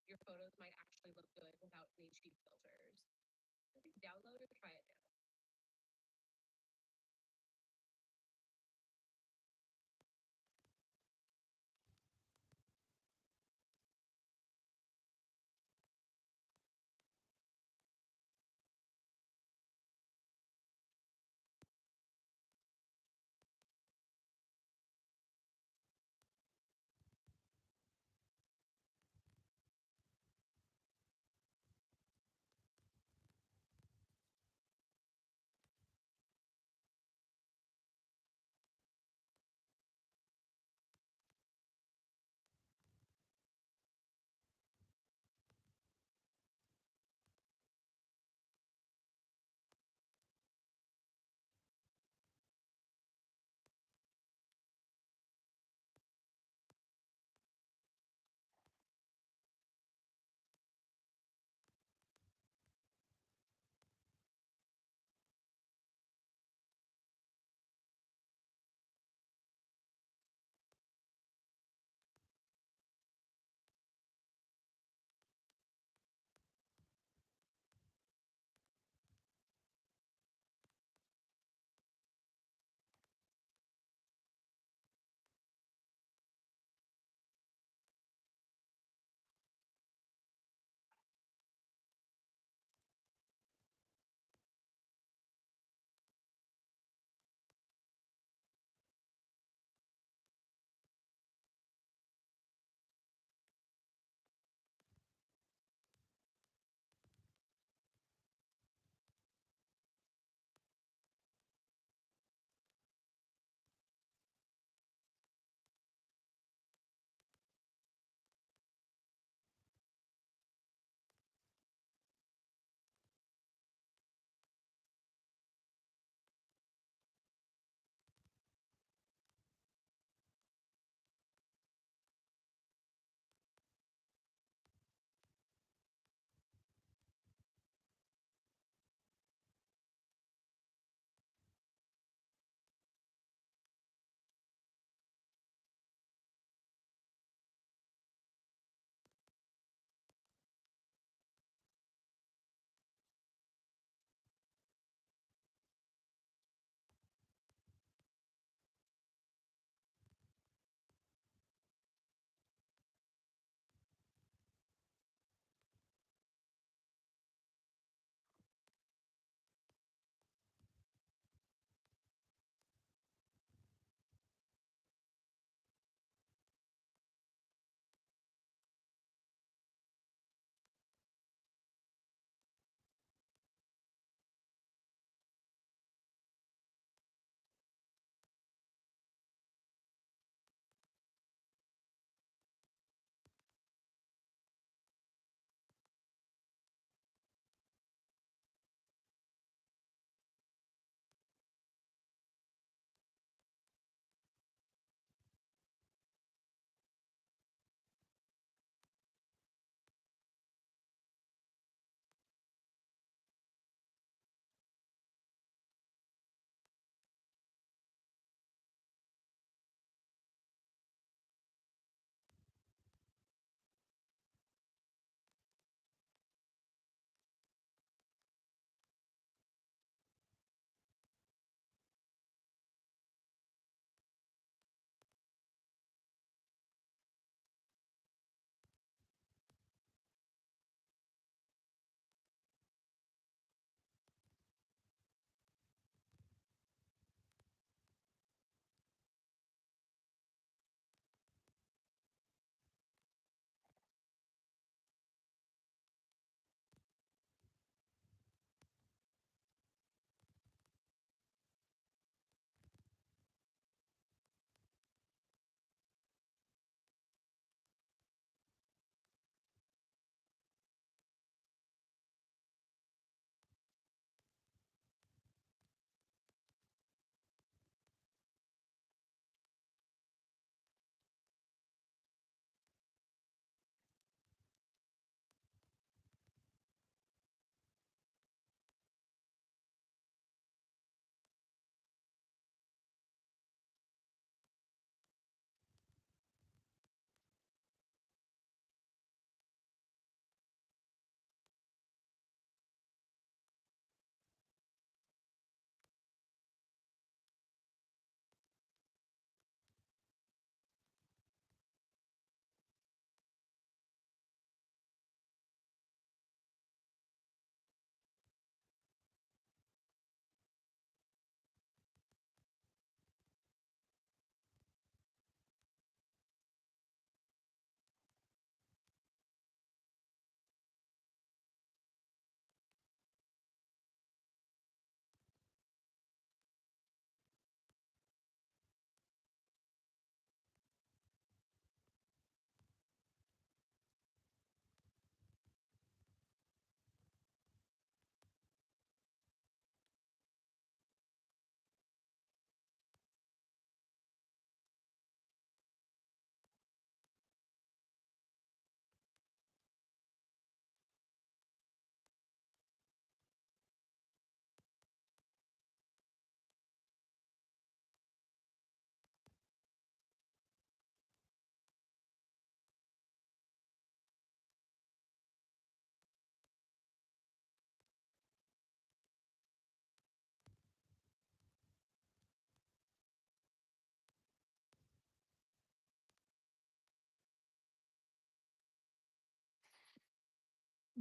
Your photos might actually look good without any cheap filters. Download or try it now.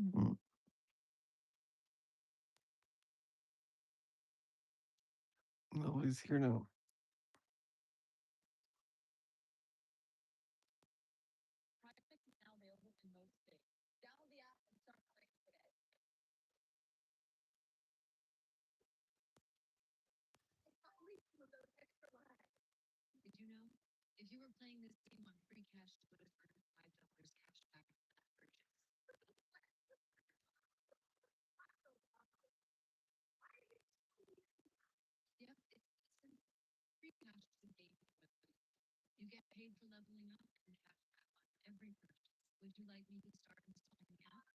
Mm. Nobody's here now. Project is now available in most states. Download the app and start playing today. Did you know? If you were playing this game on free cash, you would have earned $5 cash back on that purchase. Yep, it's simple. Free cash is a game with limits. You get paid for leveling up and cash back on every purchase. Would you like me to start installing the app?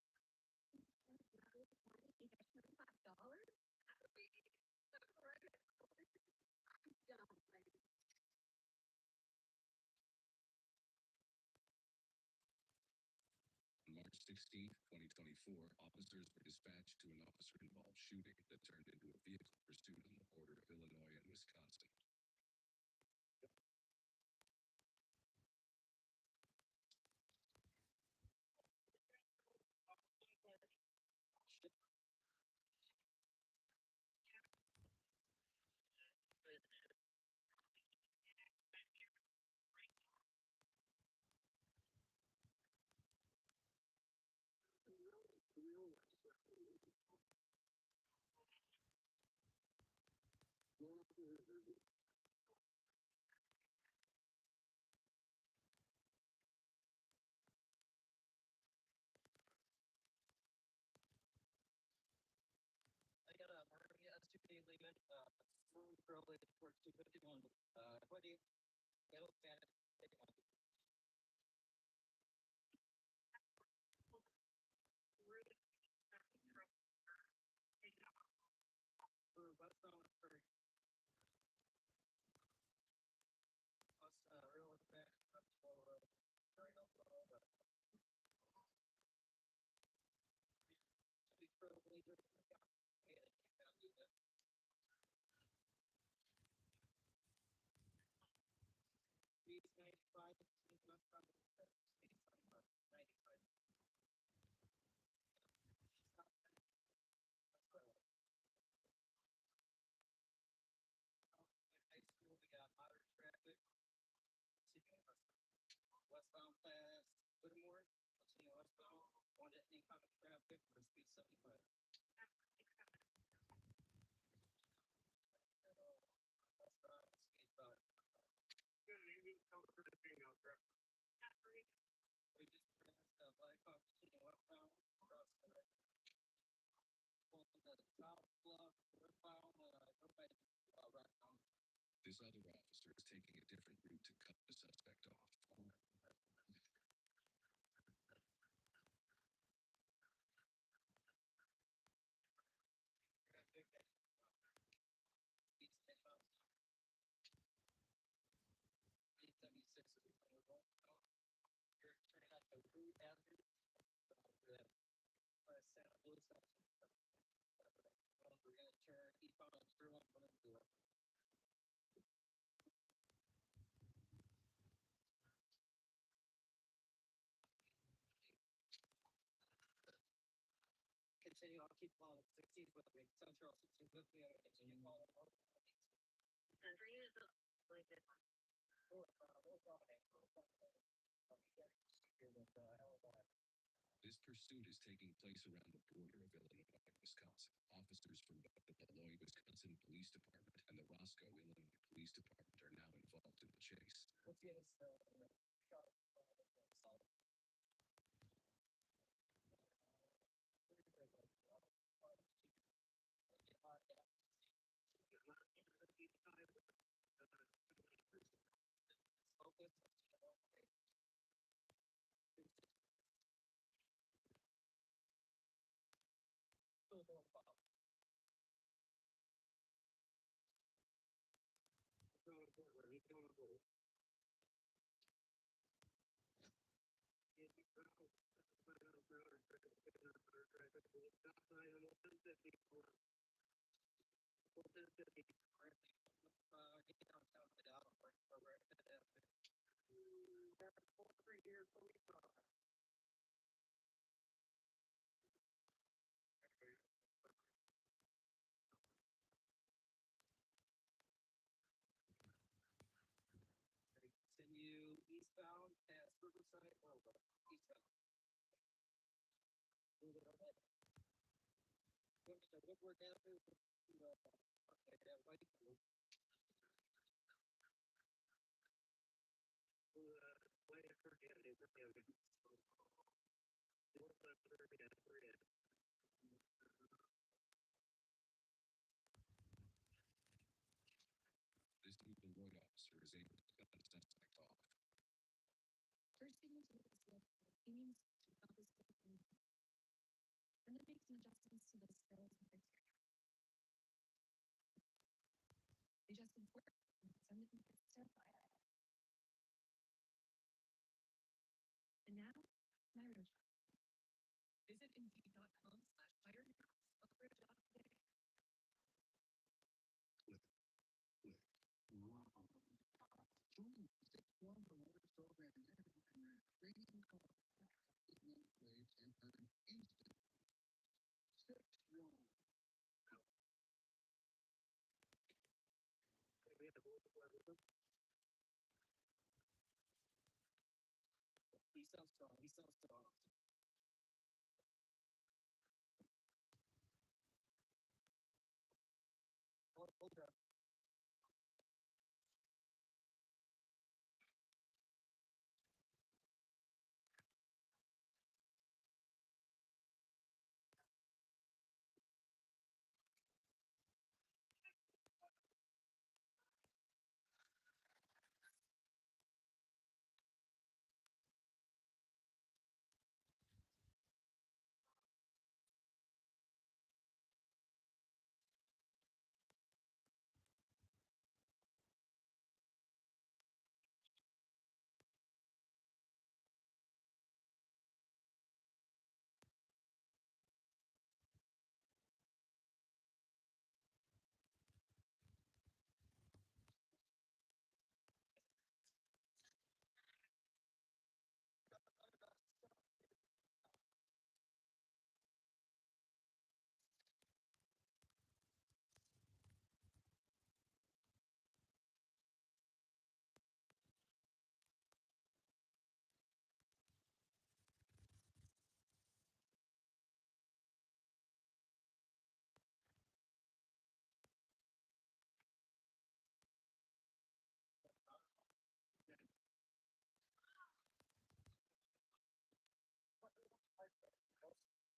On March 16th, 2024, officers were dispatched to an officer-involved shooting that turned into a vehicle pursuit on the border of Illinois and Wisconsin. I got a Harley S250 Lehman, Pro Sport 251, hoodie, yellow pants, for Westbound for us, real estate, for very no but speak for the leader. These 95, Westbound, 95. High school, we got modern traffic. Westbound past Whittemore, westbound, on to any kind of traffic for speed 75. Westbound, speed 5. We just passed Blackhawk westbound, across the south bluff, westbound, nobody, right on. This other officer is taking a different route to cut the suspect off. Santa Louis section. We're gonna turn eastbound on through one, one and two. Continue on, keep following 16 with me, Central 16 with me, and continue following. This pursuit is taking place around the border of Illinois and Wisconsin. Officers from both the Beloit, Wisconsin Police Department and the Roscoe, Illinois Police Department are now involved in the chase. eastbound past Riverside Boulevard, eastbound. Woodward Avenue, that white. Way to forget it. This Newton Road officer is able to cut the suspect off. First thing to do is look he needs to confiscate the money. And then make some adjustments to the sales and criteria. They just work and send it to certified. And now, my road shop. Visit indeed.com/hire now. Look for a job today. He sounds strong. He sounds strong. Hold up.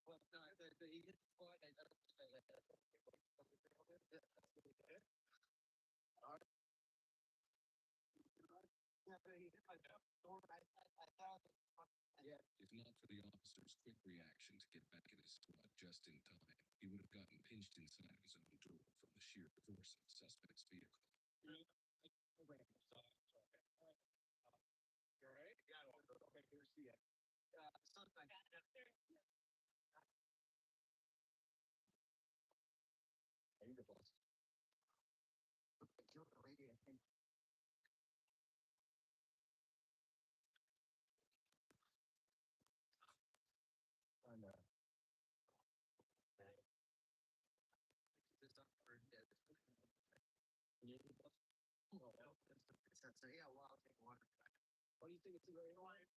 Well, no, he hit the spot. I don't know. Yeah. If not for the officer's quick reaction to get back at his squad just in time, he would have gotten pinched inside his own door from the sheer force of the suspect's vehicle. You're right? Yeah. Okay, here's the something. Hey, the boss. I know. Yeah, well, I'll take one. What do you think it's a very line?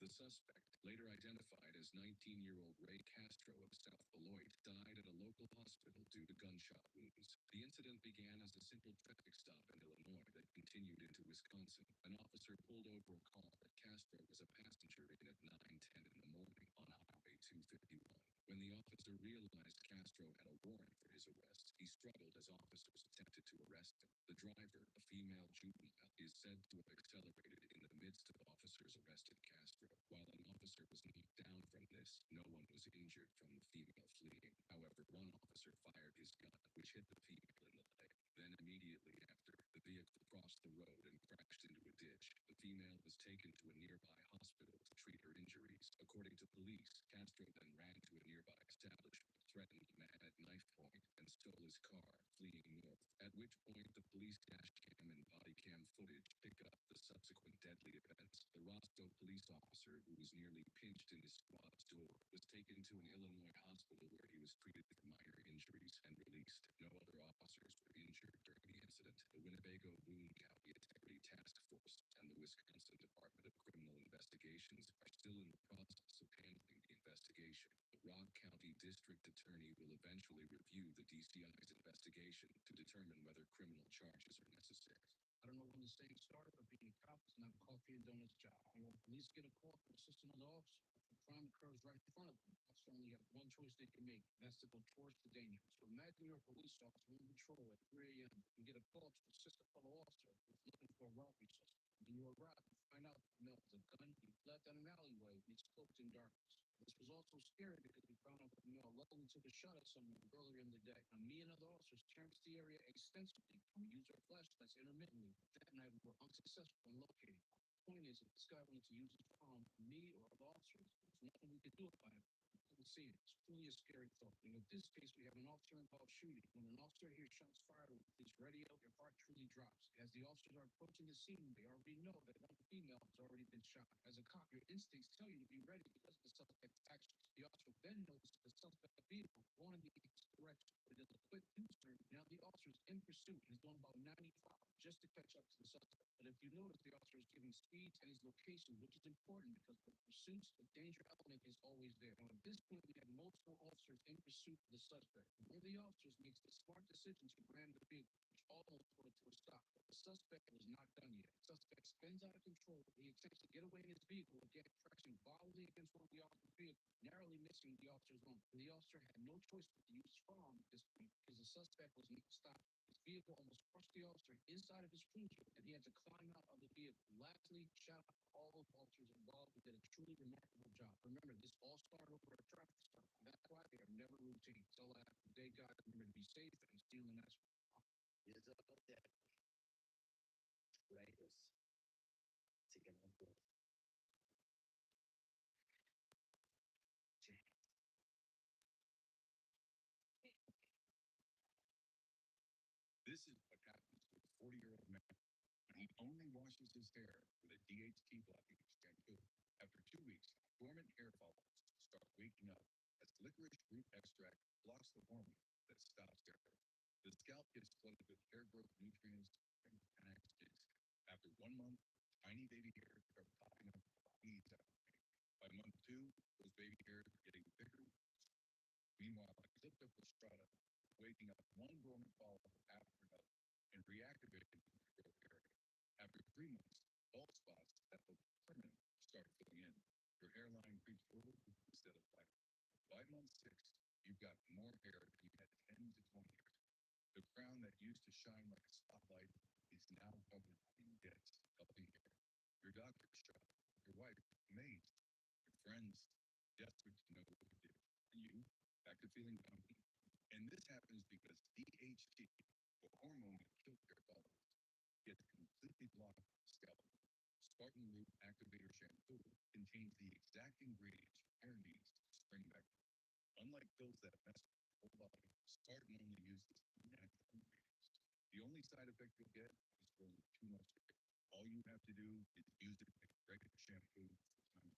The suspect, later identified as 19-year-old Ray Castro of South Beloit, died at a local hospital due to gunshot wounds. The incident began as a simple traffic stop in Illinois that continued into Wisconsin. An officer pulled over a car that Castro was a passenger in at 9:10 in the morning on Highway 251. When the officer realized Castro had a warrant for his arrest, he struggled as officers attempted to arrest him. The driver, a female juvenile, is said to have accelerated in the midst of officers arrested Castro. While an officer was knocked down from this, no one was injured from the female fleeing. However, one officer fired his gun, which hit the female in the leg. Then immediately after, the vehicle crossed the road and crashed into a ditch. The female was taken to a nearby hospital to treat her injuries. According to police, Castro then ran to a nearby establishment, threatened a man at knife point, and stole his car, fleeing north. At which point, the police dash cam and body cam footage pick up the subsequent deadly events. The Roscoe police officer, who was nearly pinched in his squad's door, was taken to an Illinois hospital where he was treated for minor injuries and released. No other officers were injured during the incident. The Winnebago Boone County Integrity Task Force and the Wisconsin Department of Criminal Investigations are still in the process of handling the investigation. The Rock County District Attorney will eventually review the DCI's investigation to determine whether criminal charges are necessary. I don't know when the saying started, but being a cop is not a coffee and donuts job. When police get a call from assist another officer, the crime occurs right in front of them. Officer only have one choice they can make, and that's to go towards the danger. So imagine you're a police officer on patrol at 3 a.m. and get a call to assist a fellow officer who's looking for a robbery suspect. When you arrive, you find out the male has a gun, he fled down an alleyway, and he's cloaked in darkness. This was also scary because we found out that the male luckily took a shot at someone earlier in the day. Now, me and other officers canvassed the area extensively, and we used our flashlights intermittently. That night, we were unsuccessful in locating him. The point is, if this guy wanted to use his phone, me or other officers, there's nothing we could do about it. We couldn't see it. It's truly a scary thought. In this case, we have an officer-involved shooting. When an officer hears shots fired with his radio, your heart truly drops. As the officers are approaching the scene, they already know that one female has already been shot. As a cop, your instincts tell you to be ready because of the suspect's actions. The officer then notices the suspect vehicle going in the opposite direction. It is a quick U-turn. Now the officer is in pursuit and is going about 95 just to catch up to the suspect. But if you notice, the officer is giving speeds and his location, which is important because for pursuits, the danger element is always there. Now, at this point, we have multiple officers in pursuit of the suspect. One of the officers makes the smart decision to ram the vehicle, which almost brought it to a stop. But the suspect was not done yet. The suspect spins out of control. He attempts to get away in his vehicle, again crashing violently against one of the officer's vehicles, narrowly missing the officer's own. The officer had no choice but to use his firearm at this point because the suspect was not stopped. His vehicle almost crushed the officer inside of his cruiser, and he had to climb out of the vehicle. Lastly, shout out to all of the officers involved who did a truly remarkable job. Remember, this all started over a traffic stop. That's why they are never routine. So have a good day, guys. Remember to be safe and see you in the next one. Here's up there. Raiders. Taking on board. This is what happens to a 40-year-old man when he only washes his hair with a DHT blocking shampoo. After 2 weeks, dormant hair follicles start waking up as licorice root extract blocks the hormone that stops hair growth. The scalp gets flooded with hair growth nutrients and antioxidants. After 1 month, tiny baby hairs start popping up like weeds out of the paint. By month 2, those baby hairs are getting bigger. Meanwhile, Ecliptocostrata is waking up one dormant follicle after another and reactivating the growth area. After 3 months, bald spots that look permanent start filling in. Your hairline creeps forward instead of back. By month 6, you've got more hair than you had 10 to 20 years ago. The crown that used to shine like a spotlight is now covered in dense, healthy hair. Your doctor is shocked. Your wife, amazed. Your friends, desperate to know what you did. And you, back to feeling confident. And this happens because DHT, the hormone that kills hair follicles, gets completely blocked by the scalp. Spartan Root Activator Shampoo contains the exact ingredients your hair needs to spring back. Unlike pills that mess with your whole body, Spartan only uses natural ingredients. The only side effect you'll get is growing too much hair. All you have to do is use it like regular shampoo for time.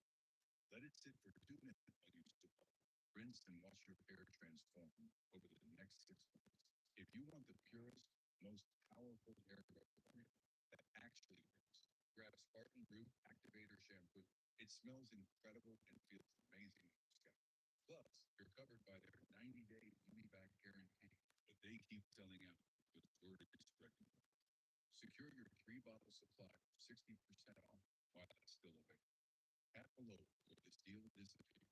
Let it sit for 2 minutes while you still rinse and watch your hair transform over the next 6 months. If you want the purest, most powerful hair growth formula that actually works, grab Spartan Root Activator Shampoo. It smells incredible and feels amazing on your scalp. Plus, you're covered by their 90-day money-back guarantee, but they keep selling out because word is spreading. Secure your 3-bottle supply for 60% off while it's still available. Tap below where this deal disappears.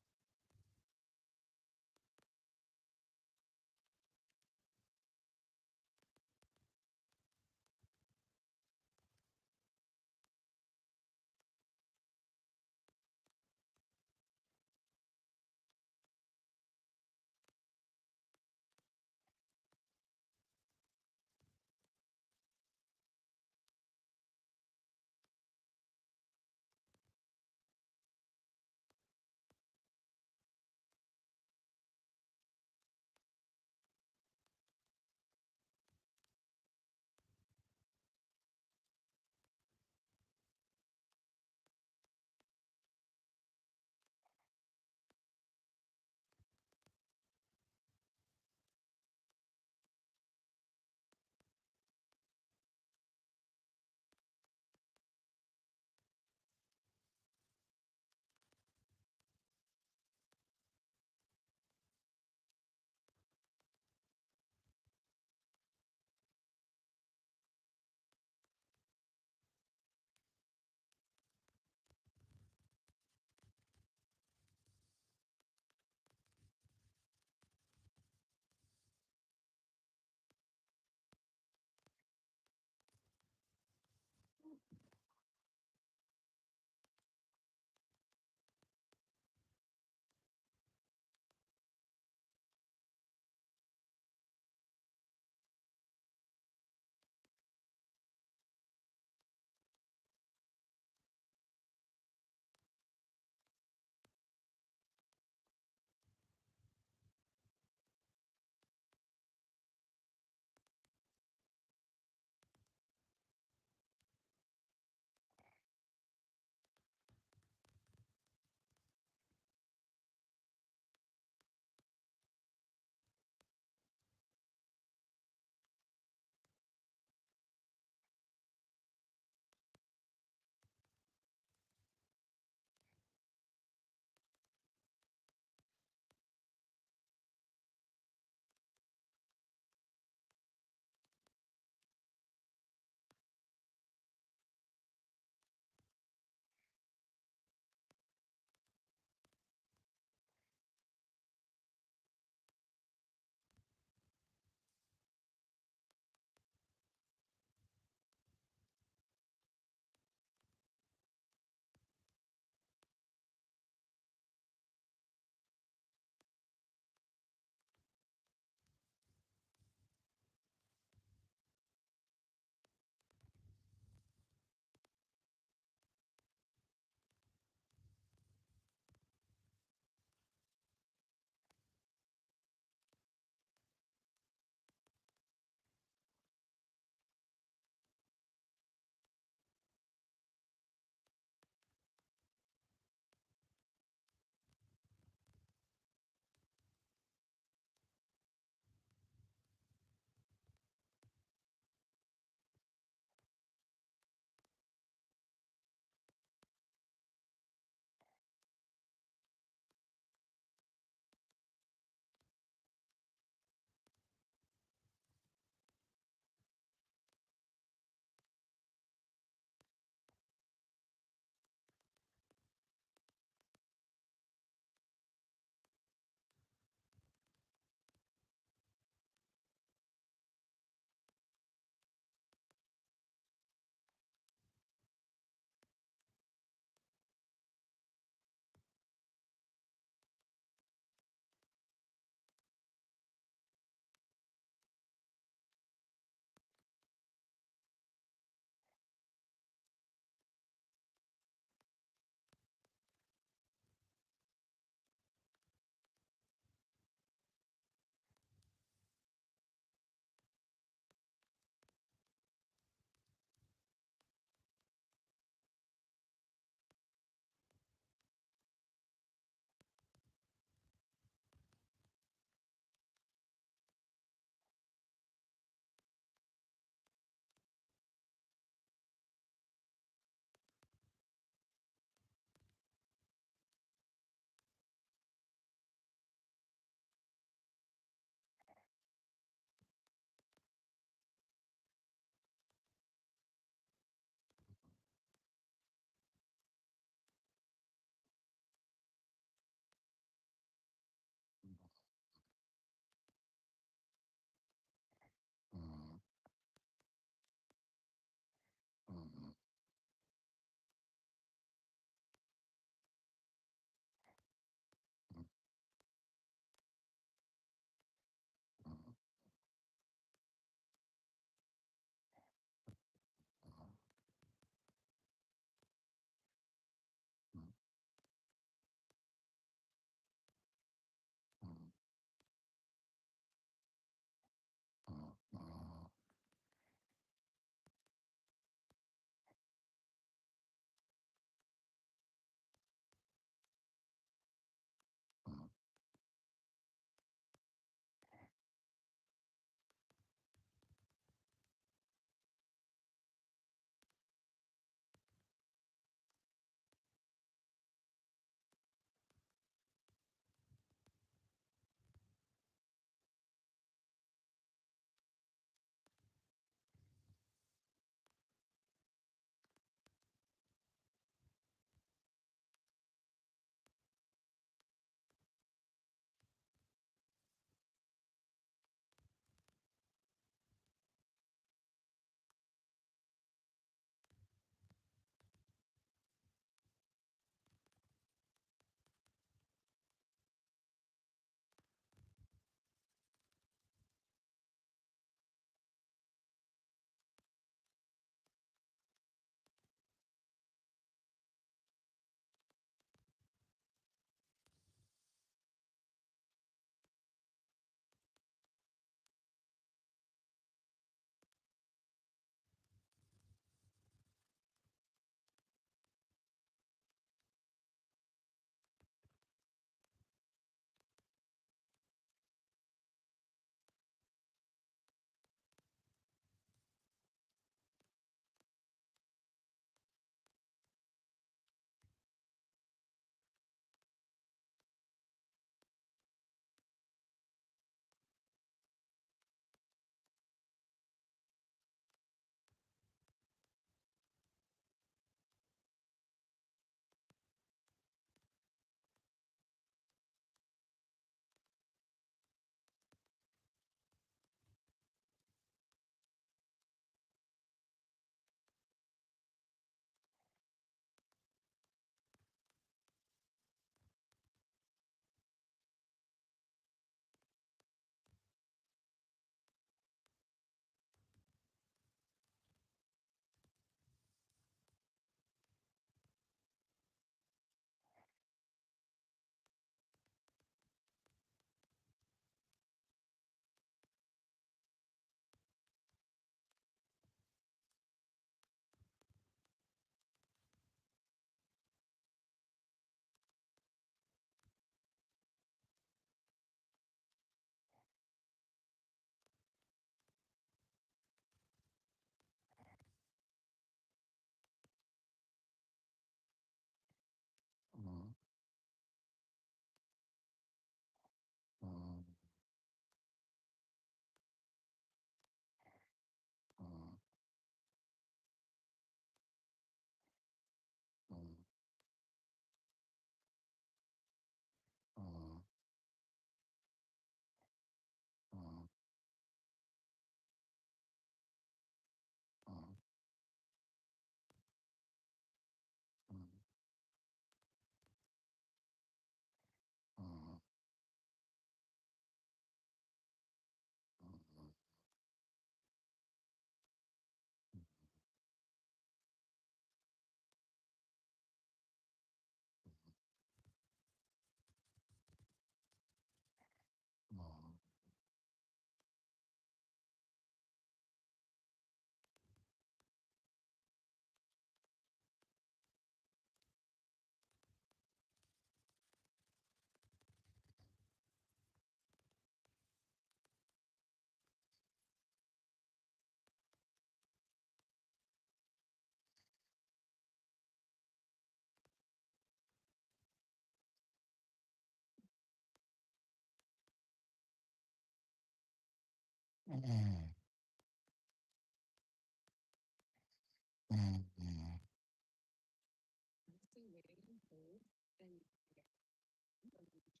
Honestly, waiting in hold and transfer you to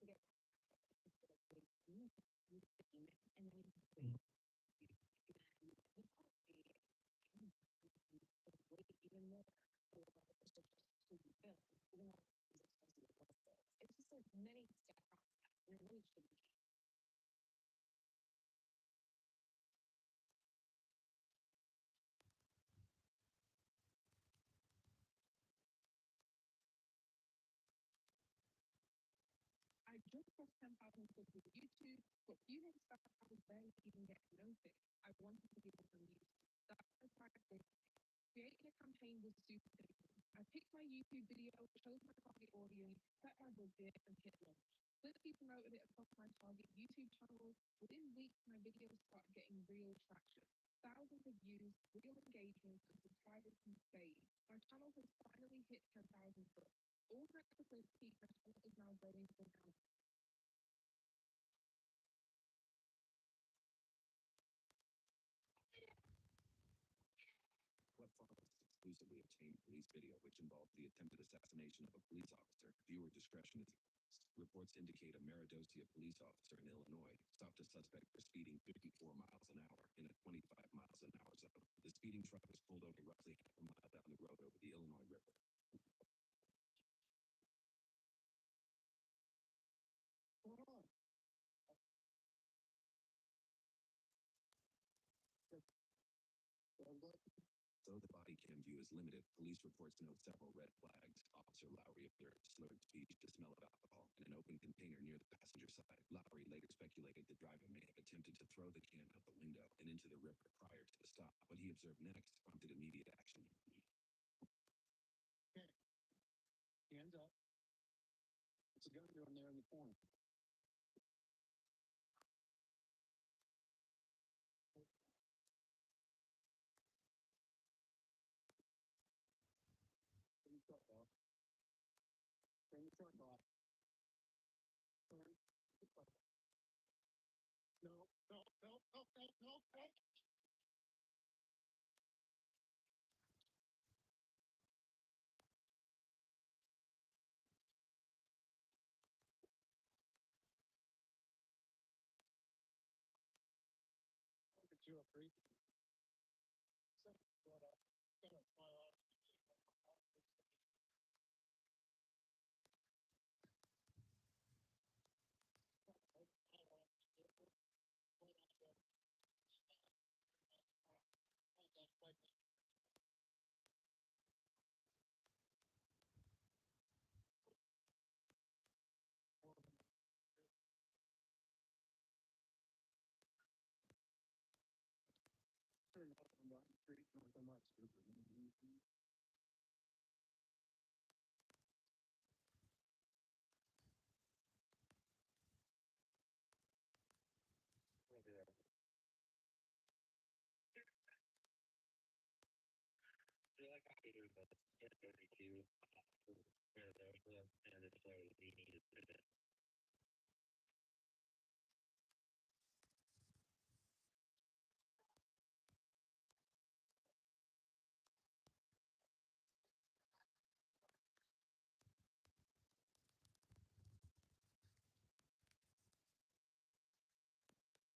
get and then wait even more for to bill. Even though it's just a many step process and it really should be. I just pressed 10,000 clicks with YouTube, but few days back I was barely even getting noticed. I wanted to be able to use that. Creating a campaign was super difficult. I picked my YouTube video, chose my target audience, set my budget, and hit launch. Quickly promoted it across my target YouTube channel. Within weeks, my videos started getting real traction. Thousands of views, real engagement, and subscribers from stayed. My channel has finally hit 10,000 plus. All thanks to Clickkeep, my channel is now growing organically. What follows is exclusively obtained police video which involved the attempted assassination of a police officer. Viewer discretion is advised. Reports indicate a Maridosia police officer in Illinois stopped a suspect for speeding 54 miles an hour in a 25 miles an hour zone. The speeding truck was pulled over roughly half a mile down the road over the Illinois River. Though the body cam view is limited, police reports note several red flags. Officer Lowry observed slurred speech, the smell of alcohol, and an open container near the passenger side. Lowry later speculated the driver may have attempted to throw the can out the window and into the river prior to the stop. What he observed next prompted immediate action. Hands up. What's the gun doing there in the corner? Turn the truck off. Turn the truck off. Turn the truck off. No, no, no, no, no, no, no. Two or three.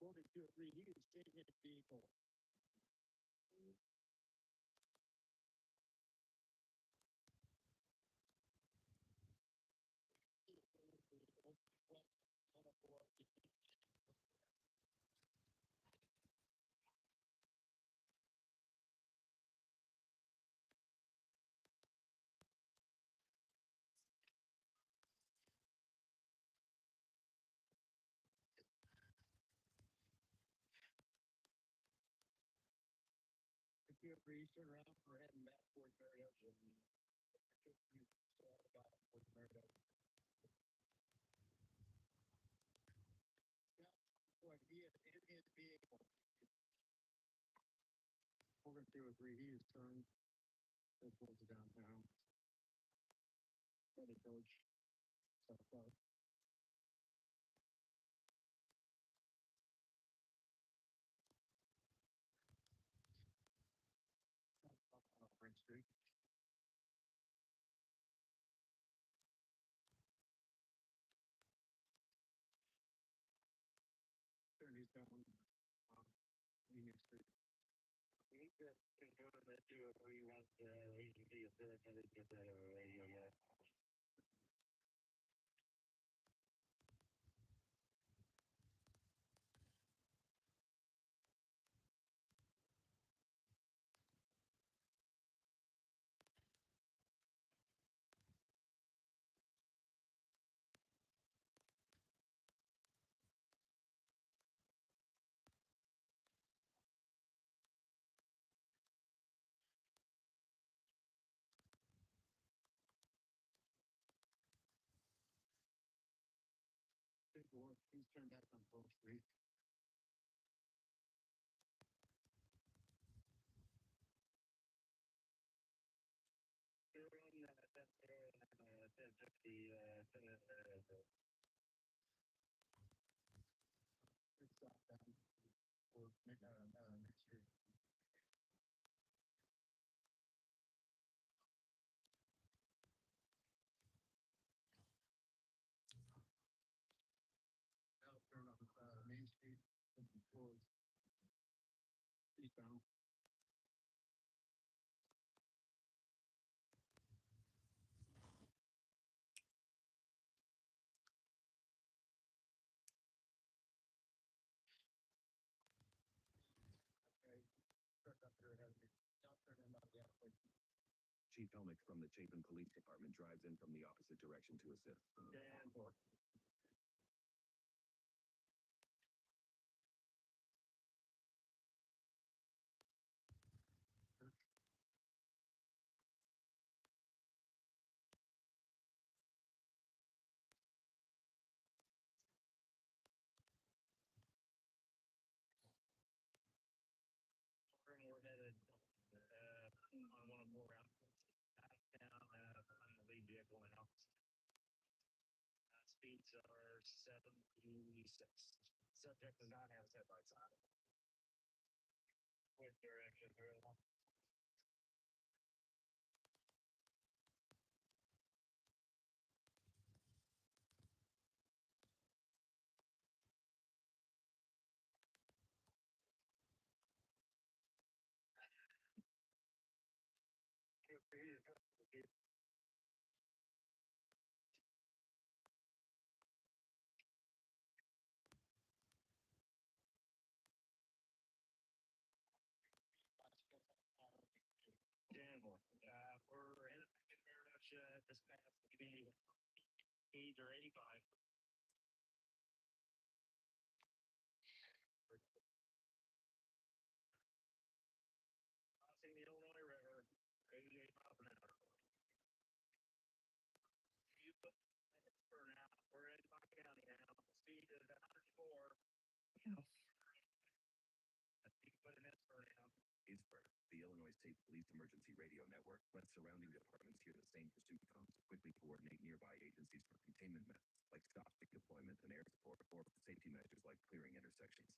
More than two or three, he is staying in the vehicle. Two or three, turn around, we're heading back towards Maridosia. Boy, he is in his vehicle. Over two or three, he is turned towards the downtown. Ready, coach. So close. going, Union Street. He just confirmed that you agree with the agency of the radio yet. Please turn back on Pearl Street. Next street. Now turn on Main Street, towards eastbound. Okay, truck up here ahead of me. Now turn in on the alley. Chief Helmick from the Chapin Police Department drives in from the opposite direction to assist. Dan Bork. We're headed on one of more routes back down on the lead vehicle now. Speeds are 76. Subject does not have his headlights on. Which direction, girl? Danville, we're in very much this past maybe 80 or 85. Crossing the Illinois River, 88 miles an hour. You put minutes per now. We're in Buck County now. Speed is 104. I think put minutes per now. Pittsburgh, the Illinois State Police Emergency Radio Network lets surrounding departments hear the same pursuit comes to quickly coordinate nearby agencies for containment methods like stop stick deployment and air support or safety measures like clearing intersections.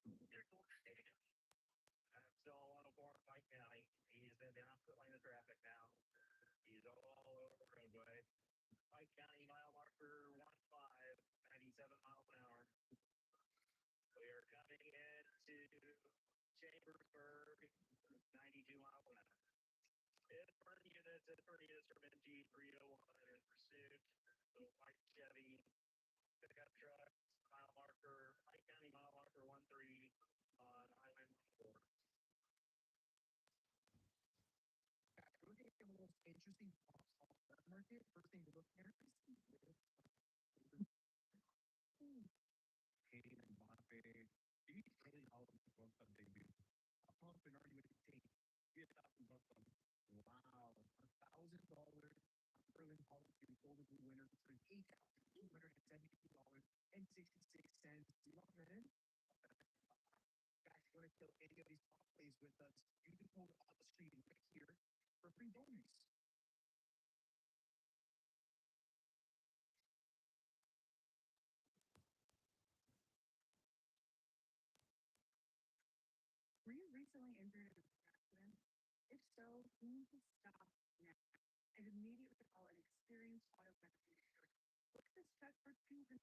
I'm still on 104 in Pike County. He's in the opposite lane of traffic now. He's all over the roadway. Pike County mile marker 15, 97 miles an hour. We are coming into Chambersburg, 92 miles an hour. Pittsburgh units from NG 301 in pursuit. The white Chevy pickup truck, mile marker, Pike County mile marker 13 on Highway 4. We're getting the most interesting market. First thing to look here is Kane and Mbappe. These really all of the World Cup debut. Pump and already with the team. Get up and both of them. Wow, $1,000. Berlin Policy Golden Blue winner for $8,272.66. You want that in? Guys, you want to kill any of these pop plays with us? You can hold off the street right here for free bonus. Were you recently injured in an accident? If so, you need to stop now and immediately call an experienced auto mechanic. Book this check for $237,000.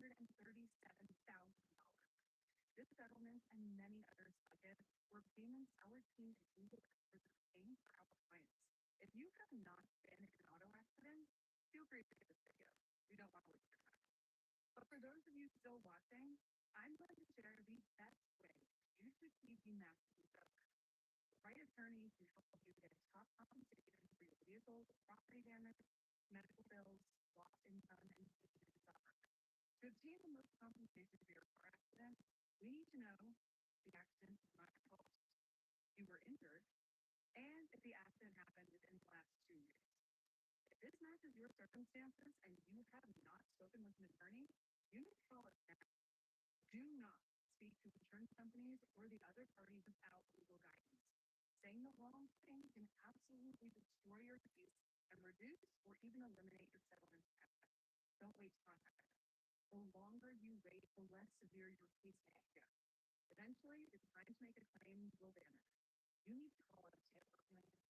This federal settlements, and many other subjects where payments our team and legal experts are paying for our clients. If you have not been in an auto accident, feel free to skip this video. We don't want to waste your time. But for those of you still watching, I'm going to share the best way you should keep the maximum settlement. The right attorney can help you get top compensation for your vehicle, property damage, medical bills, lost income, and pain and suffering. To obtain the most compensation for your car accident, we need to know the accident was not your fault, you were injured, and if the accident happened within the last 2 years. If this matches your circumstances and you have not spoken with an attorney, you need to call us now. Do not speak to insurance companies or the other party without legal guidance. Saying the wrong thing can absolutely destroy your case and reduce or even eliminate your settlement status. Don't wait to contact us. The longer you wait, the less severe your case may get. Eventually, the time to make a claim will vanish. You need to call us to get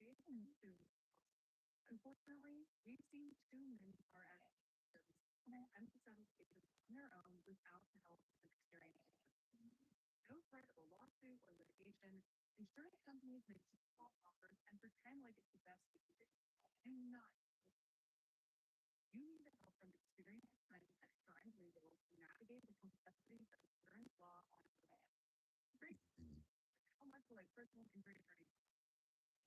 working on your case as soon as possible. Unfortunately, we've seen too many car accidents unsuccessful cases on their own without the help of an experienced attorney. No threat of a lawsuit or litigation, insurance companies make small offers and pretend like it's the best we can do. Do not. You need the help from experienced attorneys at Shine Legal to navigate the complexities of insurance law on demand. Great. How much will a personal injury attorney cost?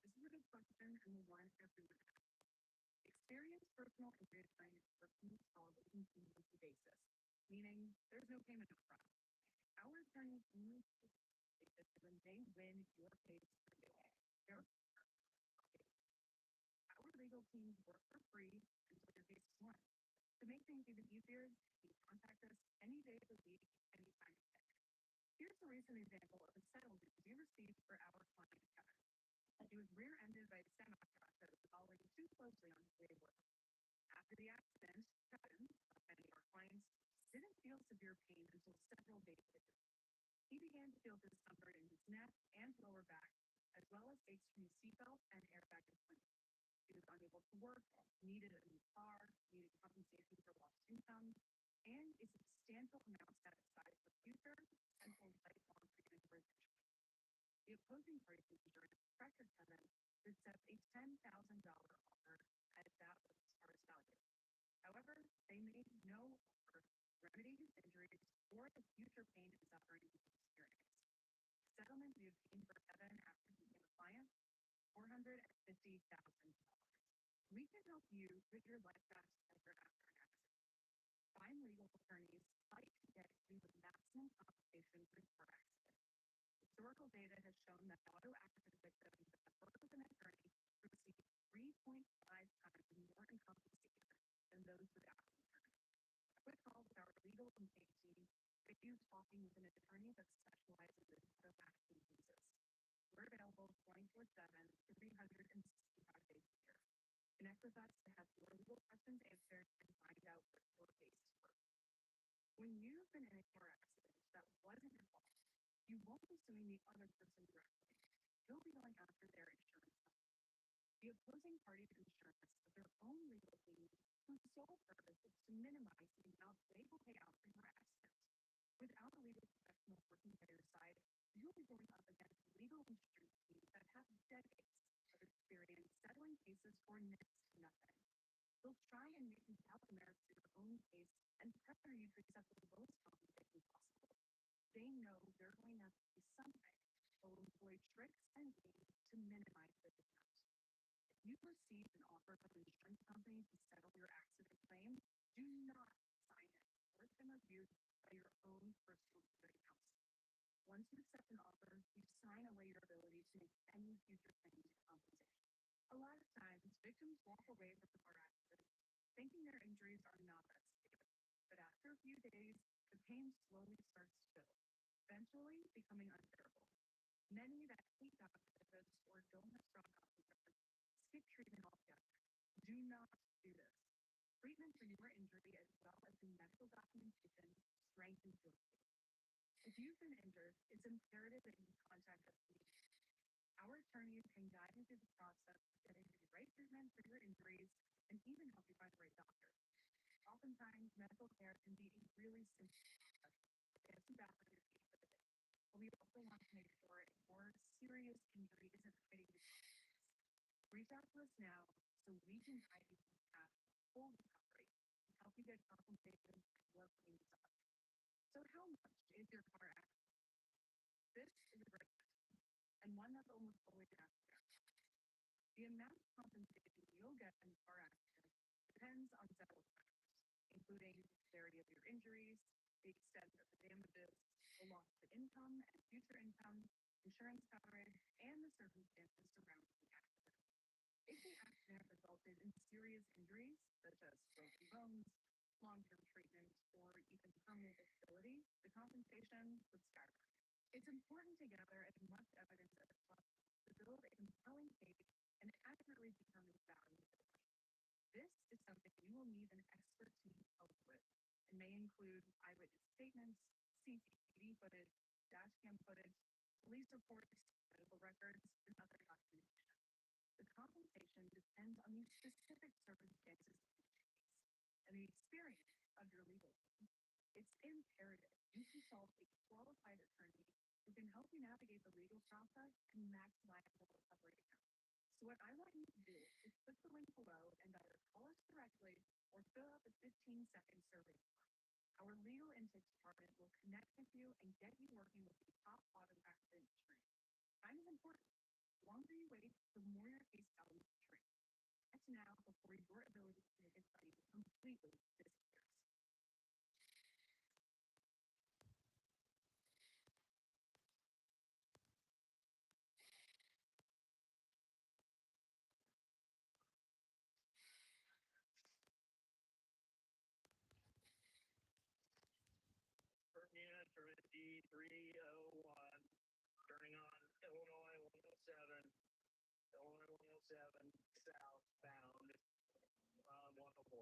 This is a good question and the one everyone asks. Experienced personal injury attorneys work on a solid contingency basis, meaning there's no payment upfront. Our attorneys only basis when they win your case for you. Our legal teams work for free until your case is won. To make things even easier, you can contact us any day of the week, anytime of day. Here's a recent example of a settlement we received for our client Kevin. He was rear-ended by a semi-truck that was following too closely on his way to work. After the accident, Kevin, like many of our clients, didn't feel severe pain until several days later. He began to feel discomfort in his neck and lower back, as well as aches from his seatbelt and airbag deployment. He was unable to work, needed a new car, needed compensation for lost income, and a substantial amount set aside for future potential lifelong treatment for his injury. The opposing party to insurance pressured Kevin to accept a $10,000 offer as that was his first value. However, they made no offer to remedy his injuries or the future pain and suffering he would experience. The settlement we obtained for Kevin after he became a client, $450,000. We can help you put your life back together after an accident. Find legal attorneys fight to get you the maximum compensation for your car accident. Historical data has shown that auto accident victims that work with an attorney receive 3.5 times more in compensation than those without an attorney. A quick call with our legal complaint team get you talking with an attorney that specializes in auto accident cases. We're available 24/7, 365 days a year. Connect with us to have your legal questions answered and find out what your case is worth. When you've been in a car accident that wasn't your fault, you won't be suing the other person directly. You'll be going after their insurance company. The opposing party's insurance has their own legal team whose sole purpose is to minimize the amount they will pay out for your accident. Without a legal professional working by your side, you'll be going up against legal insurance teams that have decades of experience settling cases for next to nothing. They'll try and make you doubt the merits of your own case and pressure you to accept the lowest compensation possible. They know they're going to have to pay something. They'll employ tricks and games to minimize the discount. If you receive an offer from an insurance company to settle your accident claim, do not sign it. It's been reviewed by your own personal security counsel. Once you accept an offer, you sign away your ability to make any future claims for compensation. A lot of times, victims walk away from a car accident thinking their injuries are not that severe. But after a few days, the pain slowly starts to build, eventually becoming unbearable. Many that hate doctor visits or don't have strong confidence skip treatment altogether. Do not do this. Treatment for your injury as well as the medical documentation strengthens your case. If you've been injured, it's imperative that you contact us immediately. Our attorneys can guide you through the process of getting the right treatment for your injuries and even help you find the right doctor. Oftentimes, medical care can be a really simple process. Get you back on your feet for the day. serious injury isn't hiding behind this. Reach out to us now so we can guide you through the path to full recovery and help you get compensation and work things up. So how much is your car accident? This is a great question, and one that's almost always asked out. The amount of compensation you'll get in a car accident depends on several factors, including the severity of your injuries, the extent of the damages, the loss of income and future income, insurance coverage, and the circumstances surrounding the accident. If the accident resulted in serious injuries, such as broken bones, long-term treatment, or even permanent disability, the compensation would skyrocket. It's important to gather as much evidence as possible to build a compelling case and accurately determine the value of the claim. This is something you will need an expert team help with, and may include eyewitness statements, CCTV footage, dashcam footage, police reports, medical records, and other documentation. The compensation depends on the specific circumstances of each case and the experience of your legal team. It's imperative you consult a qualified attorney who can help you navigate the legal process and maximize the recovery account. So what I want you to do is click the link below and either call us directly or fill out the 15-second survey form. Our legal intake department will connect with you and get you working with the top auto accident attorney. Time is important. The longer you wait, the more your case value will shrink. Act now before your ability to make a claim completely disappears. Unit for D 301, turning on Illinois 107, Illinois 107 southbound on 104.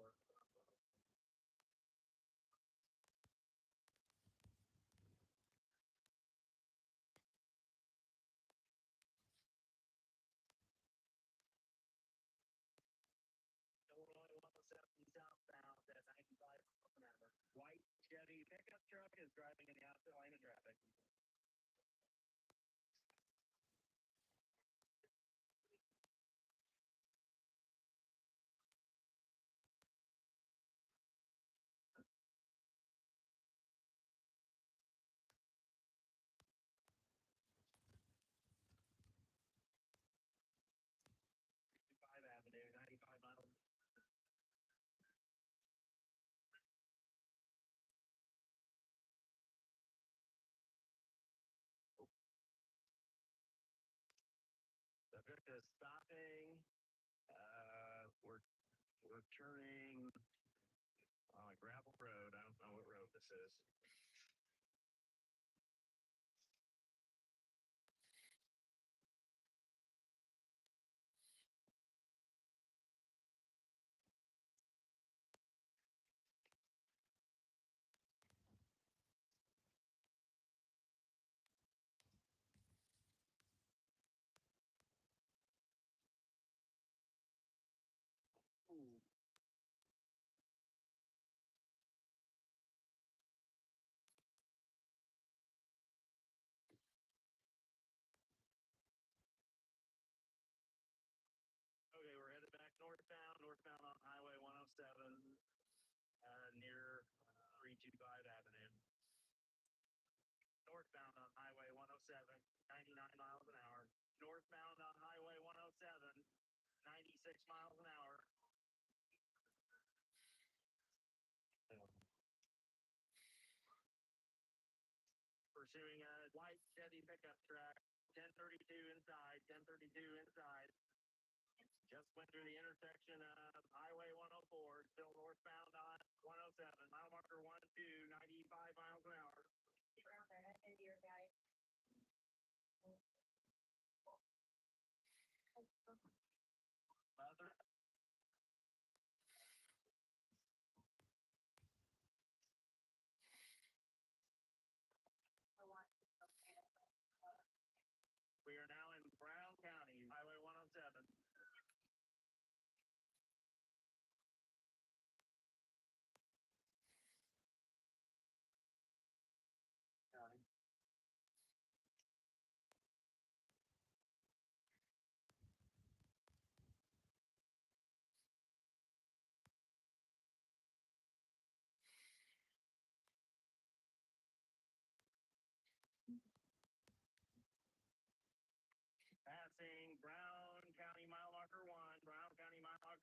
Illinois 107 southbound at 95 miles an hour. White Chevy pickup truck is driving in the opposite lane of traffic. Avenue, 95 miles. Subject is stopping. We're turning on a gravel road. I don't know what road this is. Ooh. Okay, we're headed back northbound on Highway 107, near 325 Avenue. Northbound on Highway 107, 99 miles an hour. Northbound on Highway 107, 96 miles an hour. Pursuing a white Chevy pickup truck, 1032 inside, 1032 inside. Just went through the intersection of Highway 104, still northbound on 107, mile marker 12, 95 miles an hour. Mother. We are now in Brown County, Highway 107. County.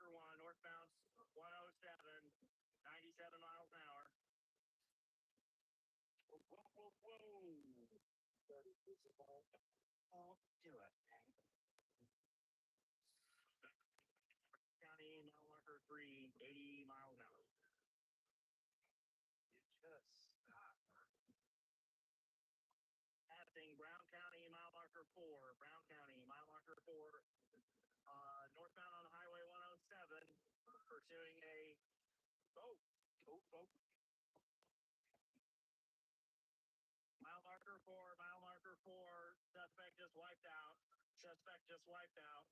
Marker 1, northbound 107, 97 miles an hour. Whoa, whoa, whoa, whoa. Oh, do it. County, mile marker 3, 80 miles an hour. You just stop. Passing Brown County, mile marker 4, Brown County, mile marker 4, northbound on Highway 107, pursuing a boat. Mile marker 4, suspect just wiped out. Suspect just wiped out.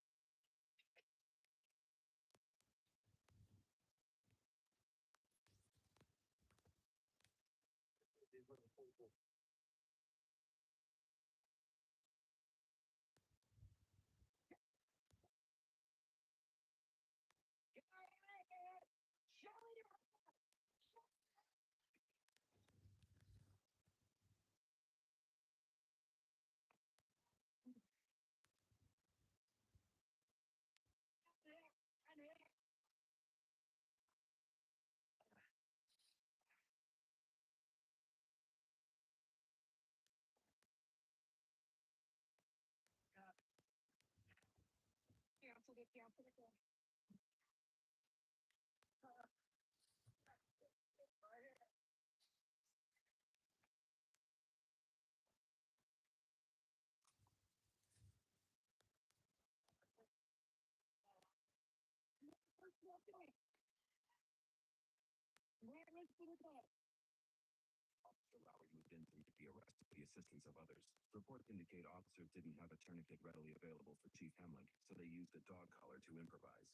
Officer Lowry moved in to make the arrest with the assistance of others. Reports indicate officers didn't have a tourniquet readily available for Chief Hemlick, so they used a dog collar to improvise.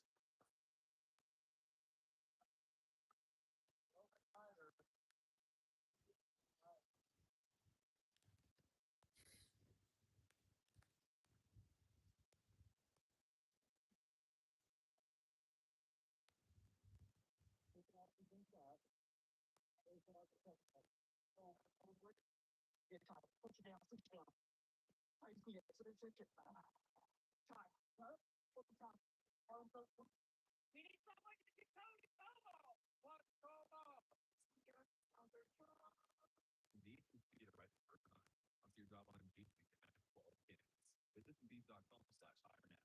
Indeed, you get it right the first time. Once you drop on Indeed, you can match quality candidates. Visit Indeed.com/hire now.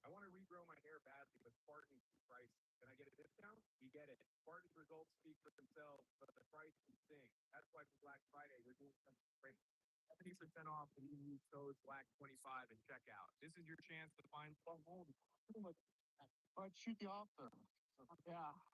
I want to regrow my hair badly, but Spartan's too pricey. Can I get a discount? You get it. Spartan's results speak for themselves, but the price can sing. That's why for Black Friday, we're doing something great. 70% off when you use code BLACK25 at checkout. This is your chance to find some home. Shoot the officer. Yeah.